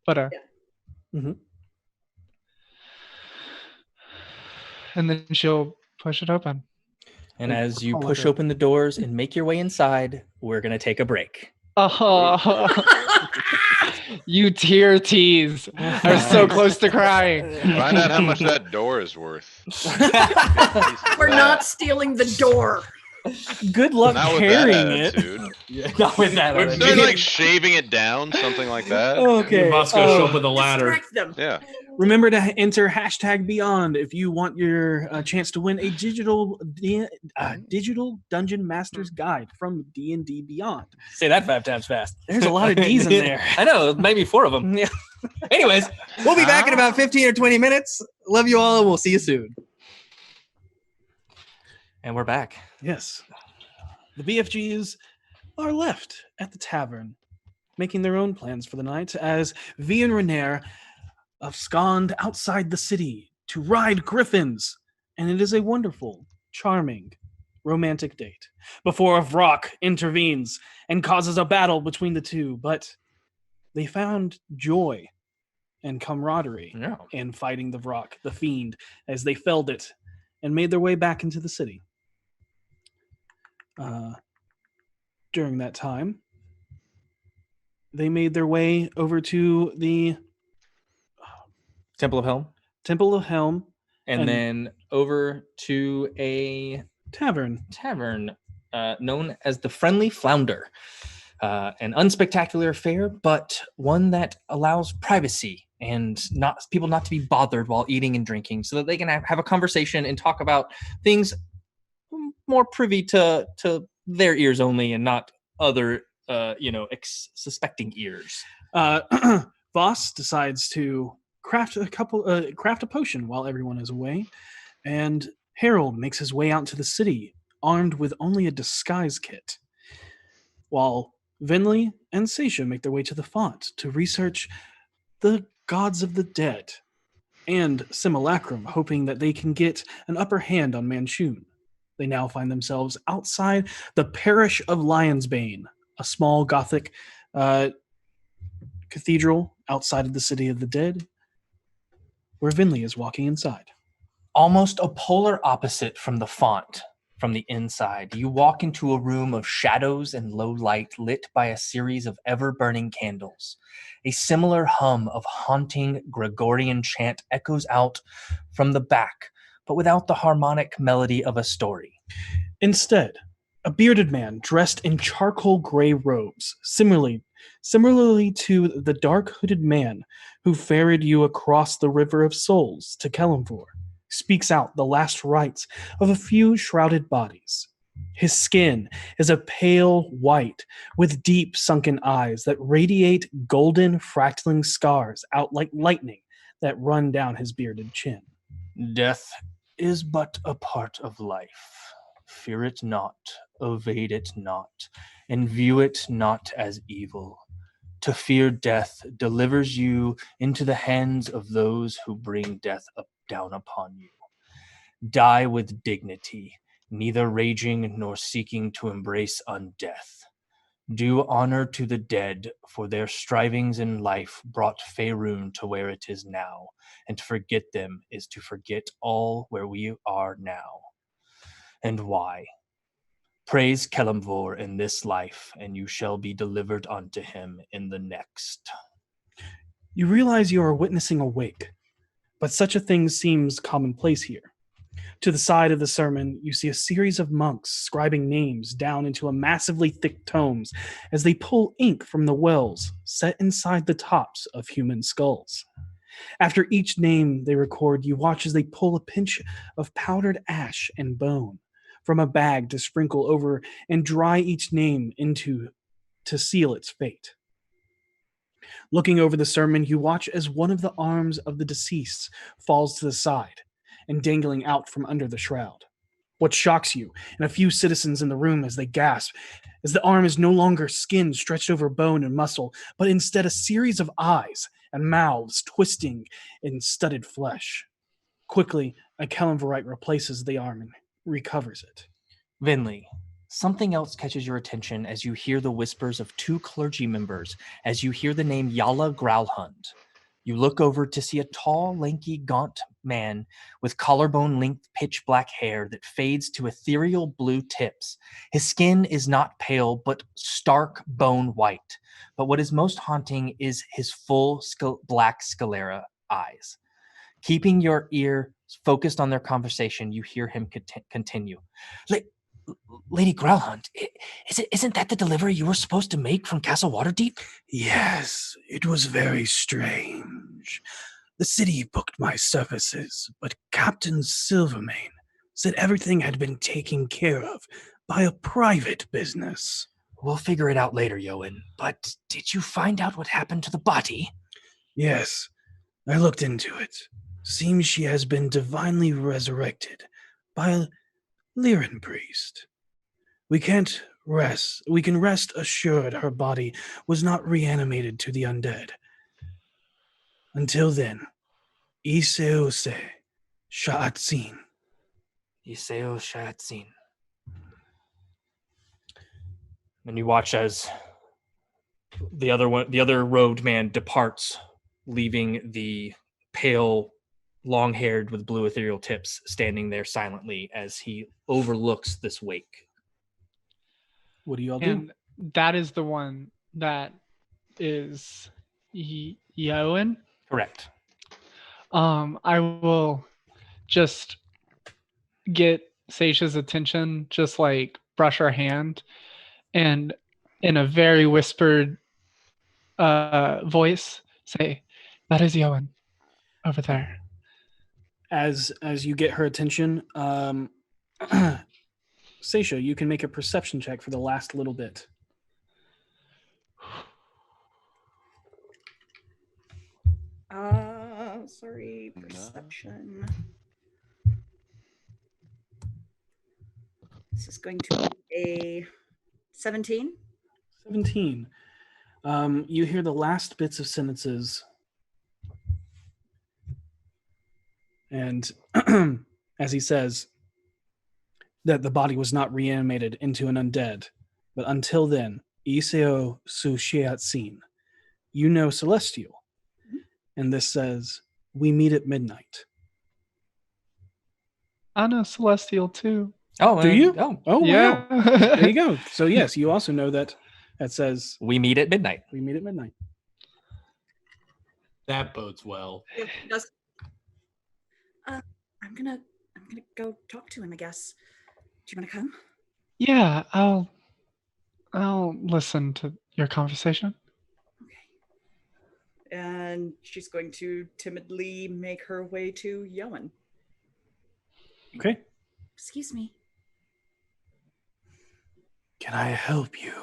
but a. Yeah. Mm-hmm. And then she'll push it open. And as you push open the doors and make your way inside, we're going to take a break. Oh, you tear tease are so close to crying. Find out how much that door is worth. We're not stealing the door. Good luck Not with carrying that it. attitude. Not with that. They're like shaving it down, something like that. Okay. Bosco show up with a ladder. Distract them. Yeah. Remember to enter #Beyond if you want your chance to win a digital Dungeon Master's Guide from D&D Beyond. Say that 5 times fast. There's a lot of D's in there. I know, maybe 4 of them. Yeah. Anyways, we'll be back in about 15 or 20 minutes. Love you all, and we'll see you soon. And we're back. Yes. The BFGs are left at the tavern, making their own plans for the night as V and Renair abscond outside the city to ride griffins. And it is a wonderful, charming, romantic date before Vrock intervenes and causes a battle between the two. But they found joy and camaraderie in fighting the Vrock, the fiend, as they felled it and made their way back into the city. During that time, they made their way over to the Temple of Helm. Temple of Helm. And then over to a tavern known as the Friendly Flounder. An unspectacular affair, but one that allows privacy and people not to be bothered while eating and drinking, so that they can have a conversation and talk about things more privy to their ears only and not other suspecting ears. Voss decides to craft a potion while everyone is away, and Harold makes his way out to the city armed with only a disguise kit, while Vinley and Seisha make their way to the font to research the gods of the dead and Simulacrum, hoping that they can get an upper hand on Manchun. They now find themselves outside the parish of Lionsbane, a small Gothic cathedral outside of the city of the dead, where Vinley is walking inside. Almost a polar opposite from the font. From the inside, you walk into a room of shadows and low light lit by a series of ever-burning candles. A similar hum of haunting Gregorian chant echoes out from the back, but without the harmonic melody of a story. Instead, a bearded man dressed in charcoal gray robes, similarly to the dark hooded man who ferried you across the River of Souls to Kelemvor, speaks out the last rites of a few shrouded bodies. His skin is a pale white with deep sunken eyes that radiate golden fractaling scars out like lightning that run down his bearded chin. Death is but a part of life. Fear it not, evade it not, and view it not as evil. To fear death delivers you into the hands of those who bring death down upon you. Die with dignity, neither raging nor seeking to embrace undeath. Do honor to the dead, for their strivings in life brought Faerun to where it is now, and to forget them is to forget all where we are now. And why? Praise Kelemvor in this life, and you shall be delivered unto him in the next. You realize you are witnessing a wake, but such a thing seems commonplace here. To the side of the sermon, you see a series of monks scribing names down into a massively thick tomes as they pull ink from the wells set inside the tops of human skulls. After each name they record, you watch as they pull a pinch of powdered ash and bone from a bag to sprinkle over and dry each name into to seal its fate. Looking over the sermon, you watch as one of the arms of the deceased falls to the side and dangling out from under the shroud. What shocks you and a few citizens in the room as they gasp is the arm is no longer skin stretched over bone and muscle, but instead a series of eyes and mouths twisting in studded flesh. Quickly, a Kelemvorite replaces the arm and recovers it. Vinley, something else catches your attention as you hear the whispers of two clergy members, as you hear the name Yala Growlhund. You look over to see a tall, lanky, gaunt man with collarbone-length pitch black hair that fades to ethereal blue tips. His skin is not pale, but stark bone white. But what is most haunting is his full black sclera eyes. Keeping your ear focused on their conversation, you hear him continue. Lady Growlhund, isn't that the delivery you were supposed to make from Castle Waterdeep? Yes, it was very strange. The city booked my services, but Captain Silvermane said everything had been taken care of by a private business. We'll figure it out later, Yoan. But did you find out what happened to the body? Yes, I looked into it. Seems she has been divinely resurrected by a Lyran priest. We can rest assured her body was not reanimated to the undead. Until then, Iseose Sha'atzin. Iseo Sha'atzin. And you watch as the other robed man departs, leaving the pale, long-haired with blue ethereal tips standing there silently as he overlooks this wake. What do you all do? And that is the one that is Yoan. Correct. I will just get Seisha's attention, just like brush her hand, and in a very whispered voice say, "That is Yoan over there." As you get her attention, Seisha, you can make a perception check for the last little bit. Sorry, perception. This is going to be a 17. 17. You hear the last bits of sentences. And as he says that the body was not reanimated into an undead, but until then, Iseo Sushiatsin, you know Celestial. And this says, we meet at midnight. I know Celestial too. Oh, do you? Oh, Yeah. Wow. There you go. So yes, you also know that says we meet at midnight. We meet at midnight. That bodes well. I'm gonna go talk to him, I guess. Do you want to come? Yeah, I'll listen to your conversation. Okay. And she's going to timidly make her way to Yoan. Okay. Excuse me. Can I help you?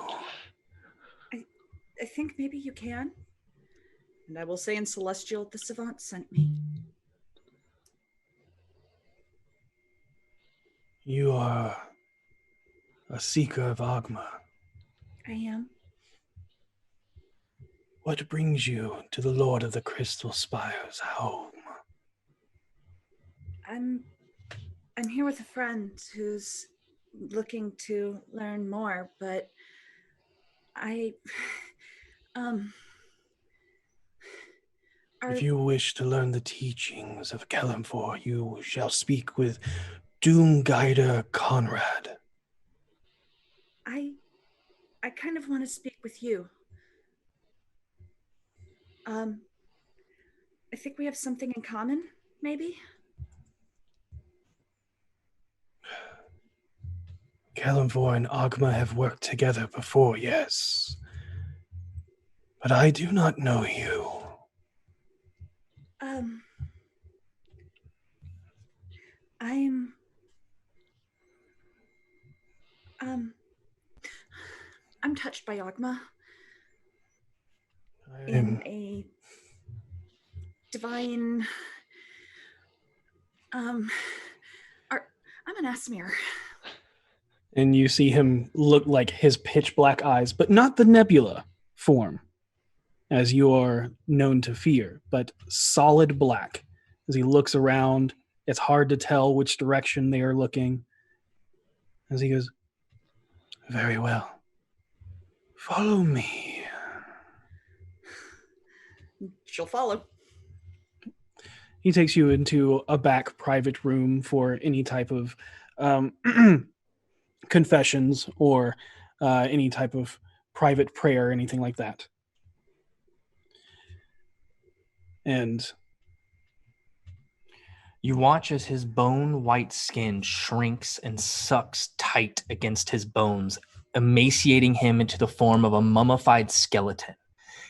I think maybe you can. And I will say in Celestial, the Savant sent me. You are a seeker of Agma. I am. What brings you to the Lord of the Crystal Spire's home? I'm here with a friend who's looking to learn more, but I If you wish to learn the teachings of Kalimfor, you shall speak with Doom Guider Conrad. I kind of want to speak with you. I think we have something in common, maybe? Kalimfor and Agma have worked together before, yes. But I do not know you. I'm touched by Agma I'm in a divine I'm an Asmir. And you see him look like his pitch black eyes, but not the nebula form, as you are known to fear, but solid black. As he looks around, it's hard to tell which direction they are looking. As he goes, very well. Follow me. She'll follow. He takes you into a back private room for any type of confessions or any type of private prayer, anything like that. And you watch as his bone-white skin shrinks and sucks tight against his bones, emaciating him into the form of a mummified skeleton.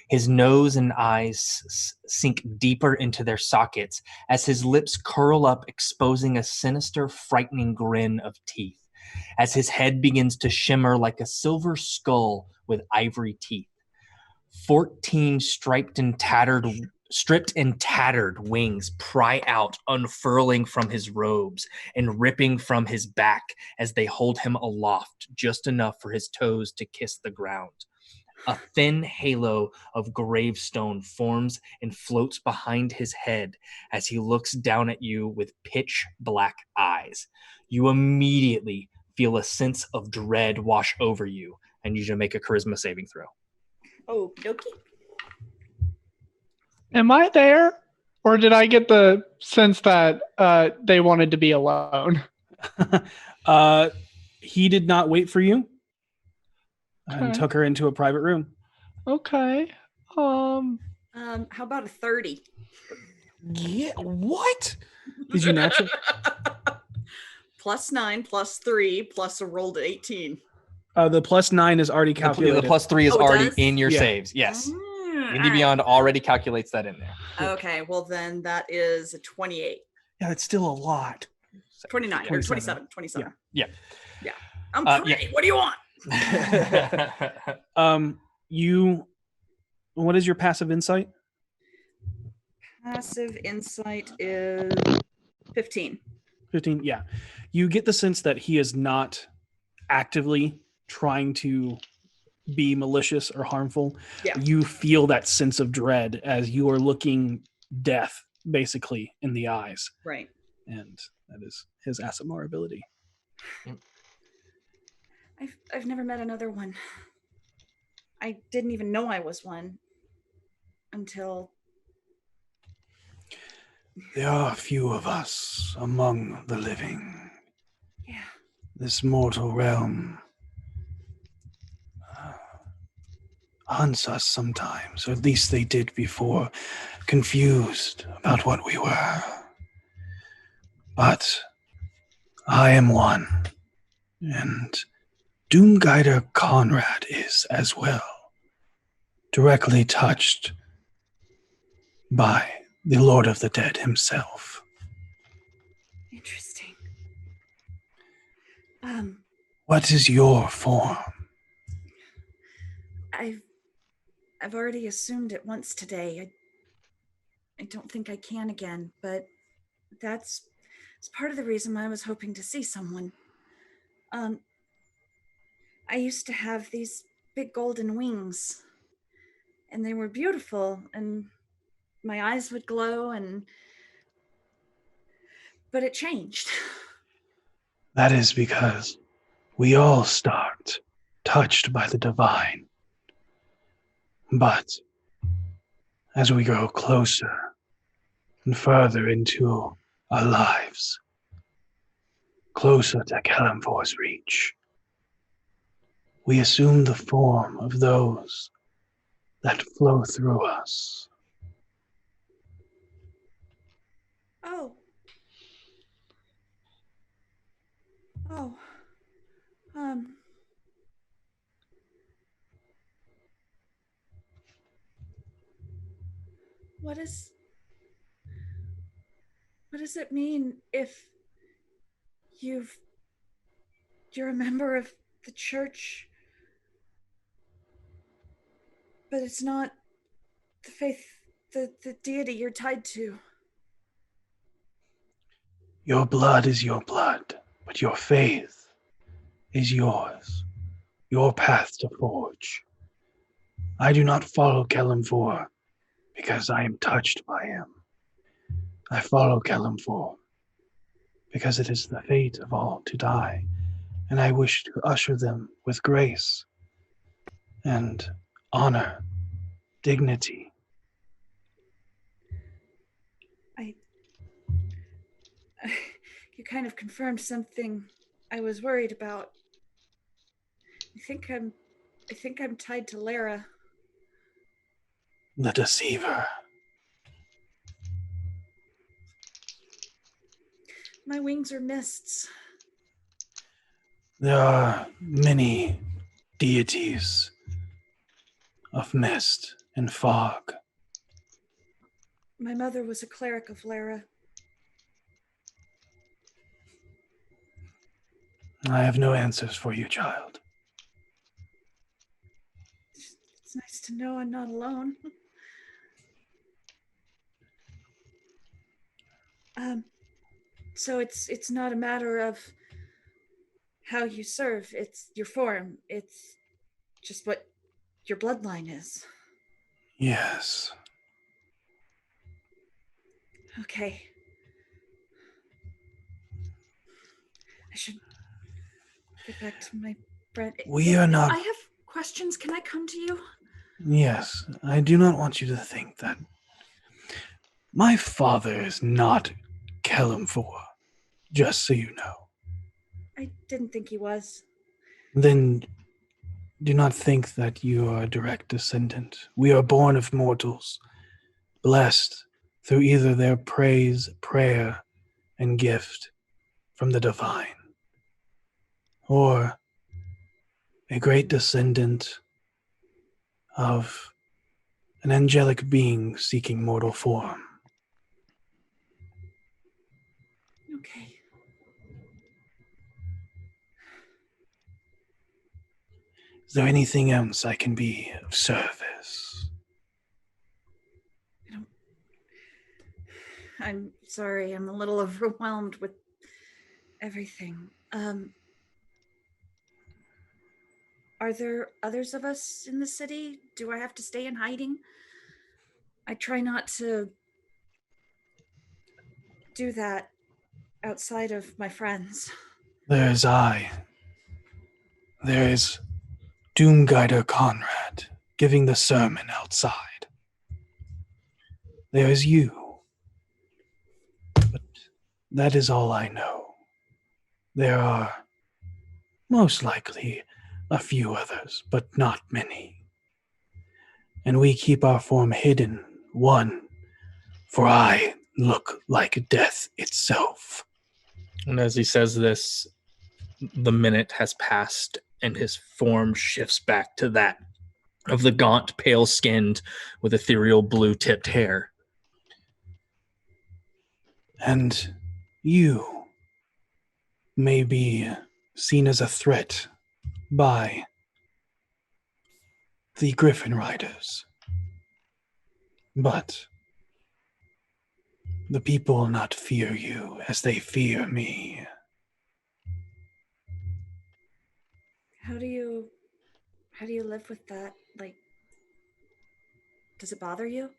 His nose and eyes sink deeper into their sockets as his lips curl up, exposing a sinister, frightening grin of teeth, as his head begins to shimmer like a silver skull with ivory teeth. 14 stripped and tattered wings pry out, unfurling from his robes and ripping from his back as they hold him aloft just enough for his toes to kiss the ground. A thin halo of gravestone forms and floats behind his head as he looks down at you with pitch black eyes. You immediately feel a sense of dread wash over you, and you should make a charisma saving throw. Oh, dokie. Am I there? Or did I get the sense that they wanted to be alone? He did not wait for you and Okay. took her into a private room. Okay. How about a 30? Yeah, what? Did you natural? +9, +3, plus a rolled 18. The +9 is already calculated. The +3 is already does? in your Yeah. saves. Yes. All Indie Beyond already calculates that in there. Okay, well then that is a 28. Yeah, it's still a lot. 29 or 27. Yeah. I'm Yeah. pretty. What do you want? What is your passive insight? Passive insight is 15. 15, yeah. You get the sense that he is not actively trying to be malicious or harmful. Yeah. You feel that sense of dread as you are looking death basically in the eyes. Right. And that is his Aasimar ability. I've never met another one. I didn't even know I was one until... There are few of us among the living. Yeah. This mortal realm hunts us sometimes, or at least they did before, confused about what we were. But I am one, and Doomguider Conrad is as well, directly touched by the Lord of the Dead himself. Interesting. What is your form? I've already assumed it once today. I don't think I can again, but that's part of the reason I was hoping to see someone. I used to have these big golden wings, and they were beautiful, and my eyes would glow, but it changed. That is because we all start touched by the divine. But as we grow closer and further into our lives, closer to Kalimvor's reach, we assume the form of those that flow through us. Oh. Oh. What does it mean if you're a member of the church, but it's not the faith, the deity you're tied to? Your blood is your blood, but your faith is yours, your path to forge. I do not follow Kalimvor because I am touched by him. I follow Kalimvor because it is the fate of all to die, and I wish to usher them with grace and honor, dignity. You kind of confirmed something I was worried about. I think I'm tied to Lara. The deceiver. My wings are mists. There are many deities of mist and fog. My mother was a cleric of Lara. I have no answers for you, child. It's nice to know I'm not alone. So it's not a matter of how you serve, it's your form. It's just what your bloodline is. Yes. Okay. I should get back to my bread. We are not... I have questions. Can I come to you? Yes, I do not want you to think that. My father is not Kalimvor, just so you know. I didn't think he was. Then do not think that you are a direct descendant. We are born of mortals, blessed through either their praise, prayer, and gift from the divine, or a great descendant of an angelic being seeking mortal form. Okay. Is there anything else I can be of service? I'm sorry, I'm a little overwhelmed with everything. Are there others of us in the city? Do I have to stay in hiding? I try not to do that outside of my friends. There is I. There is Doomguider Conrad giving the sermon outside. There is you. But that is all I know. There are most likely a few others, but not many. And we keep our form hidden, one, for I look like death itself. And as he says this, the minute has passed and his form shifts back to that of the gaunt, pale-skinned with ethereal blue-tipped hair. And you may be seen as a threat by the Griffin Riders. But the people will not fear you as they fear me. How do you live with that? Like, does it bother you?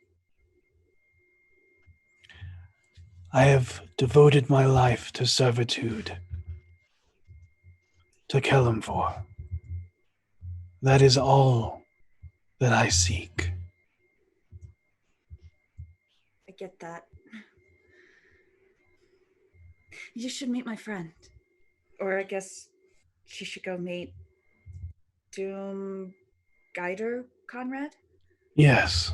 I have devoted my life to servitude, to Kelemvor. That is all that I seek. I get that. You should meet my friend. Or I guess she should go meet Doom Guider Conrad. Yes.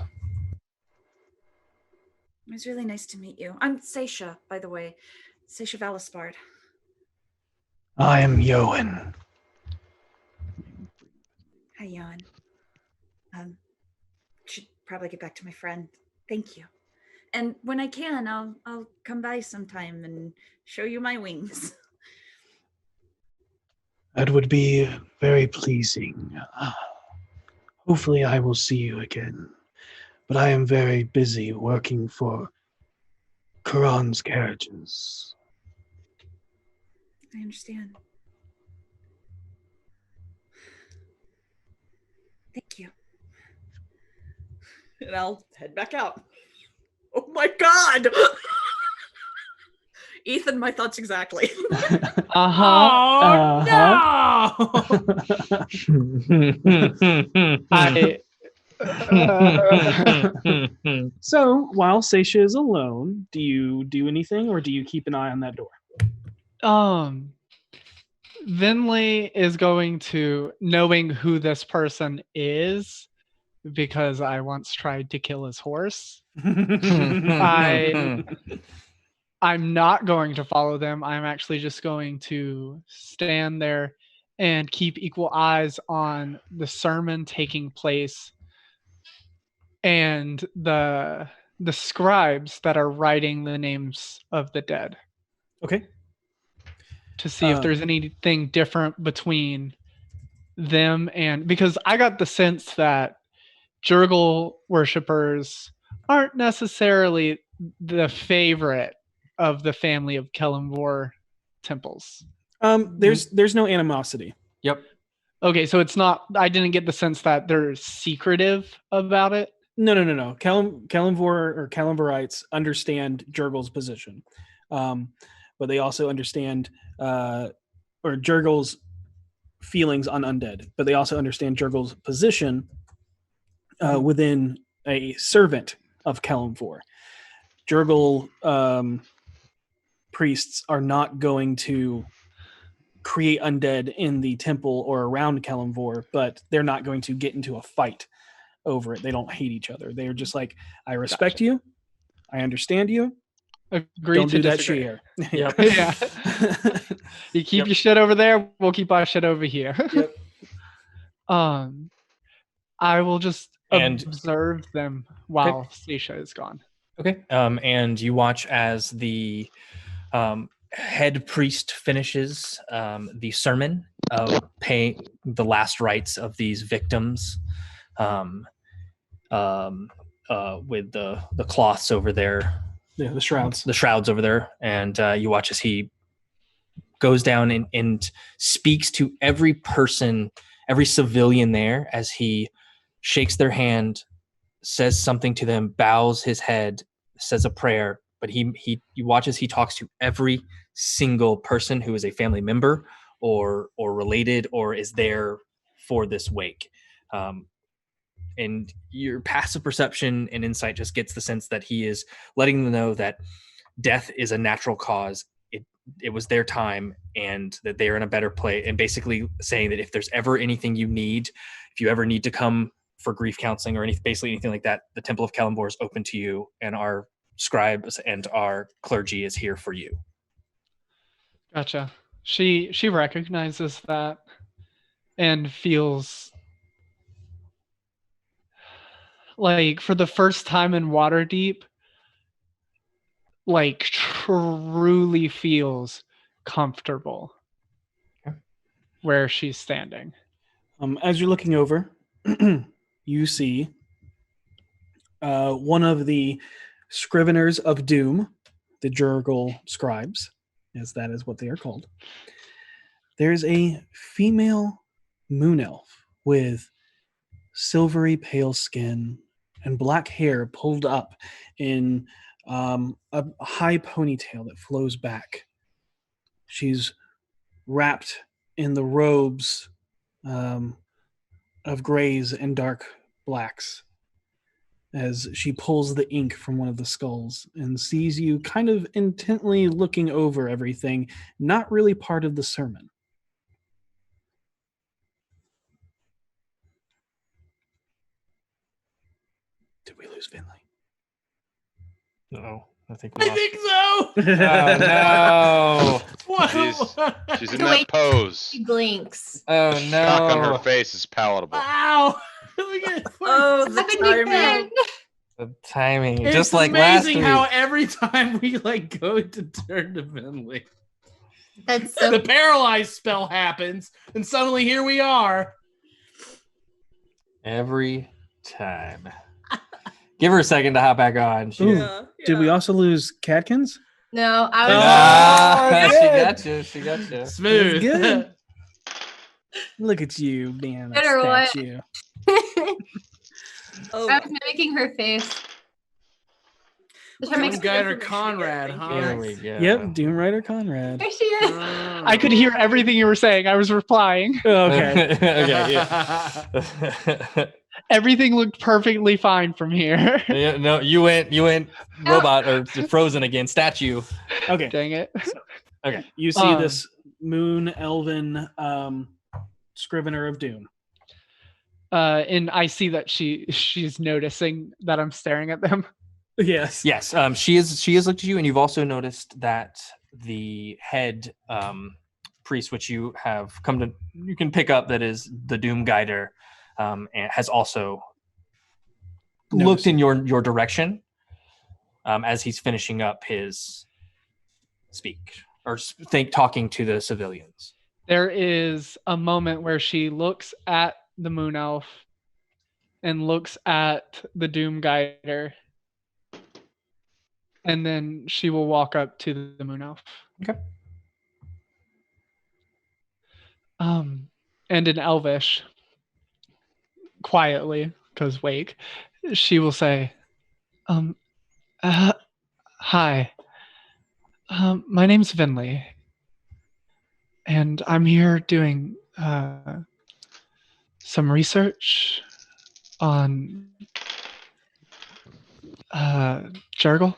It was really nice to meet you. I'm Seisha, by the way. Seisha Valispard. I am Yoan. Hi, Jan. Should probably get back to my friend. Thank you. And when I can, I'll come by sometime and show you my wings. That would be very pleasing. Hopefully I will see you again. But I am very busy working for Quran's carriages. I understand. Thank you. And I'll head back out. Oh my god! Ethan, my thoughts exactly. Oh no! So, while Seisha is alone, do you do anything or do you keep an eye on that door? Vinley is going to, knowing who this person is, because I once tried to kill his horse. I'm not going to follow them. I'm actually just going to stand there and keep equal eyes on the sermon taking place and the scribes that are writing the names of the dead. Okay. To see if there's anything different between them and, because I got the sense that Jurgle worshippers aren't necessarily the favorite of the family of Kelemvor temples. There's no animosity. Yep. Okay, so it's not, I didn't get the sense that they're secretive about it. No. Kelemvor or Kelemvorites understand Jurgle's position. But they also understand or Jurgle's feelings on undead, but they also understand Jurgle's position within a servant of Kelemvor. Jurgle priests are not going to create undead in the temple or around Kelemvor, but they're not going to get into a fight over it. They don't hate each other. They're just like, I respect you. I understand you. Agree Don't to do that disagree. shit here. Yep. Yeah. You keep your shit over there, we'll keep our shit over here. Yep. I will just And- observe them while Seisha is gone. Okay. And you watch as the head priest finishes the sermon of paying the last rites of these victims with the cloths over there. Yeah, the shrouds. The shrouds over there. And you watch as he goes down and speaks to every person, every civilian there, as he shakes their hand, says something to them, bows his head, says a prayer. But you watch as he talks to every single person who is a family member or related or is there for this wake. And your passive perception and insight just gets the sense that he is letting them know that death is a natural cause. It was their time and that they are in a better place, and basically saying that if there's ever anything you need, if you ever need to come for grief counseling or basically anything like that, the Temple of Kelemvor is open to you, and our scribes and our clergy is here for you. Gotcha. She recognizes that and feels like for the first time in Waterdeep, like truly feels comfortable where she's standing. As you're looking over, you see one of the scriveners of doom, the Jurgle scribes, as that is what they are called. There's a female moon elf with silvery pale skin and black hair pulled up in a high ponytail that flows back. She's wrapped in the robes of grays and dark blacks as she pulls the ink from one of the skulls and sees you kind of intently looking over everything, not really part of the sermon. Did we lose Finley? No, I think I think so. Oh She's in So that wait. pose. He blinks. no! Oh Shock on her no! face is palatable. Wow. Look at Oh, the Happened timing. again. The timing, It's just like last amazing week. how every time we like go to turn to Finley, That's so. the paralyzed spell happens, and suddenly here we are. Every time. Give her a second to hop back on. She, Ooh. Did we also lose Catkins? No, I was. Oh, she good. got you. She got you. Smooth. good. Look at you being a Better what? statue. Oh, I was mimicking her face. Which Well, makes Doom Guider information Conrad, here. huh? Thank you. Here we go. Yep, Doom Rider Conrad. There she is. I could hear everything you were saying. I was replying. Okay. Okay. Yeah. Everything looked perfectly fine from here. Yeah, no, you went robot or frozen again, statue. Okay. Dang it. Okay. You see this moon elven scrivener of doom. And I see that she's noticing that I'm staring at them. Yes. Yes, she has looked at you, and you've also noticed that the head priest, which you have you can pick up, that is the Doom Guider, and has also looked in your direction as he's finishing up his talking to the civilians. There is a moment where she looks at the moon elf and looks at the Doom Guider. And then she will walk up to the moon elf. Okay. And in Elvish, quietly, because wake, she will say, hi. My name's Vinley. And I'm here doing some research on Jurgle.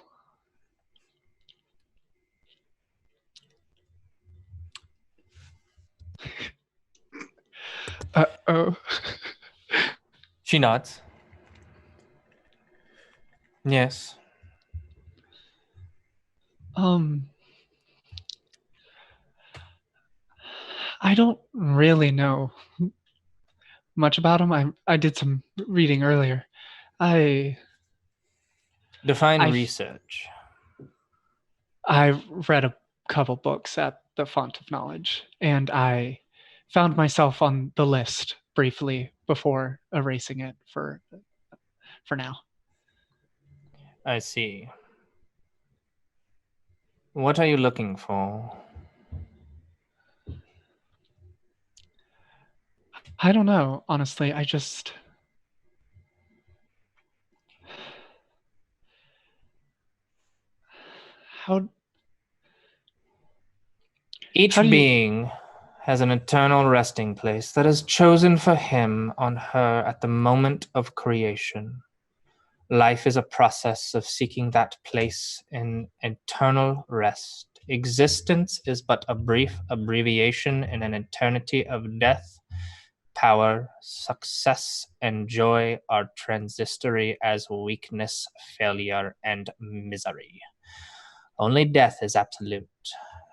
Uh-oh. She nods. Yes. I don't really know much about him. I did some reading earlier. Define research. I read a couple books at the Font of Knowledge, and I found myself on the list briefly before erasing it for now. I see. What are you looking for? I don't know, honestly. I just... Each being has an eternal resting place that is chosen for him on her at the moment of creation. Life is a process of seeking that place in eternal rest. Existence is but a brief abbreviation in an eternity of death. Power, success, and joy are transitory as weakness, failure, and misery. Only death is absolute,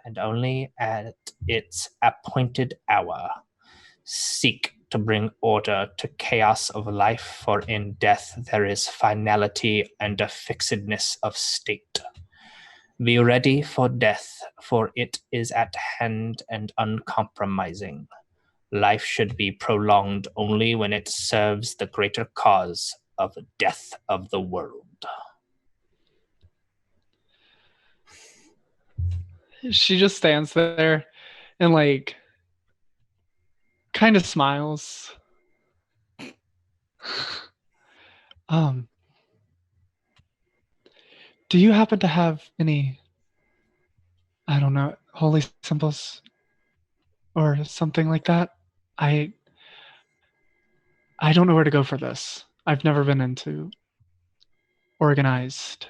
and only at its appointed hour. Seek to bring order to chaos of life, for in death there is finality and a fixedness of state. Be ready for death, for it is at hand and uncompromising. Life should be prolonged only when it serves the greater cause of death of the world. She just stands there and kind of smiles. Do you happen to have any, I don't know, holy symbols or something like that? I don't know where to go for this. I've never been into organized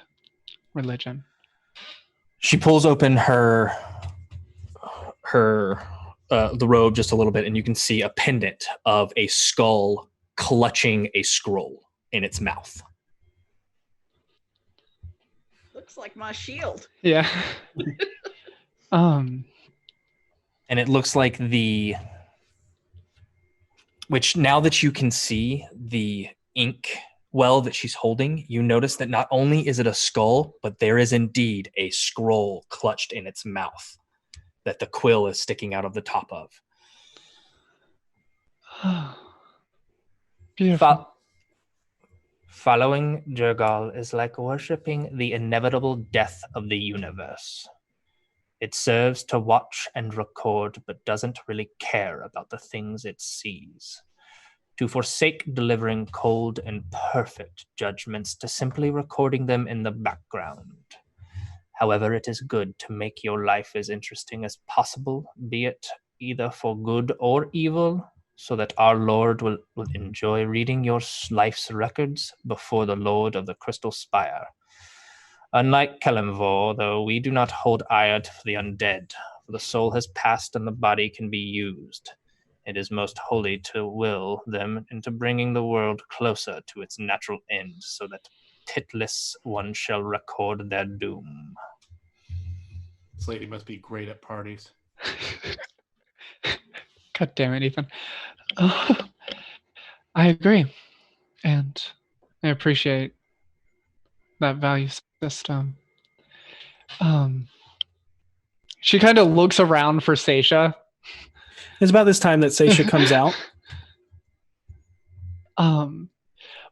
religion. She pulls open her the robe just a little bit, and you can see a pendant of a skull clutching a scroll in its mouth. Looks like my shield. Yeah. And it looks like which now that you can see the ink well that she's holding, you notice that not only is it a skull, but there is indeed a scroll clutched in its mouth that the quill is sticking out of the top of. Beautiful. Following Jurgal is like worshipping the inevitable death of the universe. It serves to watch and record, but doesn't really care about the things it sees. To forsake delivering cold and perfect judgments to simply recording them in the background. However, it is good to make your life as interesting as possible, be it either for good or evil, so that our Lord will enjoy reading your life's records before the Lord of the Crystal Spire. Unlike Kelemvor, though, we do not hold ire to the undead, for the soul has passed and the body can be used. It is most holy to will them into bringing the world closer to its natural end, so that pitless one shall record their doom. This lady must be great at parties. God damn it, Ethan. I agree. And I appreciate that value system. She kind of looks around for Seisha. It's about this time that Seisha comes out.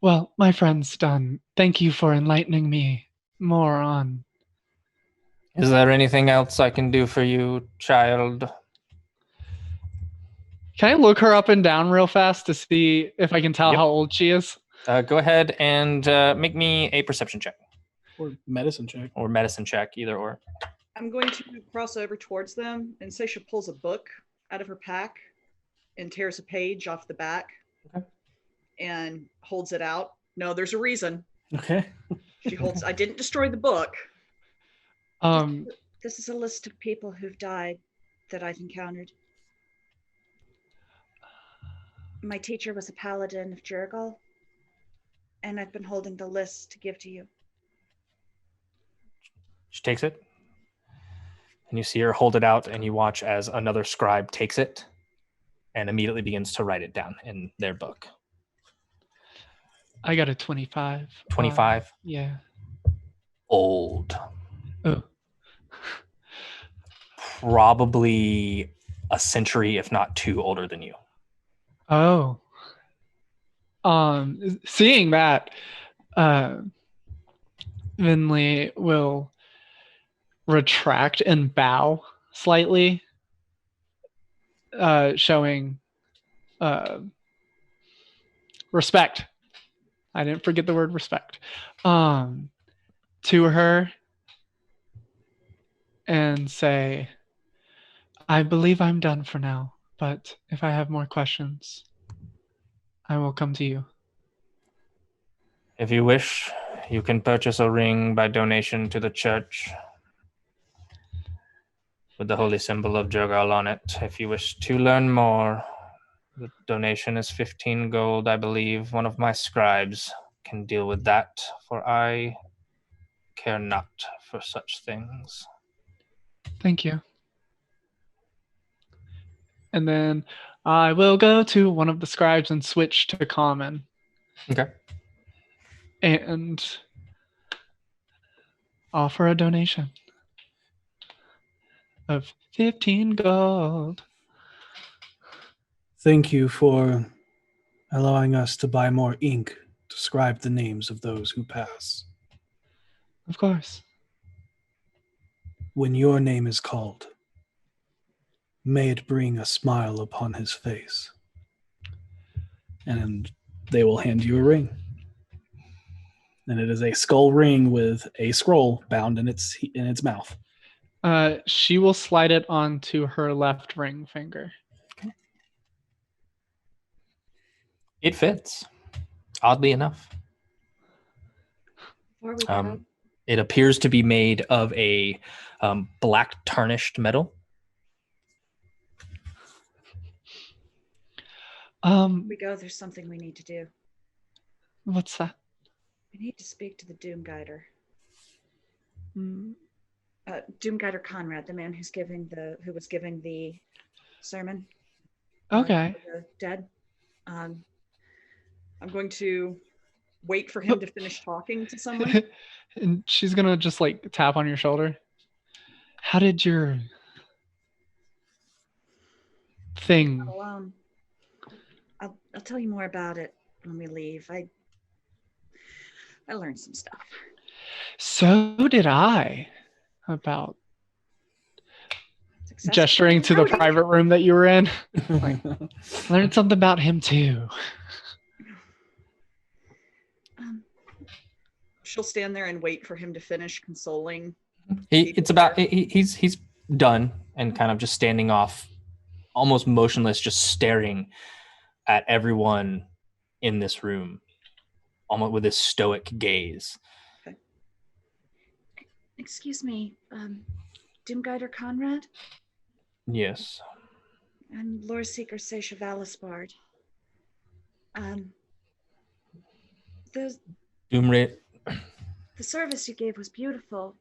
Well, my friend's done. Thank you for enlightening me more on. Is there anything else I can do for you, child? Can I look her up and down real fast to see if I can tell how old she is? Go ahead and make me a perception check. Or medicine check. Or medicine check, either or. I'm going to cross over towards them, and Seisha pulls a book out of her pack and tears a page off the back. Okay. And holds it out. No, there's a reason. Okay. She holds, I didn't destroy the book. This is a list of people who've died that I've encountered. My teacher was a paladin of Jurgal, and I've been holding the list to give to you. She takes it, and you see her hold it out, and you watch as another scribe takes it and immediately begins to write it down in their book. I got a 25. 25? Yeah. Old. Oh. Probably a century, if not two, older than you. Oh. Seeing that, Vinley will retract and bow slightly, showing respect. I didn't forget the word respect. To her and say, I believe I'm done for now, but if I have more questions, I will come to you. If you wish, you can purchase a ring by donation to the church with the holy symbol of Jurgal on it. If you wish to learn more, the donation is 15 gold, I believe. One of my scribes can deal with that, for I care not for such things. Thank you. And then I will go to one of the scribes and switch to common. Okay. And offer a donation of 15 gold. Thank you for allowing us to buy more ink to scribe the names of those who pass. Of course. When your name is called, may it bring a smile upon his face. And they will hand you a ring. And it is a skull ring with a scroll bound in its mouth. She will slide it onto her left ring finger. It fits, oddly enough. Before we go, It appears to be made of a black tarnished metal. before we go, there's something we need to do. What's that? We need to speak to the Doom Guider. Mm, Doom Guider Conrad, the man who was giving the sermon. Okay. For the dead. I'm going to wait for him to finish talking to someone. And she's gonna just like tap on your shoulder. How did your thing? Alone. I'll tell you more about it when we leave. I learned some stuff. So did I. About Successful gesturing to the recruiting. private room that you were in. Like, learned something about him too. She'll stand there and wait for him to finish consoling. He's done and kind of just standing off, almost motionless, just staring at everyone in this room, almost with this stoic gaze. Okay. Excuse me, Doom Guider Conrad? Yes. I'm Lore Seeker Seisha Valisbard. The service you gave was beautiful.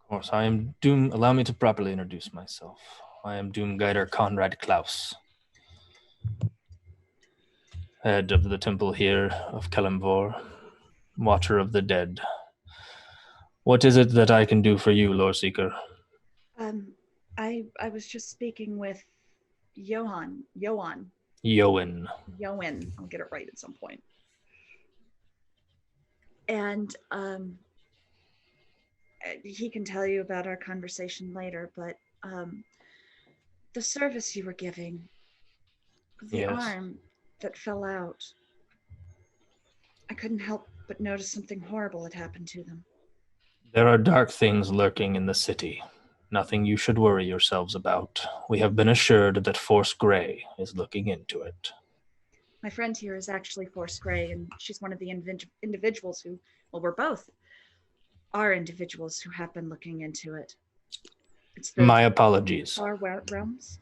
Of course, I am Doom. Allow me to properly introduce myself. I am Doom Guider Conrad Klaus, head of the temple here of Kelemvor, Watcher of the Dead. What is it that I can do for you, Lore Seeker? I was just speaking with Yoan. Yoan. I'll get it right at some point. And he can tell you about our conversation later, but the service you were giving, the arm that fell out, I couldn't help but notice something horrible had happened to them. There are dark things lurking in the city. Nothing you should worry yourselves about. We have been assured that Force Grey is looking into it. My friend here is actually Force Grey, and she's one of the individuals who, well, we're both, are individuals who have been looking into it. It's My apologies. Far realms.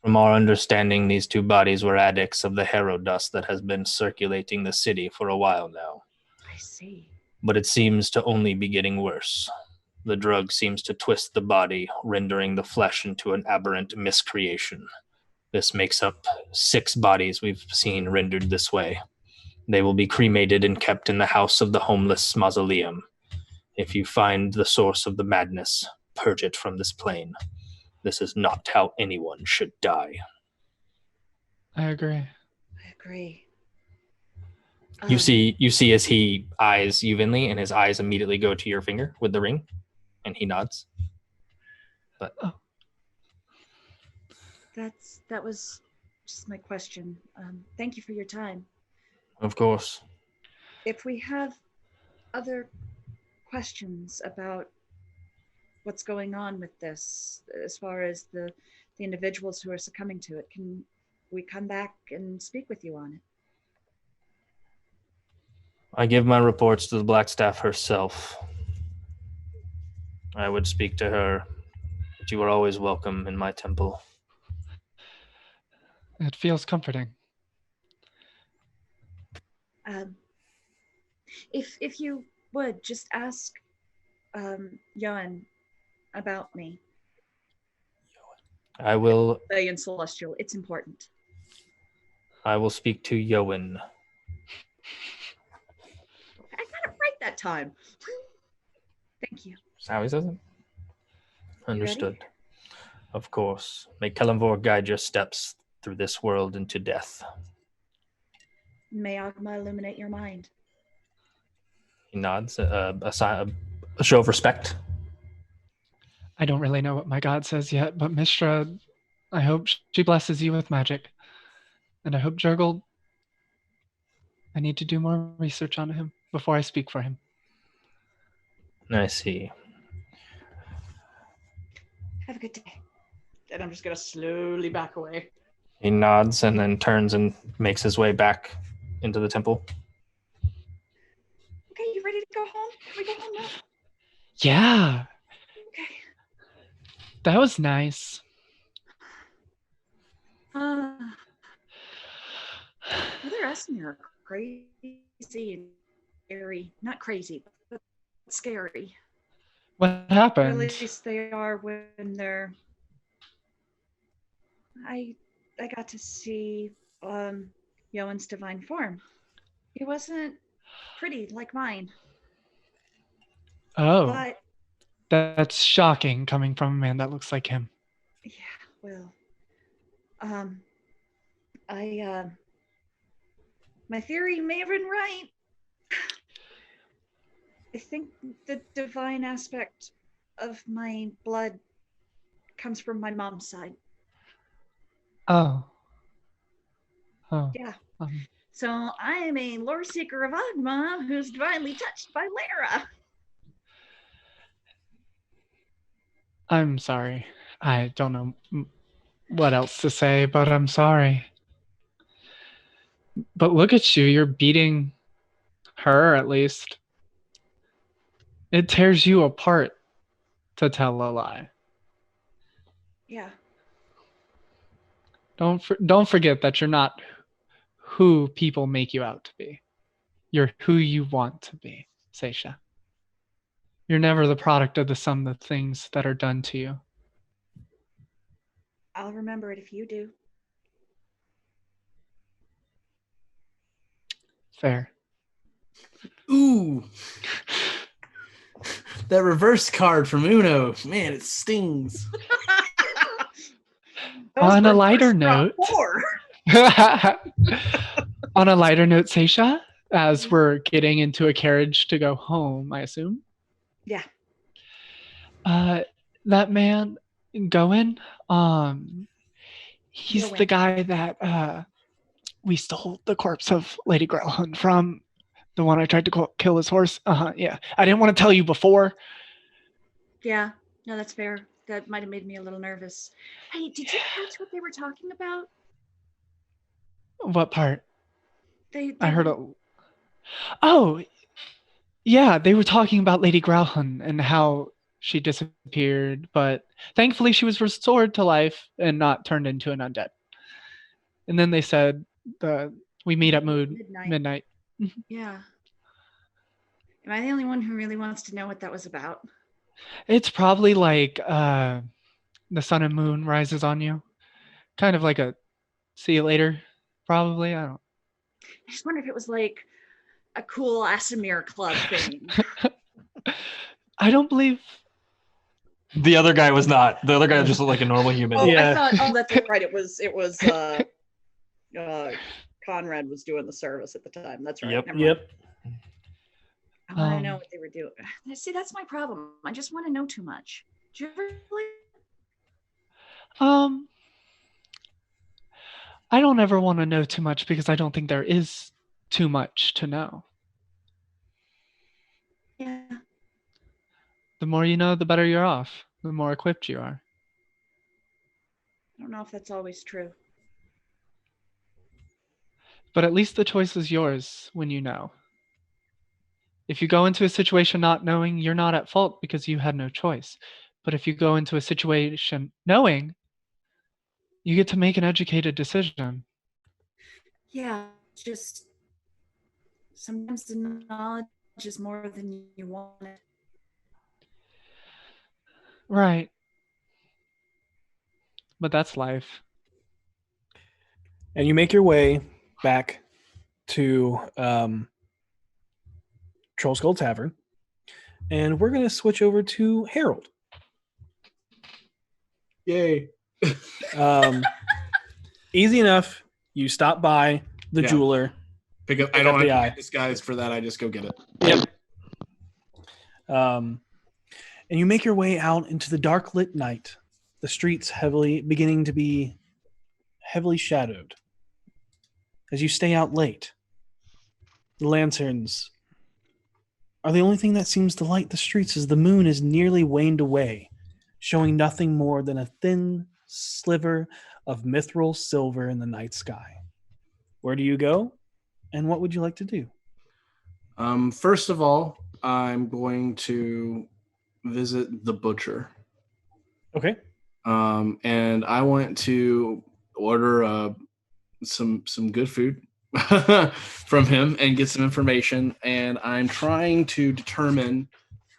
From our understanding, these two bodies were addicts of the harrow dust that has been circulating the city for a while now. I see. But it seems to only be getting worse. The drug seems to twist the body, rendering the flesh into an aberrant miscreation. This makes up 6 bodies we've seen rendered this way. They will be cremated and kept in the house of the homeless mausoleum. If you find the source of the madness, purge it from this plane. This is not how anyone should die. I agree. You see as he eyes you, Vinley, and his eyes immediately go to your finger with the ring, and he nods. But that was just my question. Thank you for your time. Of course. If we have other questions about what's going on with this, as far as the individuals who are succumbing to it, can we come back and speak with you on it? I give my reports to the Blackstaff herself. I would speak to her, but you are always welcome in my temple. It feels comforting. If you would, just ask Yoan about me. I will. Say in Celestial, it's important. I will speak to Yoan. I got it right that time. Thank you. That's how he says it. Understood. Of course. May Kelemvor guide your steps through this world into death. May Agma illuminate your mind. He nods, a show of respect. I don't really know what my god says yet, but Mistra, I hope she blesses you with magic. And I hope Jurgle I need to do more research on him before I speak for him. I see. Have a good day. And I'm just gonna slowly back away. He nods and then turns and makes his way back into the temple. Okay, you ready to go home? Can we go home now? Yeah, Okay. that was nice. Mother Esmir are crazy and scary. Not crazy, but scary. What Or at happened? least they are when they're. I got to see Yoan's divine form. He wasn't pretty like mine, Oh, but that's shocking coming from a man that looks like him. yeah, well, I my theory may have been right. I think the divine aspect of my blood comes from my mom's side. Oh. Yeah. Um, So I am a lore seeker of Agma who's divinely touched by Lara. I'm sorry. I don't know what else to say, but I'm sorry. But look at you. You're beating her, at least. It tears you apart to tell a lie. Yeah. Don't forget that you're not who people make you out to be. You're who you want to be, Seisha. You're never the product of the sum of things that are done to you. I'll remember it if you do. Fair. Ooh. That reverse card from Uno. Man, it stings. On a lighter note, on a lighter note, Seisha, as we're getting into a carriage to go home, I assume. Yeah. That man, Goen, he's Goen. the guy that we stole the corpse of Lady Grelhun from, the one I tried to kill his horse. Yeah. I didn't want to tell you before. Yeah. No, that's fair. That might have made me a little nervous. Hey, did you catch what they were talking about? What part? They I heard Oh, yeah, they were talking about Lady Grelhun and how she disappeared, but thankfully she was restored to life and not turned into an undead. And then they said we meet at midnight. Yeah. Am I the only one who really wants to know what that was about? It's probably like the sun and moon rises on you. Kind of like a see you later, probably. I don't. I just wonder if it was like a cool Asimir club thing. I don't believe. The other guy was not. The other guy just looked like a normal human. Oh, Yeah. I thought. Oh, that's right. It was. Conrad was doing the service at the time. That's right. Yep. Never mind. Yep. I want to know what they were doing. See, that's my problem. I just want to know too much. Do you ever I don't ever want to know too much because I don't think there is too much to know. Yeah. The more you know, the better you're off. The more equipped you are. I don't know if that's always true. But at least the choice is yours when you know. If you go into a situation not knowing, you're not at fault because you had no choice. But if you go into a situation knowing, you get to make an educated decision. Yeah, just sometimes the knowledge is more than you want it. Right. But that's life. And you make your way back to Troll Skull Tavern. And we're going to switch over to Harold. Yay. Easy enough. You stop by the jeweler. Pick up. Pick I don't up have the to eye. get disguised for that. I just go get it. Yep. And you make your way out into the dark lit night. The streets beginning to be heavily shadowed. As you stay out late, The lanterns are the only thing that seems to light the streets as the moon is nearly waned away, showing nothing more than a thin sliver of mithril silver in the night sky. Where do you go, and what would you like to do? First of all, I'm going to visit the butcher. Okay. And I want to order some good food from him and get some information. And I'm trying to determine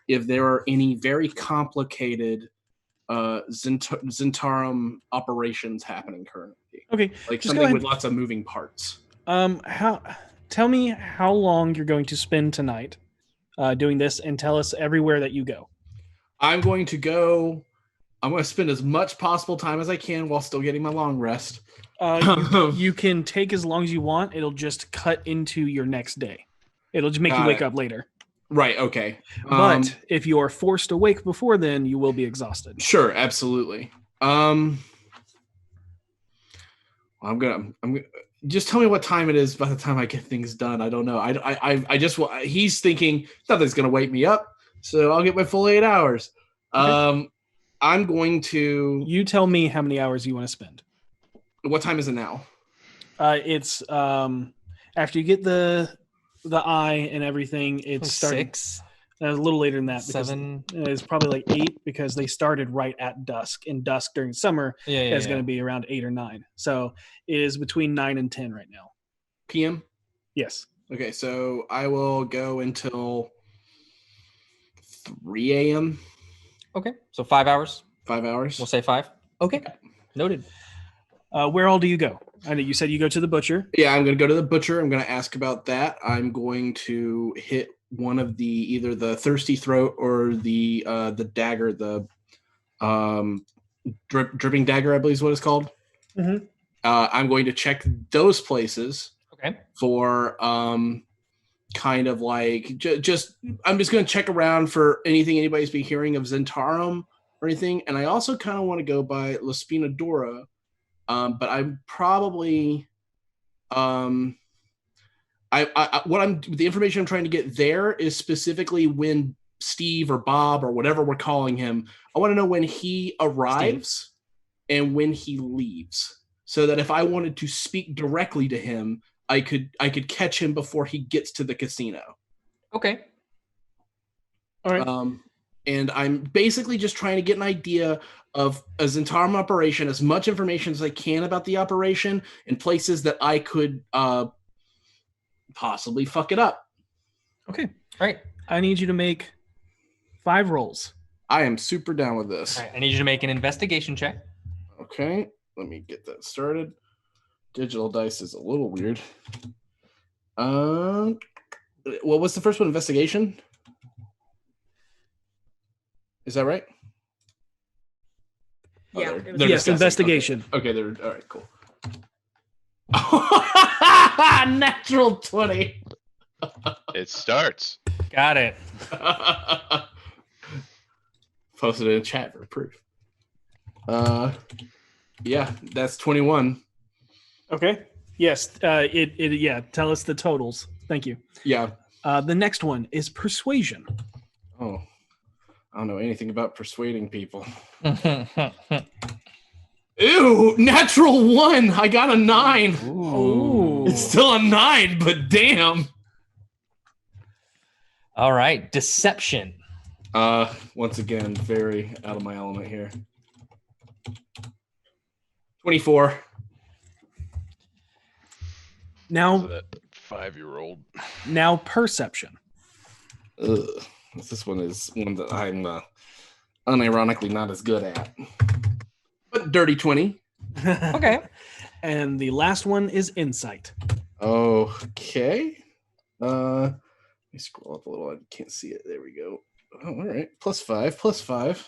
if there are any very complicated Zentarum operations happening currently. Okay. Like just go something ahead. with lots of moving parts. Tell me how long you're going to spend tonight doing this, and tell us everywhere that you go. I'm going to spend as much possible time as I can while still getting my long rest. You can take as long as you want. It'll just cut into your next day. It'll just make you wake up later. Right, okay. But if you are forced awake before then, you will be exhausted. Sure, absolutely. I'm gonna just tell me what time it is by the time I get things done. I don't know. I just he's thinking nothing's gonna wake me up, so I'll get my full 8 hours. Okay. I'm going to. You tell me how many hours you want to spend. What time is it now? It's after you get the eye and everything. It's starting 6. A little later than that. 7. It's probably like 8 because they started right at dusk. And dusk during summer is going to be around 8 or 9. So it is between 9 and 10 right now. PM? Yes. Okay, so I will go until 3 a.m. Okay, so 5 hours. 5 hours. We'll say 5. Okay, noted. Where all do you go? I know you said you go to the butcher. Yeah, I'm going to go to the butcher. I'm going to ask about that. I'm going to hit one of either the thirsty throat or the dagger, the dripping dagger, I believe is what it's called. Mm-hmm. I'm going to check those places. Okay. For kind of like I'm just going to check around for anything anybody's been hearing of Zentarum or anything, and I also kind of want to go by La Spinadora, but I'm probably the information I'm trying to get there is specifically when Steve or Bob or whatever we're calling him. I want to know when he arrives and when he leaves, so that if I wanted to speak directly to him, I could catch him before he gets to the casino. Okay. All right. And I'm basically just trying to get an idea of a Zentarum operation, as much information as I can about the operation, and places that I could possibly fuck it up. Okay. All right. I need you to make 5 rolls. I am super down with this. All right. I need you to make an investigation check. Okay. Let me get that started. Digital dice is a little weird. What was the first one? Investigation? Is that right? Yeah. Yes, investigation. Okay, they're all right, cool. Natural 20. It starts. Got it. Posted it in chat for proof. Yeah, that's 21. Okay. Yes. Yeah. Tell us the totals. Thank you. Yeah. The next one is persuasion. Oh, I don't know anything about persuading people. Ew, natural 1. I got a 9. Ooh. It's still a 9, but damn. All right. Deception. Once again, very out of my element here. 24. Now, So that 5-year-old. Now perception. Ugh. This one is one that I'm unironically not as good at. But dirty 20. Okay. And the last one is insight. Okay. Let me scroll up a little. I can't see it. There we go. Oh, all right. +5.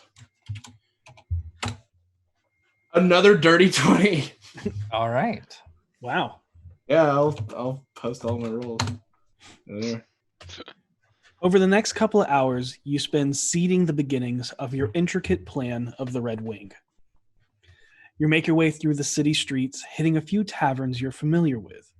Another dirty 20. All right. Wow. Yeah, I'll post all my rolls. There. Over the next couple of hours, you spend seeding the beginnings of your intricate plan of the Red Wing. You make your way through the city streets, hitting a few taverns you're familiar with,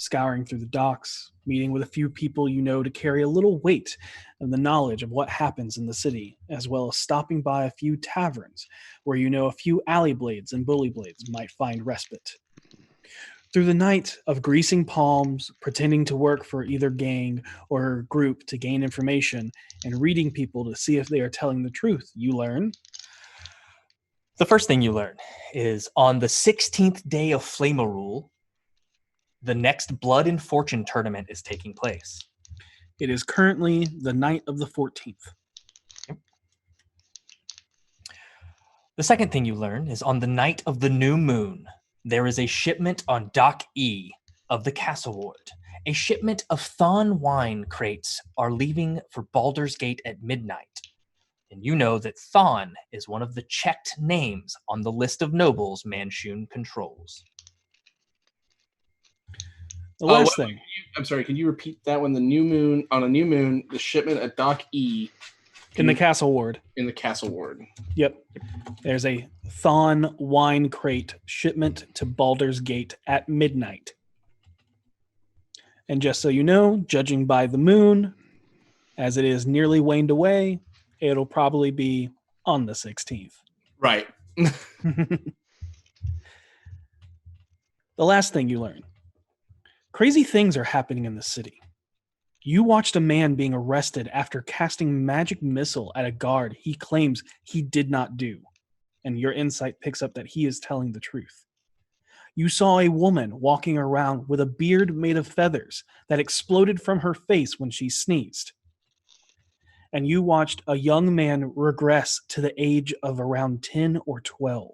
scouring through the docks, meeting with a few people you know to carry a little weight of the knowledge of what happens in the city, as well as stopping by a few taverns where you know a few alley blades and bully blades might find respite. Through the night of greasing palms, pretending to work for either gang or group to gain information, and reading people to see if they are telling the truth, you learn. The first thing you learn is on the 16th day of Flamerule, the next Blood and Fortune tournament is taking place. It is currently the night of the 14th. The second thing you learn is on the night of the new moon, there is a shipment on Dock E of the Castle Ward. A shipment of Thon wine crates are leaving for Baldur's Gate at midnight. And you know that Thon is one of the checked names on the list of nobles Manchun controls. The last thing. I'm sorry, can you repeat that one? On a new moon, the shipment at Dock E. In the Castle Ward. In the Castle Ward. Yep. There's a Thon wine crate shipment to Baldur's Gate at midnight. And just so you know, judging by the moon, as it is nearly waned away, it'll probably be on the 16th. Right. The last thing you learn. Crazy things are happening in the city. You watched a man being arrested after casting magic missile at a guard he claims he did not do, and your insight picks up that he is telling the truth. You saw a woman walking around with a beard made of feathers that exploded from her face when she sneezed. And you watched a young man regress to the age of around 10 or 12.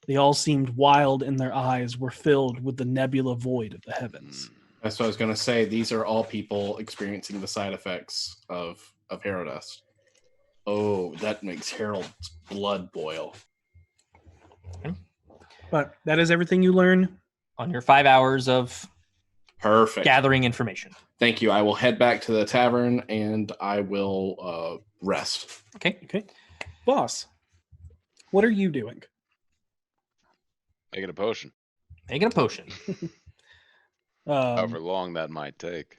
They all seemed wild and their eyes were filled with the nebula void of the heavens. That's what I was going to say. These are all people experiencing the side effects of Herodust. Oh, that makes Harold's blood boil. But that is everything you learn on your 5 hours of perfect gathering information. Thank you. I will head back to the tavern and I will rest. Okay. Boss, what are you doing? Making a potion. However long that might take.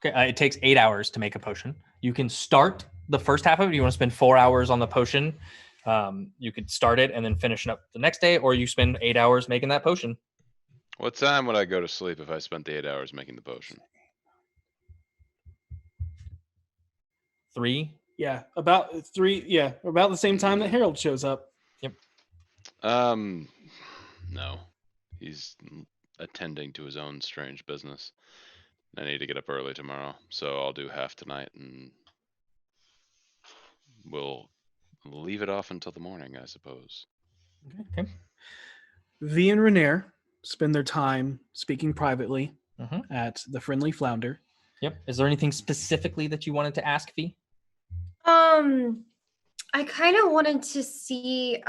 Okay, it takes 8 hours to make a potion. You can start the first half of it. You want to spend 4 hours on the potion. You could start it and then finish it up the next day, or you spend 8 hours making that potion. What time would I go to sleep if I spent the 8 hours making the potion? 3. Yeah, about 3. Yeah, about the same time that Harold shows up. Yep. No. He's attending to his own strange business. I need to get up early tomorrow, so I'll do half tonight and we'll leave it off until the morning, I suppose. Okay. V and Renair spend their time speaking privately at the Friendly Flounder. Yep. Is there anything specifically that you wanted to ask V? I kind of wanted to see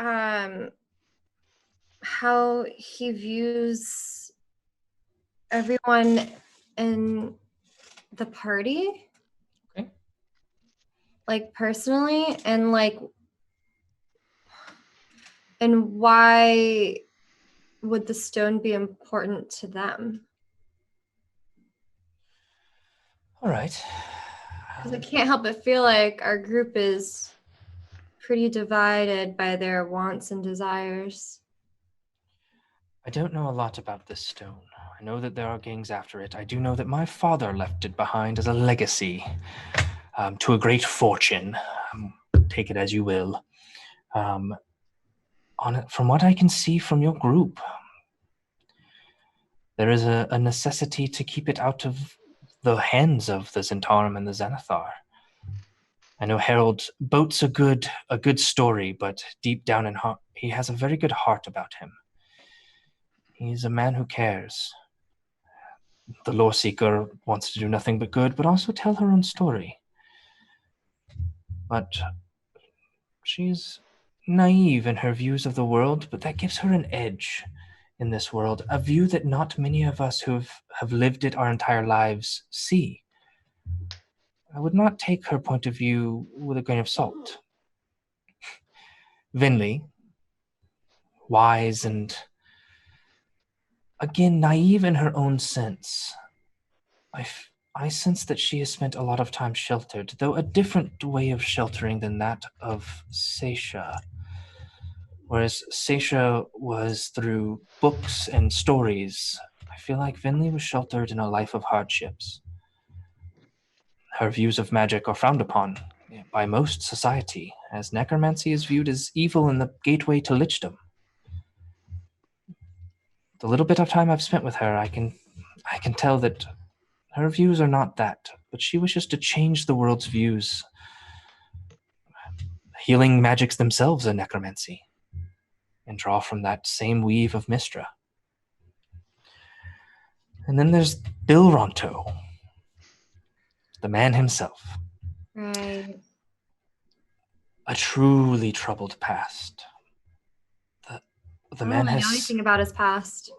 how he views everyone in the party. Okay. Like personally, and why would the stone be important to them? All right. Because I can't help but feel like our group is pretty divided by their wants and desires. I don't know a lot about this stone. I know that there are gangs after it. I do know that my father left it behind as a legacy to a great fortune. Take it as you will. From what I can see from your group, there is a necessity to keep it out of the hands of the Zentarum and the Xanathar. I know Harold boats a good story, but deep down in heart, he has a very good heart about him. He's a man who cares. The lore seeker wants to do nothing but good, but also tell her own story. But she's naive in her views of the world, but that gives her an edge in this world, a view that not many of us who have lived it our entire lives see. I would not take her point of view with a grain of salt. Vinley, wise and again, naive in her own sense. I sense that she has spent a lot of time sheltered, though a different way of sheltering than that of Seisha. Whereas Seisha was through books and stories, I feel like Vinley was sheltered in a life of hardships. Her views of magic are frowned upon by most society, as necromancy is viewed as evil and the gateway to lichdom. The little bit of time I've spent with her, I can tell that her views are not that, but she wishes to change the world's views. Healing magics themselves are necromancy, and draw from that same weave of Mistra. And then there's Bill Ronto, the man himself. Right. A truly troubled past. The I man don't really know has... anything about his past.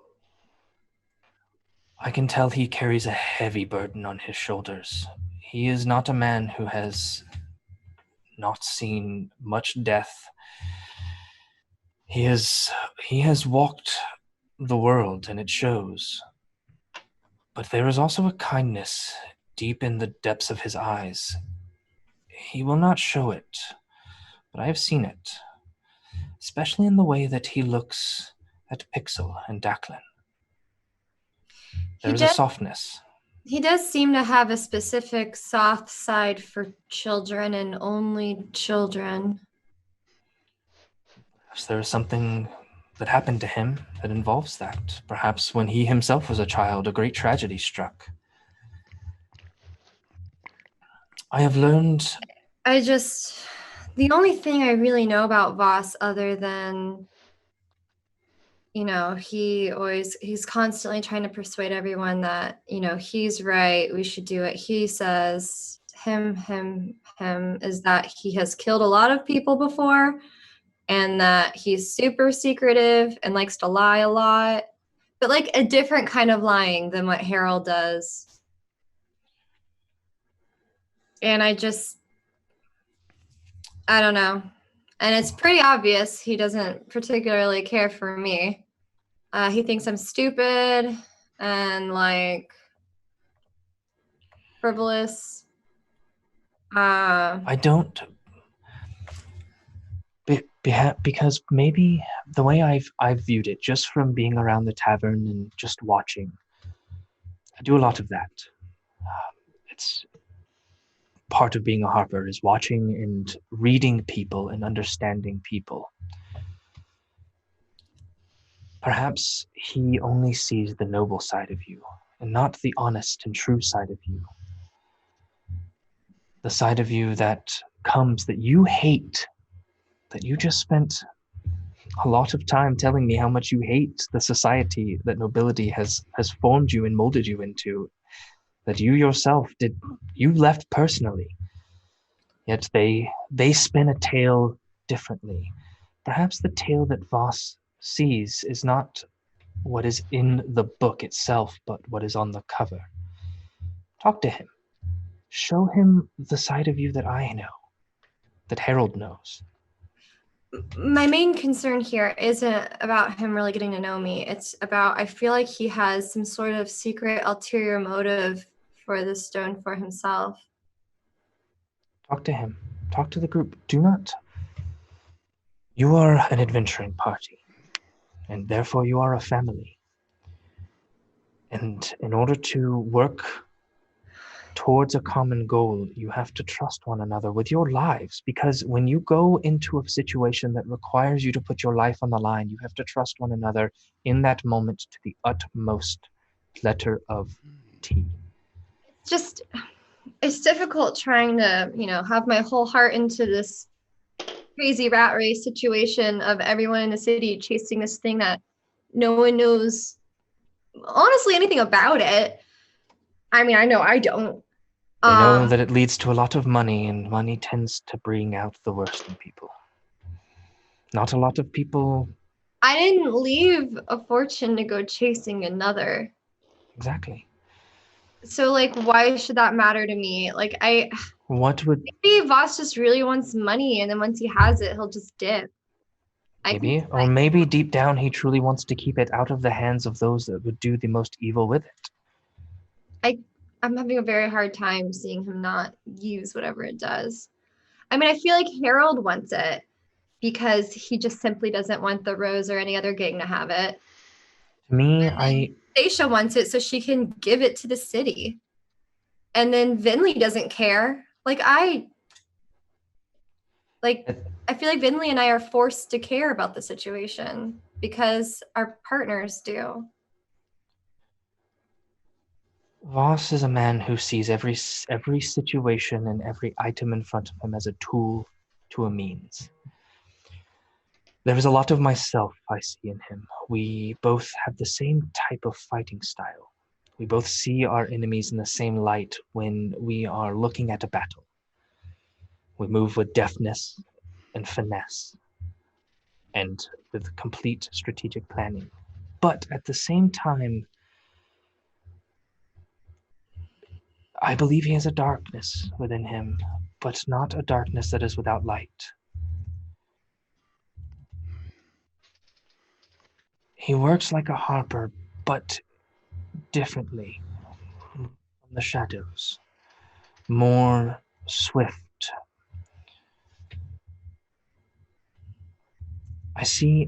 I can tell he carries a heavy burden on his shoulders. He is not a man who has not seen much death. He has walked the world, and it shows. But there is also a kindness deep in the depths of his eyes. He will not show it, but I have seen it, especially in the way that he looks at Pixel and Declan. There is a softness. He does seem to have a specific soft side for children and only children. Perhaps there is something that happened to him that involves that. Perhaps when he himself was a child, a great tragedy struck. I have learned... The only thing I really know about Voss, other than, he's constantly trying to persuade everyone that, he's right, we should do what he says, him, is that he has killed a lot of people before, and that he's super secretive and likes to lie a lot, but like a different kind of lying than what Harold does. And I don't know. And it's pretty obvious he doesn't particularly care for me. He thinks I'm stupid and like frivolous. I don't... Because maybe the way I've viewed it, just from being around the tavern and just watching, I do a lot of that. It's part of being a harper, is watching and reading people and understanding people. Perhaps he only sees the noble side of you, and not the honest and true side of you. The side of you that comes, that you hate, that you just spent a lot of time telling me how much you hate the society that nobility has formed you and molded you into, that you yourself you left personally. Yet they spin a tale differently. Perhaps the tale that Voss sees is not what is in the book itself, but what is on the cover. Talk to him. Show him the side of you that I know, that Harold knows. My main concern here isn't about him really getting to know me. It's about, I feel like he has some sort of secret ulterior motive for the stone for himself. Talk to him. Talk to the group. Do not... You are an adventuring party, and therefore you are a family. And in order to work towards a common goal, you have to trust one another with your lives, because when you go into a situation that requires you to put your life on the line, you have to trust one another in that moment to the utmost letter of T. It's difficult trying to, have my whole heart into this crazy rat race situation of everyone in the city chasing this thing that no one knows honestly anything about it. I mean, I know I don't. They know that it leads to a lot of money, and money tends to bring out the worst in people. Not a lot of people... I didn't leave a fortune to go chasing another. Exactly. So, why should that matter to me? What would... Maybe Voss just really wants money, and then once he has it, he'll just dip. Maybe deep down he truly wants to keep it out of the hands of those that would do the most evil with it. I'm having a very hard time seeing him not use whatever it does. I mean, I feel like Harold wants it because he just simply doesn't want the Rose or any other gang to have it. To me, Stacia wants it so she can give it to the city. And then Vinley doesn't care. I feel like Vinley and I are forced to care about the situation because our partners do. Voss is a man who sees every situation and every item in front of him as a tool to a means. There is a lot of myself I see in him. We both have the same type of fighting style. We both see our enemies in the same light when we are looking at a battle. We move with deftness and finesse and with complete strategic planning. But at the same time, I believe he has a darkness within him, but not a darkness that is without light. He works like a harper, but differently from the shadows, more swift.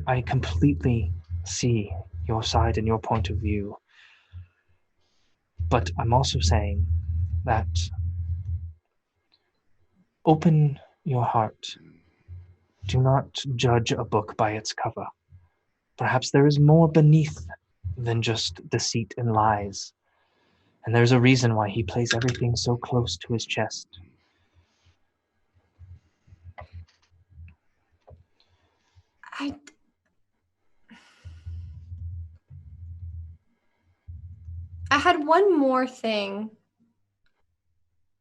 I completely see your side and your point of view, but I'm also saying that open your heart. Do not judge a book by its cover. Perhaps there is more beneath than just deceit and lies. And there's a reason why he plays everything so close to his chest. I had one more thing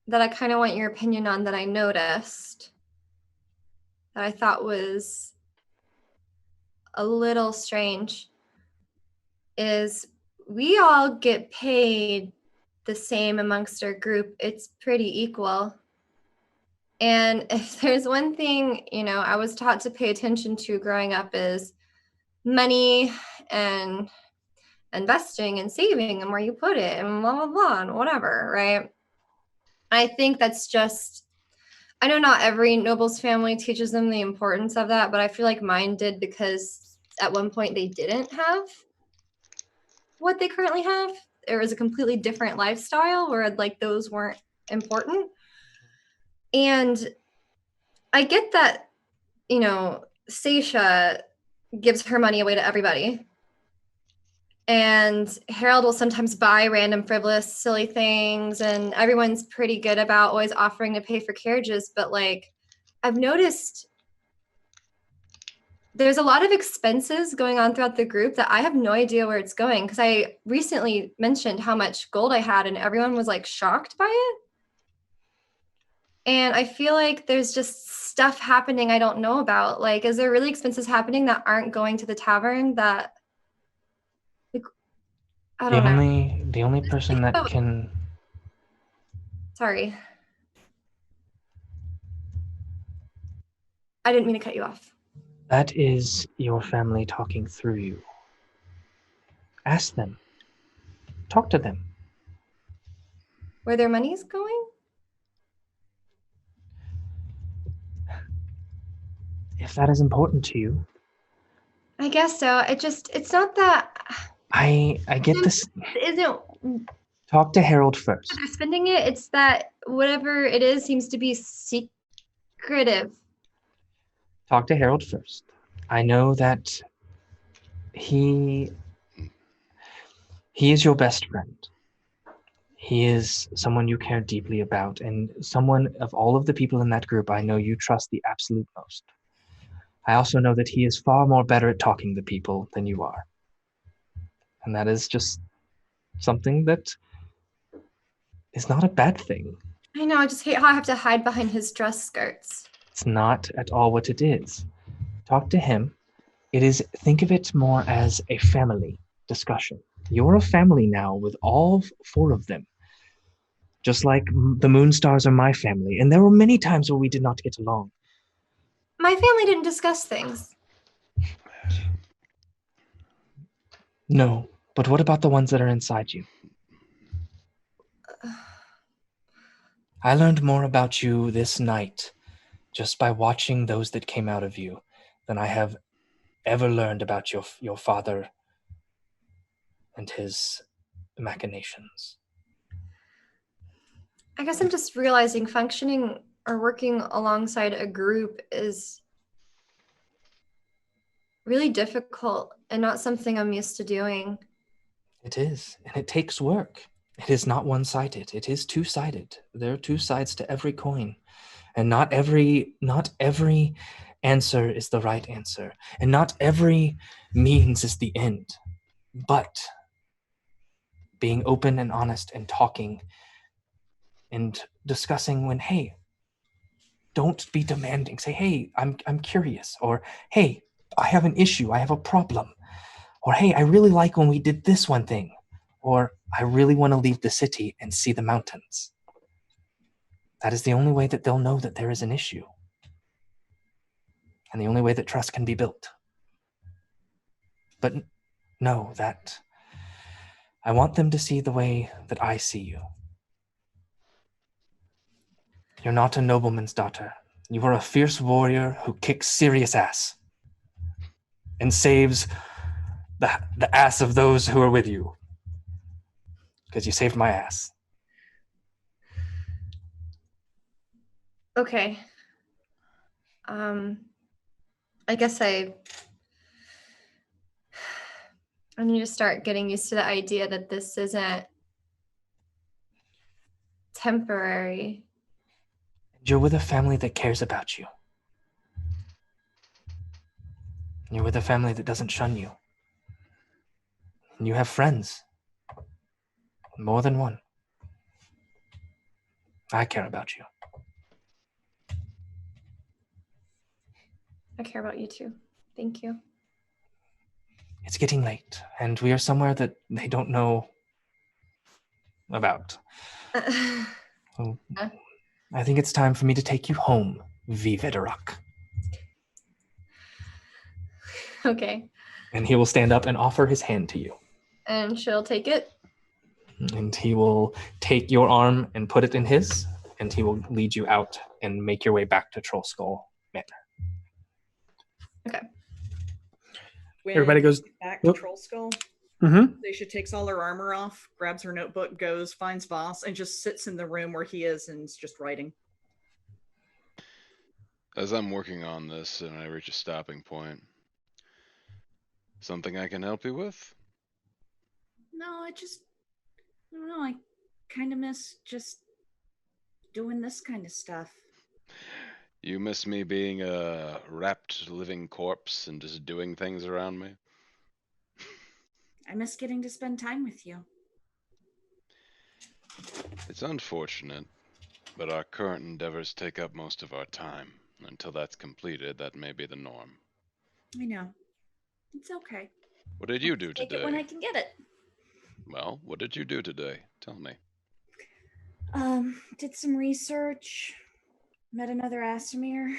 that I kind of want your opinion on that I noticed that I thought was a little strange is we all get paid the same amongst our group. It's pretty equal. And if there's one thing, I was taught to pay attention to growing up is money and investing and saving and where you put it and blah, blah, blah, and whatever, right? I think that's just, I know not every noble's family teaches them the importance of that, but I feel like mine did because at one point they didn't have what they currently have. There was a completely different lifestyle where those weren't important. And I get that, Stacia gives her money away to everybody. And Harold will sometimes buy random frivolous, silly things. And everyone's pretty good about always offering to pay for carriages. But I've noticed there's a lot of expenses going on throughout the group that I have no idea where it's going. Because I recently mentioned how much gold I had and everyone was shocked by it. And I feel like there's just stuff happening I don't know about. Is there really expenses happening that aren't going to the tavern that I don't know. The only person that can... Sorry. I didn't mean to cut you off. That is your family talking through you. Ask them. Talk to them. Where their money's going? If that is important to you. I guess so. It's not that... I get this. Isn't... Talk to Harold first. They're spending it. It's that whatever it is seems to be secretive. Talk to Harold first. I know that he is your best friend. He is someone you care deeply about, and someone of all of the people in that group I know you trust the absolute most. I also know that he is far more better at talking to people than you are. And that is just something that is not a bad thing. I know, I just hate how I have to hide behind his dress skirts. It's not at all what it is. Talk to him. Think of it more as a family discussion. You're a family now with all 4 of them. Just like the Moonstars are my family. And there were many times where we did not get along. My family didn't discuss things. No, but what about the ones that are inside you? I learned more about you this night just by watching those that came out of you than I have ever learned about your father and his machinations. I guess I'm just realizing functioning or working alongside a group is really difficult and not something I'm used to doing. It is, and it takes work. It is not one-sided. It is two-sided. There are two sides to every coin, and not every answer is the right answer, and not every means is the end. But being open and honest and talking and discussing when, hey, don't be demanding. Say, hey, I'm curious, or hey, I have an issue, I have a problem, or hey, I really like when we did this one thing, or I really want to leave the city and see the mountains. That is the only way that they'll know that there is an issue, and the only way that trust can be built. But know that I want them to see the way that I see you. You're not a nobleman's daughter. You are a fierce warrior who kicks serious ass and saves the ass of those who are with you. Because you saved my ass. Okay. I guess I need to start getting used to the idea that this isn't temporary. You're with a family that cares about you. You're with a family that doesn't shun you. And you have friends. More than one. I care about you. I care about you too. Thank you. It's getting late, and we are somewhere that they don't know about. So I think it's time for me to take you home, Vivedarak. Okay. And he will stand up and offer his hand to you. And she'll take it. And he will take your arm and put it in his, and he will lead you out and make your way back to Troll Skull Manor. Okay. When Everybody goes back to Troll Skull. Mm-hmm. Daisha takes all her armor off, grabs her notebook, goes, finds Voss, and just sits in the room where he is and is just writing. As I'm working on this and I reach a stopping point, something I can help you with? No, I don't know, I kind of miss just doing this kind of stuff. You miss me being a wrapped living corpse and just doing things around me? I miss getting to spend time with you. It's unfortunate, but our current endeavors take up most of our time. Until that's completed, that may be the norm. I know. It's okay. What did you do Take today? it when I can get it. Well, what did you do today? Tell me. Did some research. Met another Asimir.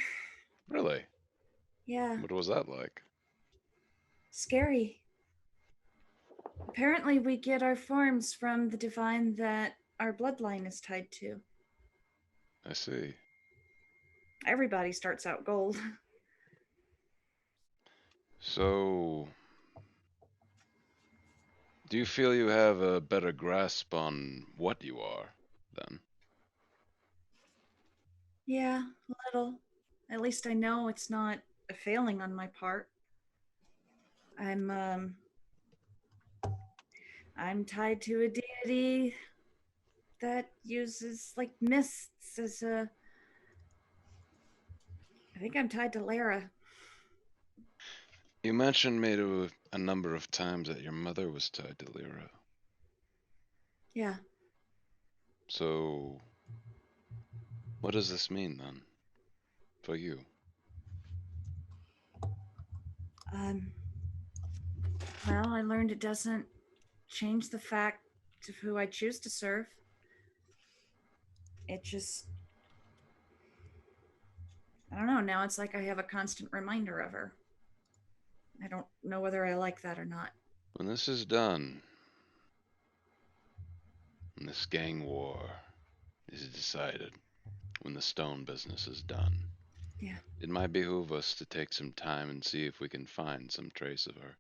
Really? Yeah. What was that like? Scary. Apparently we get our forms from the divine that our bloodline is tied to. I see. Everybody starts out gold. So, do you feel you have a better grasp on what you are, then? Yeah, a little. At least I know it's not a failing on my part. I'm tied to a deity that uses like mists as a. I think I'm tied to Lara. You mentioned me to a number of times that your mother was tied to Lyra. Yeah. So, what does this mean then? For you? Well, I learned it doesn't change the fact of who I choose to serve. It just. I don't know. Now it's like I have a constant reminder of her. I don't know whether I like that or not. When this is done, when this gang war is decided, when the stone business is done, Yeah. it might behoove us to take some time and see if we can find some trace of her.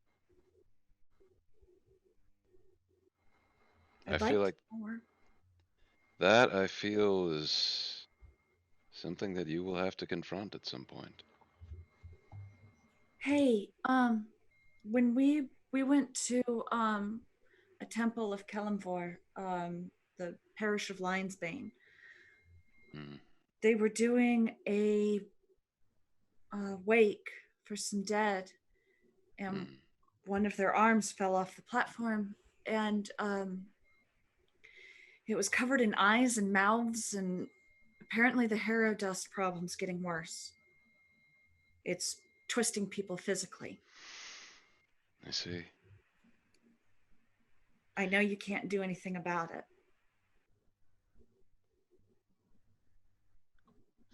I feel like more. that, I feel, is something that you will have to confront at some point. Hey, when we went to a temple of Kelemvor, the parish of Lionsbane, they were doing a wake for some dead, and one of their arms fell off the platform, and it was covered in eyes and mouths, and apparently the harrow dust problem's getting worse. It's twisting people physically. I see. I know you can't do anything about it.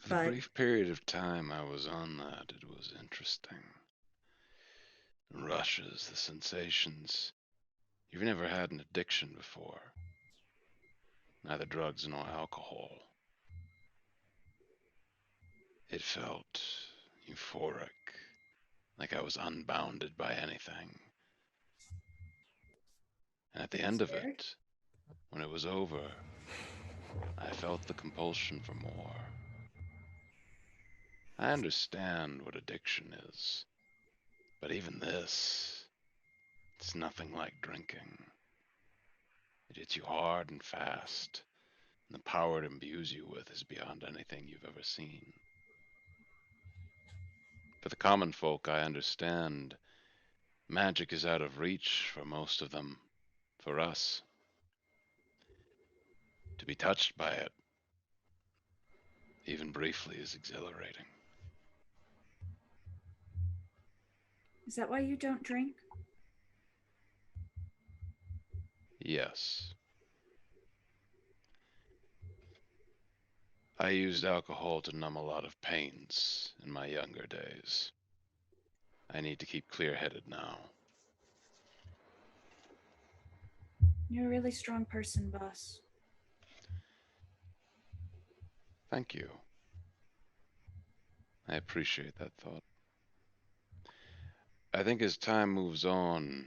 For the brief period of time I was on that, it was interesting. The rushes, the sensations. You've never had an addiction before. Neither drugs nor alcohol. It felt euphoric, like I was unbounded by anything. And at the end of it, when it was over, I felt the compulsion for more. I understand what addiction is, but even this, it's nothing like drinking. It hits you hard and fast, and the power it imbues you with is beyond anything you've ever seen. For the common folk, I understand, magic is out of reach for most of them. For us, to be touched by it, even briefly, is exhilarating. Is that why you don't drink? Yes. I used alcohol to numb a lot of pains in my younger days. I need to keep clear-headed now. You're a really strong person, boss. Thank you. I appreciate that thought. I think as time moves on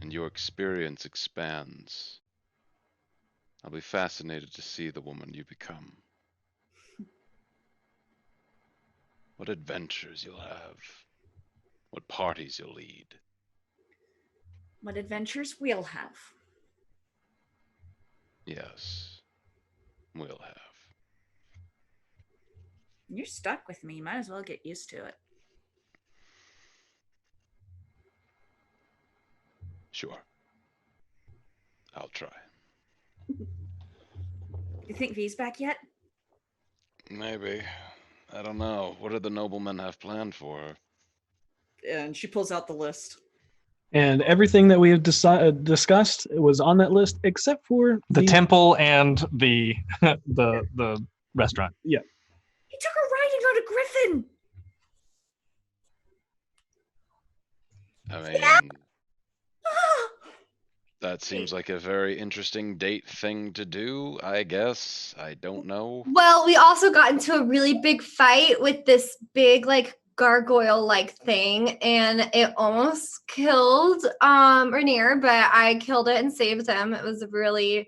and your experience expands, I'll be fascinated to see the woman you become. What adventures you'll have. What parties you'll lead. What adventures we'll have. Yes, we'll have. You're stuck with me. You might as well get used to it. Sure. I'll try. You think V's back yet? Maybe. I don't know. What do the noblemen have planned for her? And she pulls out the list. And everything that we have discussed was on that list except for the temple and the the restaurant. Yeah. He took her riding on a griffin. I mean, that seems like a very interesting date thing to do, I guess. I don't know. Well, we also got into a really big fight with this big, like, gargoyle-like thing, and it almost killed Rainier, but I killed it and saved him. It was really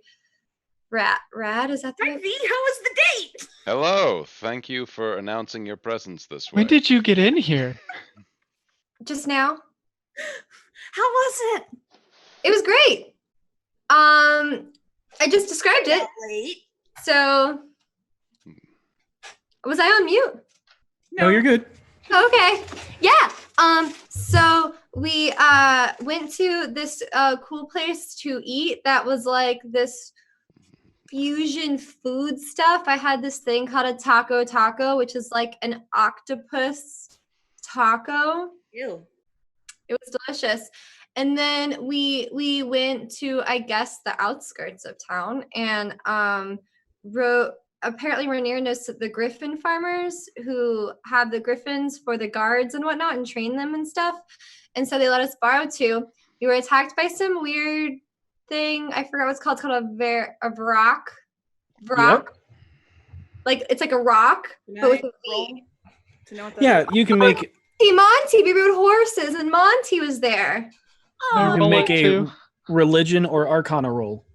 rad. Is that the right? V, how was the date? Hello. Thank you for announcing your presence this way. When did you get in here? Just now. How was it? It was great. I just described it. Late. So, was I on mute? No, you're good. Okay. Yeah. So we went to this cool place to eat that was like this fusion food stuff. I had this thing called a taco, which is like an octopus taco. Ew. It was delicious. And then we went to, I guess, the outskirts of town and apparently Rainier knows the griffin farmers who have the griffins for the guards and whatnot and train them and stuff. And so they let us borrow 2. We were attacked by some weird thing. I forgot what it's called. It's called a vrock. Vrock. Yep. Like it's like a rock, but with a V. To know what that Yeah, is. you can make Monty, we rode horses, and Monty was there. you Roll can make it a too. religion or arcana roll.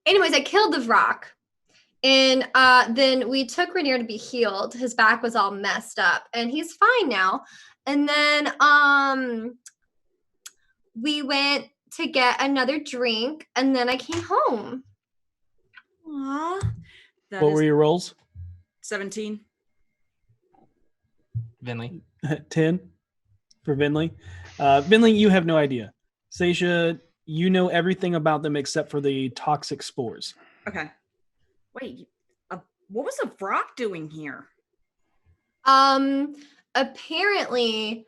Anyways, I killed the vrock. And then we took Rainier to be healed. His back was all messed up, and he's fine now. And then we went to get another drink, and then I came home. Aw. That What is were your rolls? 17. Vinley. 10 for Vinley. Vinley, you have no idea. Seisha, you know everything about them except for the toxic spores. Okay. Wait, what was a vrock doing here? Apparently,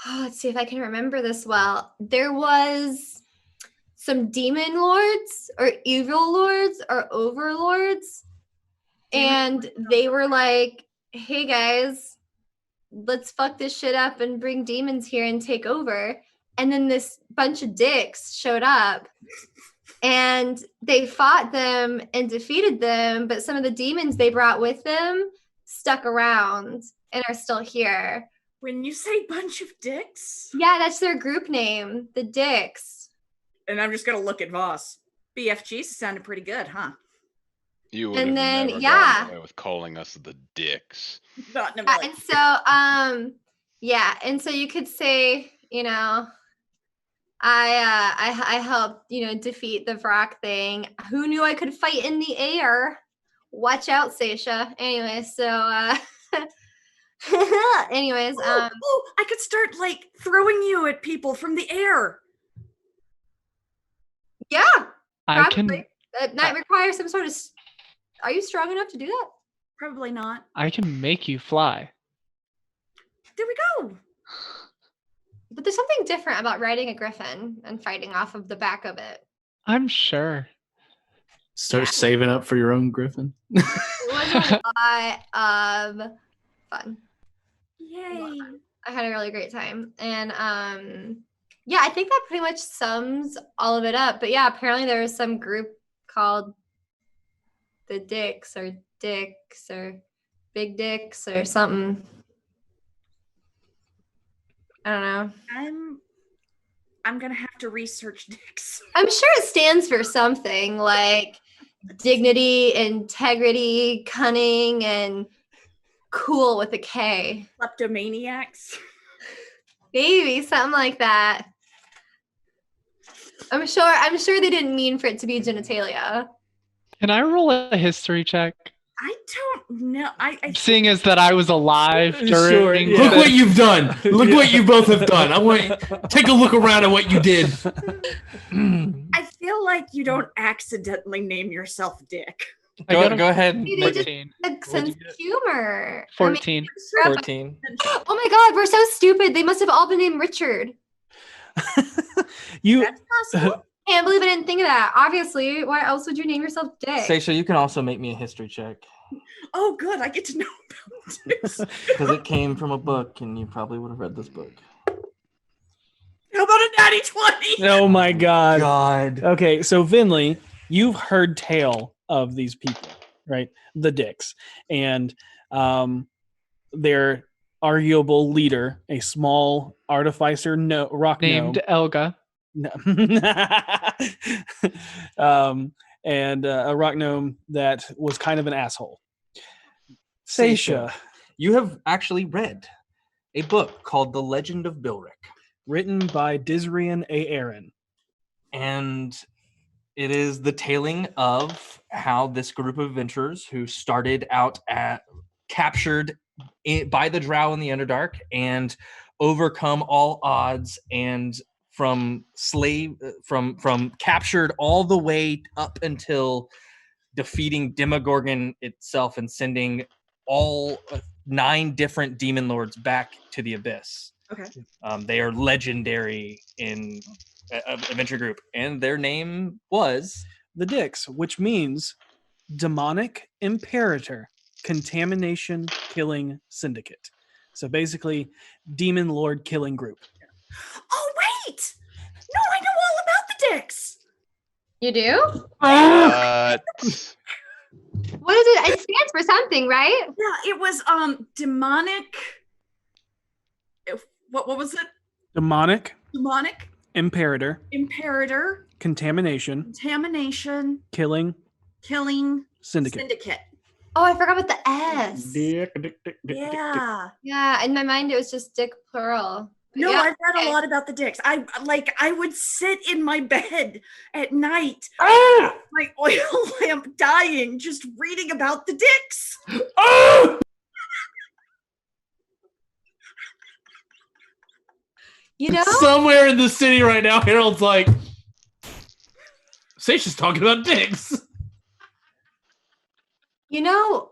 let's see if I can remember this well. There was some demon lords or evil lords or overlords, and they were like, hey guys, let's fuck this shit up and bring demons here and take over. And then this bunch of dicks showed up and they fought them and defeated them, but some of the demons they brought with them stuck around and are still here. When you say bunch of dicks? Yeah, that's their group name, the Dicks. And I'm just gonna look at Voss. BFGs sounded pretty good, huh? You would And have then, never yeah. gotten away with calling us the Dicks. Not in a million. And so, yeah, and so you could say, you know, I helped, you know, defeat the vrock thing. Who knew I could fight in the air? Watch out, Seisha. Anyway, so anyways, I could start like throwing you at people from the air. yeah, I probably. can That might require some sort of. Are you strong enough to do that? Probably not. I can make you fly. There we go. But there's something different about riding a griffin and fighting off of the back of it. I'm sure. Start saving up for your own griffin. It was a lot of fun. Yay. I had a really great time. And yeah, I think that pretty much sums all of it up. But yeah, apparently there was some group called the Dicks or Big Dicks or something. I don't know. I'm gonna have to research dicks. I'm sure it stands for something like dignity, integrity, cunning, and cool with a K. Kleptomaniacs. Maybe something like that. I'm sure they didn't mean for it to be genitalia. Can I roll a history check? I don't know. I Seeing as that I was alive during Sure, yeah. Look what you've done. Look what you both have done. I want take a look around at what you did. I feel like you don't accidentally name yourself Dick. I got Go ahead. Maybe they just 14. had sense of humor. 14. 14. Oh my god, we're so stupid. They must have all been named Richard. You That's possible. Can't believe I didn't think of that. Obviously, why else would you name yourself Dick? Seisha, you can also make me a history check Oh, good. I get to know about dicks. because it came from a book, and you probably would have read this book. How about a natty 20? oh my god. God. Okay, so Vinley, you've heard tale of these people, right? The Dicks. And their arguable leader, a small artificer rock Named gnome. Elga. No. And a rock gnome that was kind of an asshole. Seisha, You have actually read a book called The Legend of Bilric. written by Disrian A. Aaron. And it is the tailing of how this group of adventurers who started out captured by the Drow in the Underdark and overcome all odds and from captured all the way up until defeating Demogorgon itself and sending all 9 different demon lords back to the abyss. Okay. They are legendary in adventure group, and their name was The D.I.C.K.S, which means Demonic Imperator Contamination Killing Syndicate. So basically, Demon Lord Killing Group. Oh, wait! No, I know all about the dicks. You do? What? What is it? It stands for something, right? Yeah, it was demonic. What was it? Demonic Demonic Imperator Imperator Contamination Contamination Killing Killing Syndicate. Syndicate. Oh, I forgot about the S. Yeah. Yeah, in my mind it was just dick plural. But No, yeah, I've read okay. a lot about the dicks. I would sit in my bed at night, my oil lamp dying, just reading about the dicks. You know? Somewhere in the city right now, Harold's like, Seisha's talking about dicks. You know,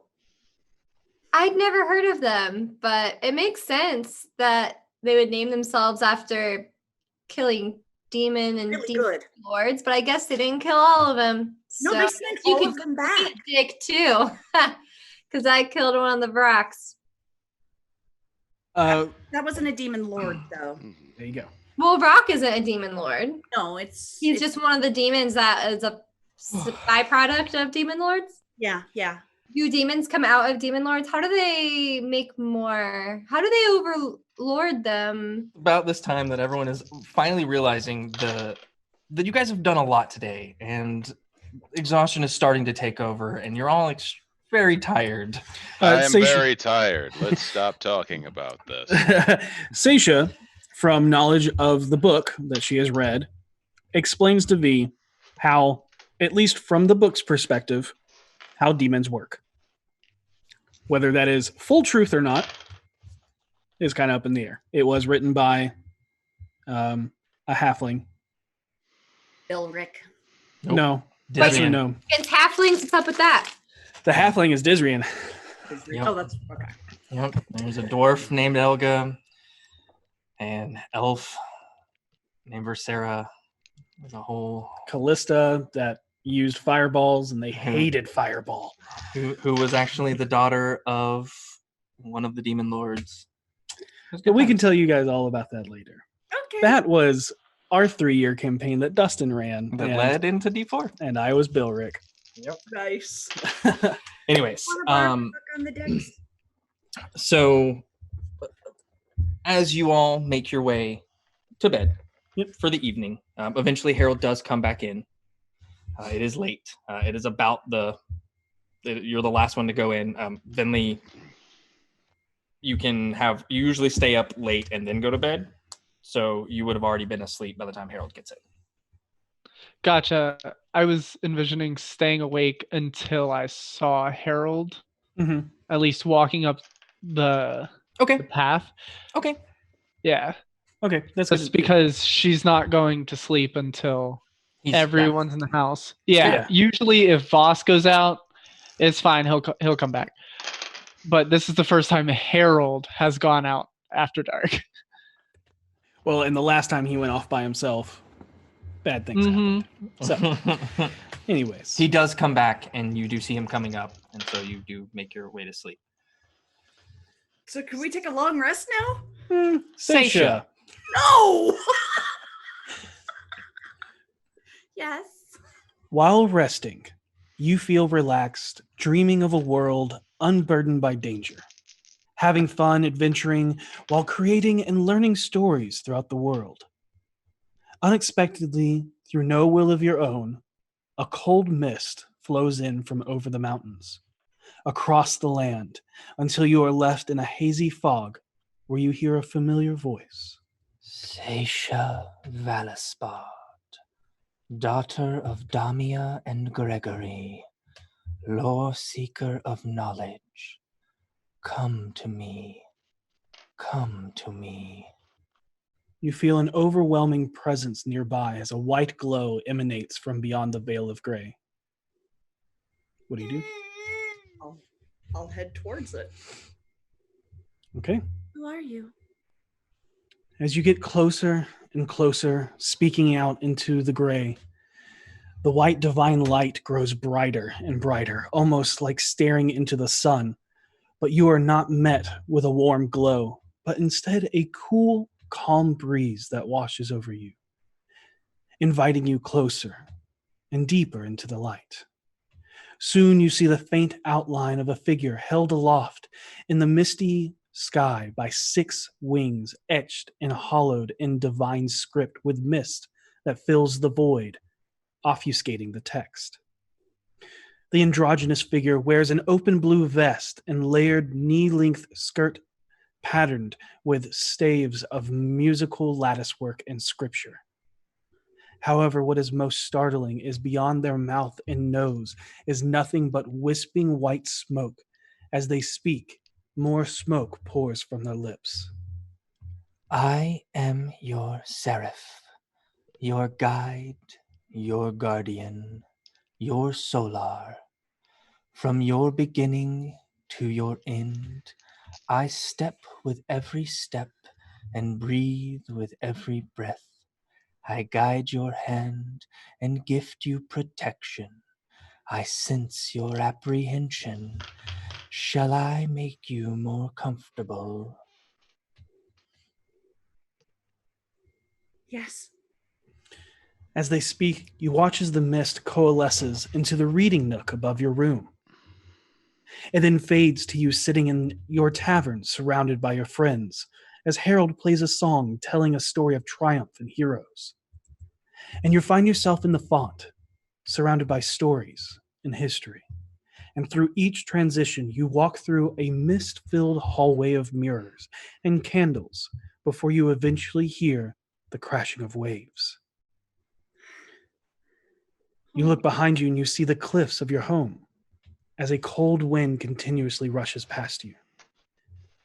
I'd never heard of them, but it makes sense that they would name themselves after killing demon and Really demon good. lords, but I guess they didn't kill all of them. No, So they sent you all can of them back. dick too, because I killed one of the Vrocks. There That wasn't a demon lord, though. you go. Well, Rock isn't a demon lord. No, it's He's just one of the demons that is a byproduct of demon lords. yeah. Do demons come out of demon lords? How do they make more? How do they overlord them? about this time that everyone is finally realizing that you guys have done a lot today, and exhaustion is starting to take over, and you're all very tired. I am Seisha- very tired. Let's stop talking about this. Seisha, from knowledge of the book that she has read, explains to V how, at least from the book's perspective, how demons work. Whether that is full truth or not is kind of up in the air. It was written by a halfling. Bilric. Nope. No, actually Dizrian. no. Against halflings, what's up with that? The halfling is Dizrian. Yep. Oh, that's okay. Yep. There's a dwarf named Elga, and elf named Versera. There's a whole Callista that used fireballs, and they hated fireball. who was actually the daughter of one of the demon lords. But we can tell you guys all about that later. Okay. That was our 3-year campaign that Dustin ran. that and, led into D4. and I was Bilric. Nice. Anyways, Wanna borrow the book on the dicks? so as you all make your way to bed for the evening, eventually Harold does come back in. It is late. It is about you're the last one to go in. Vinley, you usually stay up late and then go to bed. So you would have already been asleep by the time Harold gets in. Gotcha. I was envisioning staying awake until I saw Harold, at least walking up the path. Okay. Yeah. Okay, that's Just because she's not going to sleep until everyone's in the house. Yeah. Usually if Voss goes out, it's fine. He'll come back. But this is the first time Harold has gone out after dark. Well, and the last time he went off by himself, bad things happened. So, anyways. He does come back, and you do see him coming up, and so you do make your way to sleep. So can we take a long rest now? Seisha. No! Yes. While resting, you feel relaxed, dreaming of a world unburdened by danger. Having fun adventuring while creating and learning stories throughout the world. Unexpectedly, through no will of your own, a cold mist flows in from over the mountains, across the land, until you are left in a hazy fog where you hear a familiar voice. Seisha Valaspard, daughter of Damia and Gregory, lore seeker of knowledge, come to me, come to me. You feel an overwhelming presence nearby as a white glow emanates from beyond the veil of gray. What do you do? I'll head towards it. Okay. Who are you? As you get closer and closer, speaking out into the gray. The white divine light grows brighter and brighter, almost like staring into the sun. But you are not met with a warm glow, but instead a cool, calm breeze that washes over you, inviting you closer and deeper into the light. Soon you see the faint outline of a figure held aloft in the misty sky by 6 wings etched and hollowed in divine script with mist that fills the void, obfuscating the text. The androgynous figure wears an open blue vest and layered knee-length skirt patterned with staves of musical latticework and scripture. However, what is most startling is beyond their mouth and nose is nothing but wisping white smoke. As they speak, more smoke pours from their lips. I am your seraph, your guide, your guardian, your solar. From your beginning to your end, I step with every step and breathe with every breath. I guide your hand and gift you protection. I sense your apprehension. Shall I make you more comfortable? Yes. As they speak, you watch as the mist coalesces into the reading nook above your room. It then fades to you sitting in your tavern surrounded by your friends, as Harold plays a song telling a story of triumph and heroes. And you find yourself in the font, surrounded by stories and history. And through each transition, you walk through a mist-filled hallway of mirrors and candles before you eventually hear the crashing of waves. You look behind you and you see the cliffs of your home as a cold wind continuously rushes past you.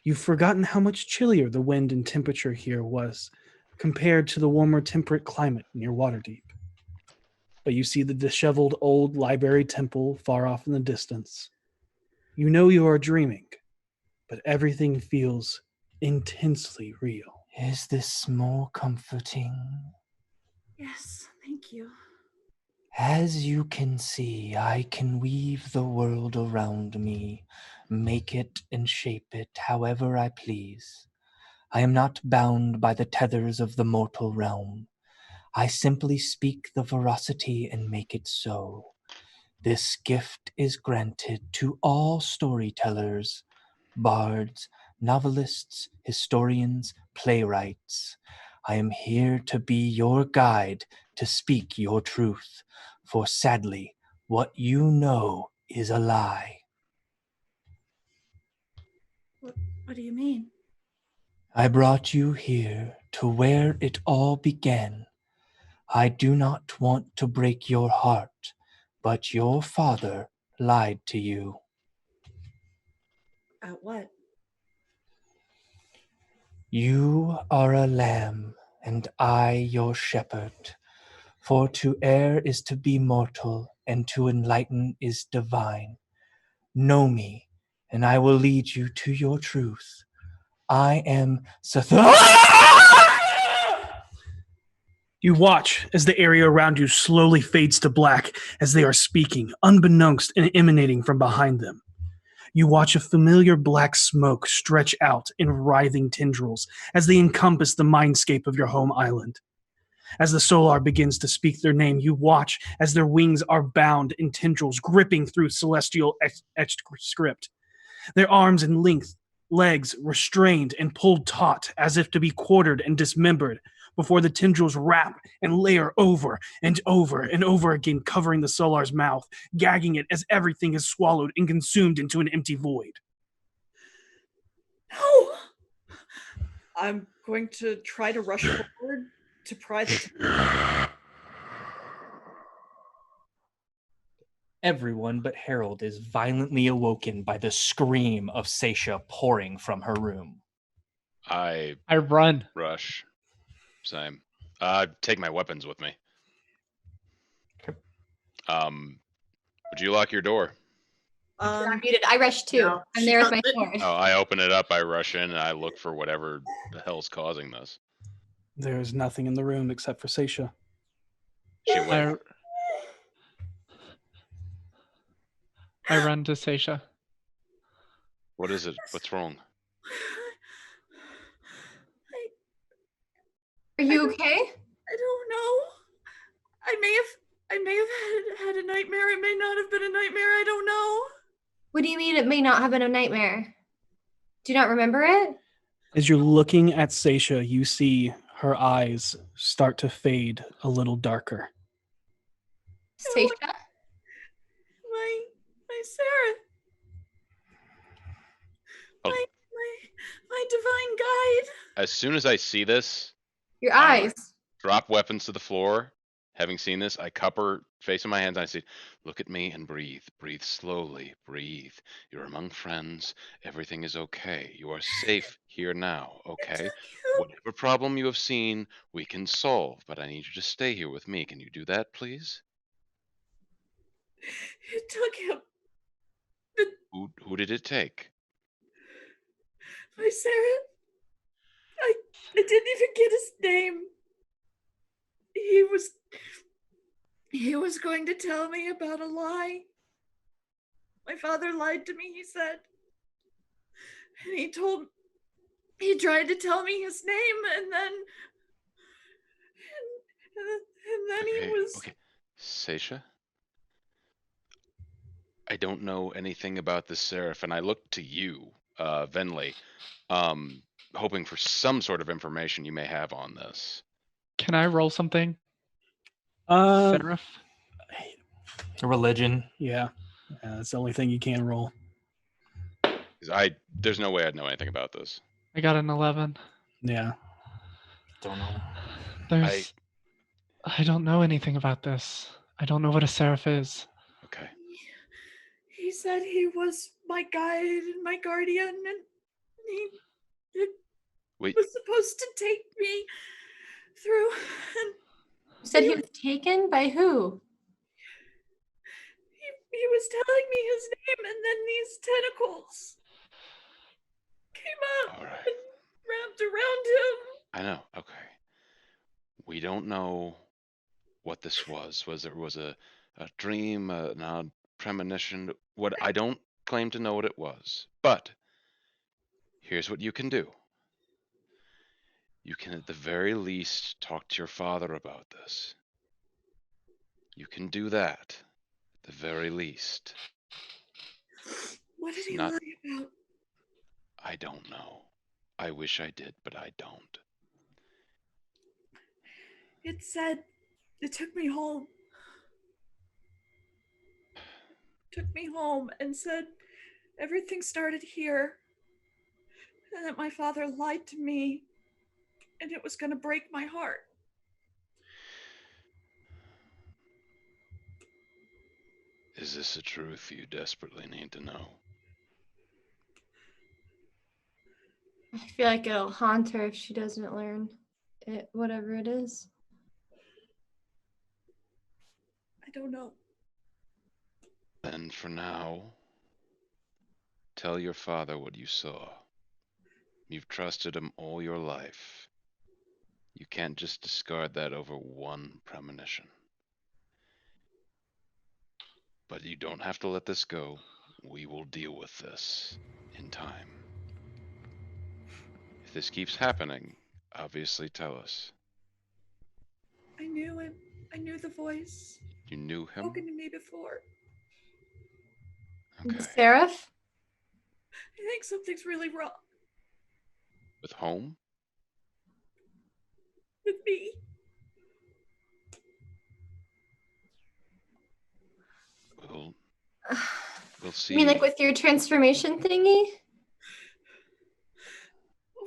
You've forgotten how much chillier the wind and temperature here was compared to the warmer temperate climate near Waterdeep. But you see the disheveled old library temple far off in the distance. You know you are dreaming, but everything feels intensely real. Is this more comforting? Yes, thank you. As you can see, I can weave the world around me, make it and shape it however I please. I am not bound by the tethers of the mortal realm. I simply speak the veracity and make it so. This gift is granted to all storytellers, bards, novelists, historians, playwrights. I am here to be your guide, to speak your truth, for sadly, what you know is a lie. What do you mean? I brought you here to where it all began. I do not want to break your heart, but your father lied to you. About what? You are a lamb, and I your shepherd. For to err is to be mortal, and to enlighten is divine. Know me, and I will lead you to your truth. I am You watch as the area around you slowly fades to black as they are speaking, unbeknownst and emanating from behind them. You watch a familiar black smoke stretch out in writhing tendrils as they encompass the mindscape of your home island. As the Solar begins to speak their name, you watch as their wings are bound in tendrils gripping through celestial etched script. Their arms and legs restrained and pulled taut as if to be quartered and dismembered before the tendrils wrap and layer over and over and over again, covering the Solar's mouth, gagging it as everything is swallowed and consumed into an empty void. No! I'm going to try to rush forward to pry the... Everyone but Harold is violently awoken by the scream of Seisha pouring from her room. I run. rush. Same. Take my weapons with me. Would you lock your door? I'm muted. I rush too. No, I'm there with my sword. Oh, I open it up, I rush in, and I look for whatever the hell's causing this. There's nothing in the room except for Seisha. She went. I run to Seisha. What is it? What's wrong? Are you okay? I don't know. I may have had a nightmare. It may not have been a nightmare. I don't know. What do you mean it may not have been a nightmare? Do you not remember it? As you're looking at Seisha, you see her eyes start to fade a little darker. Seisha? My Sarah. Oh. My divine guide. As soon as I see this, Your eyes. drop weapons to the floor. Having seen this, I cup her face in my hands and I say, look at me and breathe. Breathe slowly. Breathe. You're among friends. Everything is okay. You are safe here now, okay? Whatever problem you have seen, we can solve. But I need you to stay here with me. Can you do that, please? It took him. Who did it take? My Sarah. I didn't even get his name. He was going to tell me about a lie. My father lied to me, he said. And he tried to tell me his name, and then Okay, he was... Okay, Seisha? I don't know anything about this Seraph, and I look to you, Venley, hoping for some sort of information you may have on this. Can I roll something? Uh, Seraph? A religion. Yeah, that's the only thing you can roll. 'Cause there's no way I'd know anything about this. I got an 11. Yeah. Don't know. I don't know anything about this. I don't know what a seraph is. Okay. He said he was my guide and my guardian, and he was supposed to take me through. And You said he was taken by who? he was telling me his name, and then these tentacles came up and wrapped around him. I know. Okay. We don't know what this was. Was a dream, an odd premonition? What I don't claim to know what it was. But here's what you can do. You can at the very least talk to your father about this. You can do that at the very least. What did he lie about? I don't know. I wish I did, but I don't. It said it took me home. Took me home and said everything started here. And that my father lied to me. And it was going to break my heart. Is this a truth you desperately need to know? I feel like it'll haunt her if she doesn't learn it, whatever it is. I don't know. Then for now, tell your father what you saw. You've trusted him all your life. You can't just discard that over one premonition. But you don't have to let this go. We will deal with this in time. If this keeps happening, obviously tell us. I knew him. I knew the voice. You knew him? Spoken to me before. Okay. Seraph? I think something's really wrong With home? with me. We'll see. You mean like with your transformation thingy?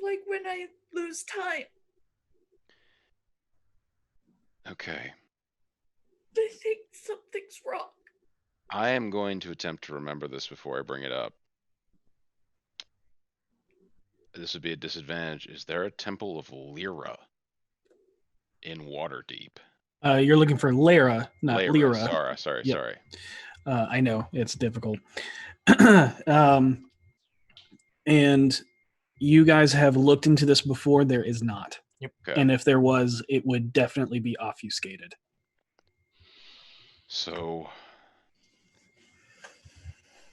Like when I lose time. Okay. I think something's wrong. I am going to attempt to remember this before I bring it up. This would be a disadvantage. Is there a temple of Lyra in Waterdeep? You're looking for Lyra, not Lyra. Sorry. I know it's difficult. And you guys have looked into this before. There is not. Okay. And if there was, it would definitely be obfuscated. So,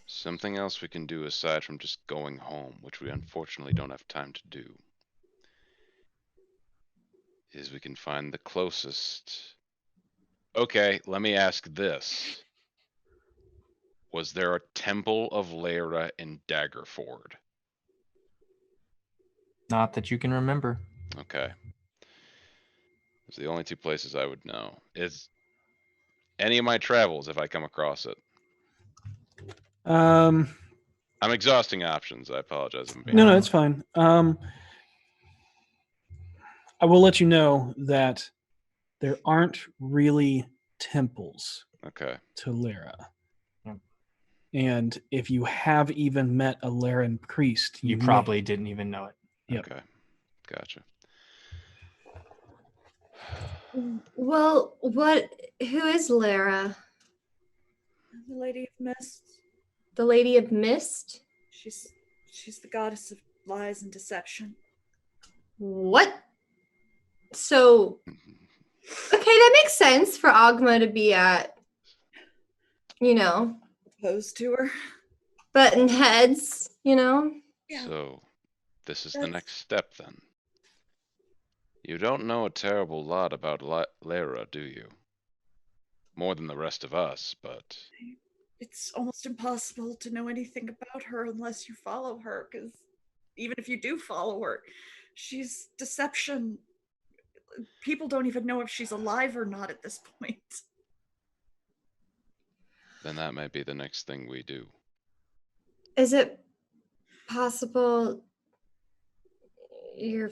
something else we can do aside from just going home, which we unfortunately don't have time to do, is we can find the closest. Okay, let me ask this. Was there a Temple of Lyra in Daggerford? Not that you can remember. Okay. Those are the only two places I would know. Is any of my travels, if I come across it. Um, I'm exhausting options. I apologize. I'm being no, it's fine. I will let you know that there aren't really temples Okay. to Lyra. Yep. And if you have even met a Lyran priest, You may- probably didn't even know it. Yep. Okay. Gotcha. Well, who is Lara? The Lady of Mist. The Lady of Mist? She's the goddess of lies and deception. What? So, okay, that makes sense for Agma to be at, Opposed to her. button heads, Yeah. So, this is the That's- next step then. You don't know a terrible lot about Lyra, do you? More than the rest of us, but It's almost impossible to know anything about her unless you follow her, because even if you do follow her, she's deception. People don't even know if she's alive or not at this point. then that might be the next thing we do. is it possible you're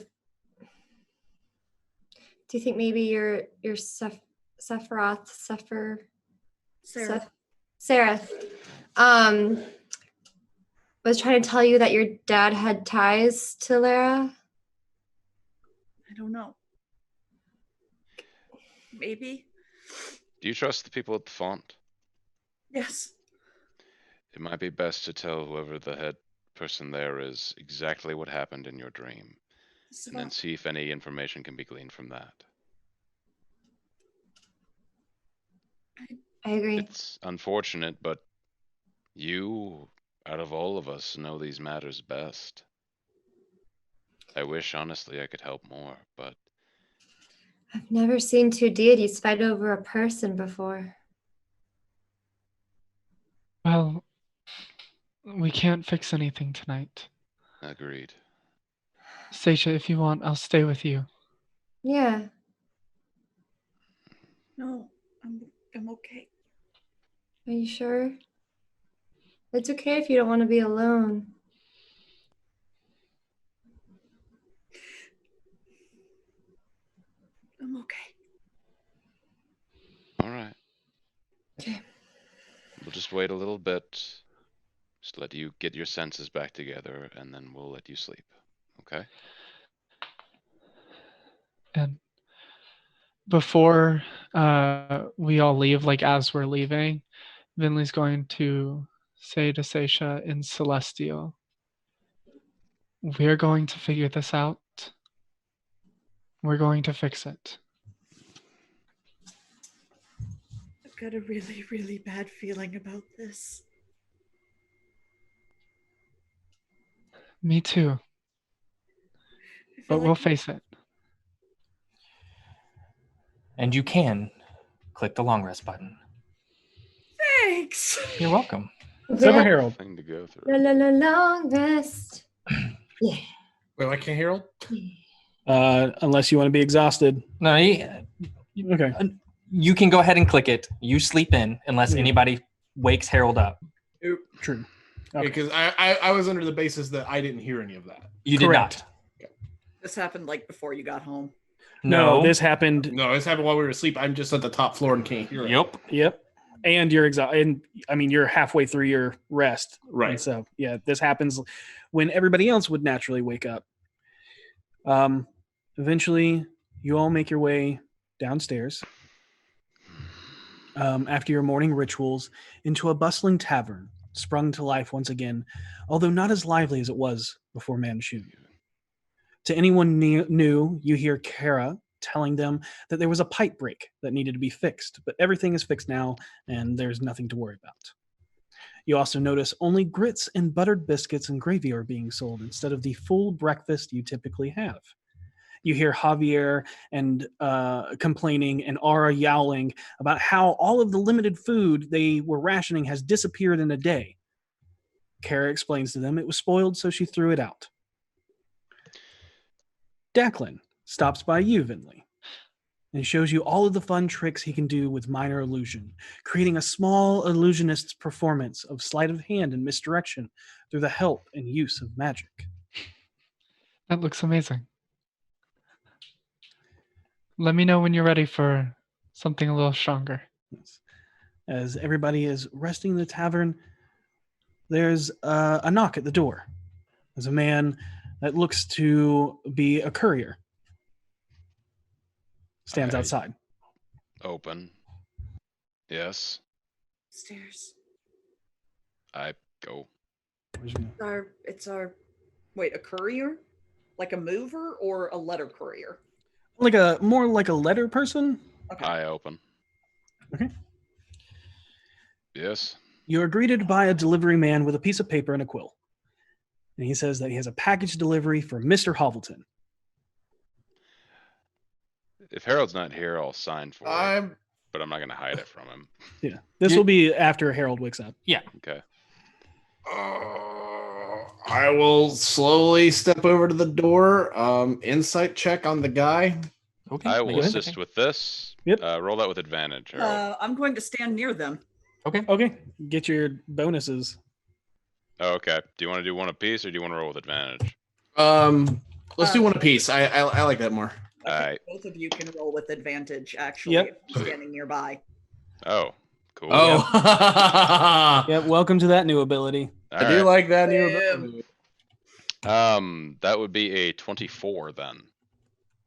do you think maybe your Sephiroth Seraph was trying to tell you that your dad had ties to Lara? I don't know. Maybe. Do you trust the people at the font? Yes. It might be best to tell whoever the head person there is exactly what happened in your dream, and then see if any information can be gleaned from that. I agree. It's unfortunate, but you, out of all of us, know these matters best. I wish, honestly, I could help more, but I've never seen two deities fight over a person before. Well, we can't fix anything tonight. agreed. Stacia, if you want, I'll stay with you. Yeah. No, I'm okay. Are you sure? It's okay if you don't want to be alone. I'm okay. All right. Okay. We'll just wait a little bit. Just let you get your senses back together, and then we'll let you sleep. Okay? And before we all leave, like as we're leaving, Vinley's going to say to Seisha in Celestial, we're going to figure this out. We're going to fix it. I've got a really, really bad feeling about this. Me too. But we'll face it. And you can click the long rest button. Thanks. You're welcome. Summer Herald. Thing to go through. La la la long rest. Yeah. Wait, I can't Harold? Unless you want to be exhausted. No, Okay. you can go ahead and click it. You sleep in unless Yeah. anybody wakes Harold up. True. Okay. Because I was under the basis that I didn't hear any of that. You did Correct. not. This happened like before you got home. No, this happened. No, this happened while we were asleep. I'm just at the top floor and can't hear it. Yep. Yep. And you're exhausted. And I mean, you're halfway through your rest. Right. And so, yeah, this happens when everybody else would naturally wake up. Eventually, you all make your way downstairs after your morning rituals into a bustling tavern, sprung to life once again, although not as lively as it was before Manchun. To anyone new, you hear Kara telling them that there was a pipe break that needed to be fixed, but everything is fixed now and there's nothing to worry about. You also notice only grits and buttered biscuits and gravy are being sold instead of the full breakfast you typically have. You hear Javier and complaining and Ara yowling about how all of the limited food they were rationing has disappeared in a day. Kara explains to them it was spoiled, so she threw it out. Declan stops by you, Vinley, and shows you all of the fun tricks he can do with minor illusion, creating a small illusionist's performance of sleight of hand and misdirection through the help and use of magic. That looks amazing. Let me know when you're ready for something a little stronger. Yes. As everybody is resting in the tavern, there's a knock at the door. There's a man that looks to be a courier. Stands outside. Open. Yes. Stairs. I go. It's our wait, a courier? Like a mover or a letter courier? More like a letter person? Okay. I open. Okay. Yes. You are greeted by a delivery man with a piece of paper and a quill. And he says that he has a package delivery for Mr. Hovelton. If Harold's not here, I'll sign for it. But I'm not going to hide it from him. Yeah. This will be after Harold wakes up. Yeah. Okay. I will slowly step over to the door. Insight check on the guy. Okay. I will assist with this. Yep. Roll that with advantage, Harold. I'm going to stand near them. Okay. Get your bonuses. Oh, okay. Do you want to do one apiece or do you want to roll with advantage? Let's do one apiece. I like that more. All right. Both of you can roll with advantage, actually, Yep. if you're standing nearby. Oh, cool. Oh, Yep. Welcome to that new ability. All I do right. like that new ability. That would be a 24 then.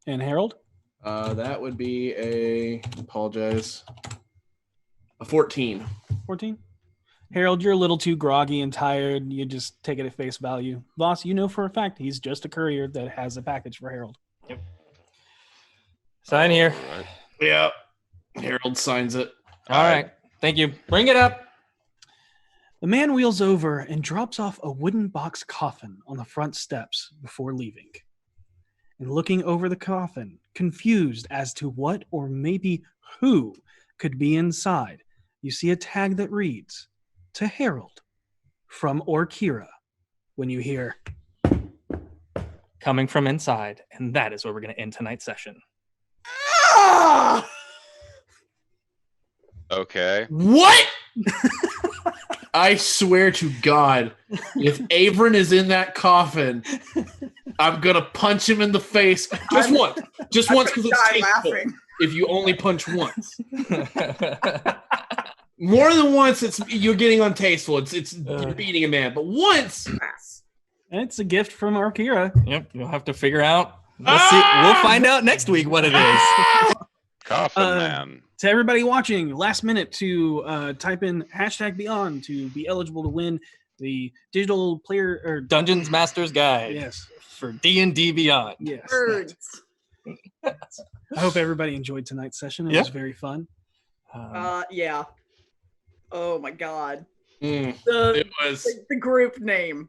And Harold? That would be a 14. 14? Harold, you're a little too groggy and tired. You just take it at face value. Boss, you know for a fact he's just a courier that has a package for Harold. Yep. Sign here. All right. Yeah. Harold signs it. All right. Thank you. Bring it up. The man wheels over and drops off a wooden box coffin on the front steps before leaving. And looking over the coffin, confused as to what or maybe who could be inside, you see a tag that reads, "To Harold, from Orkira," when you hear, Coming from inside. And that is where we're going to end tonight's session. Okay. What? I swear to God, if Avron is in that coffin, I'm gonna punch him in the face just once because it's tasteful. If you only punch once, more than once, you're getting untasteful. You're beating a man, but once. and it's a gift from Orkira. Yep. You'll have to figure out. We'll find out next week what it is. Coffin man. To everybody watching, last minute to type in #Beyond to be eligible to win the digital player or Dungeons Master's Guide. Yes. For D&D Beyond. Yes. Birds. I hope everybody enjoyed tonight's session. It was very fun. Yeah. Oh my God. It was The group name.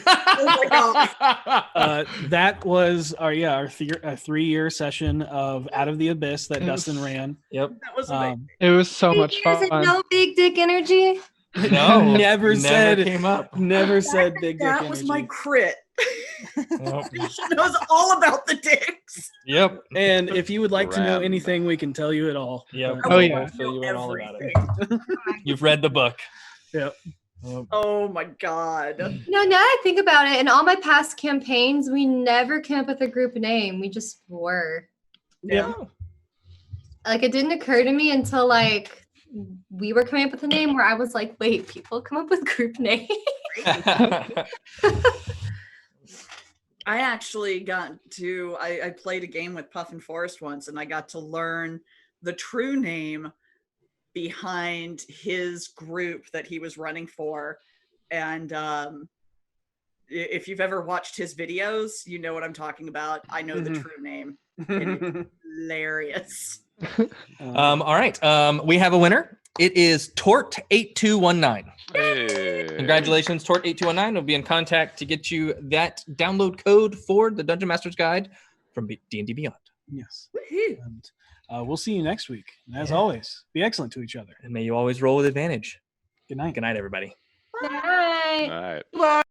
Oh my God. That was our 3-year session of Out of the Abyss that Dustin ran. Yep. That was amazing. It was so much Is it fun. no big dick energy? No. Never came up. Never said big dick That was energy. my crit. Yep. She knows all about the dicks. Yep. And if you would like to know Ram. anything, we can tell you it all. Yep. But- Oh, yeah. We'll fill you in all about it. Everything. You've read the book. Yep. Yep. Oh my God. No, now that I think about it, in all my past campaigns, we never came up with a group name. We just were. Yeah. Like, it didn't occur to me until, like, we were coming up with a name where I was like, wait, people come up with group names? I actually I played a game with Puff and Forrest once, and I got to learn the true name behind his group that he was running for. And If you've ever watched his videos, you know what I'm talking about. I know the true name. It's hilarious. All right. We have a winner. It is Tort8219. Hey. Congratulations, Tort8219. We'll be in contact to get you that download code for the Dungeon Master's Guide from D&D Beyond. Yes. Woohoo. And we'll see you next week. And as always, be excellent to each other. And may you always roll with advantage. Good night. Good night, everybody. Night. All right. Bye.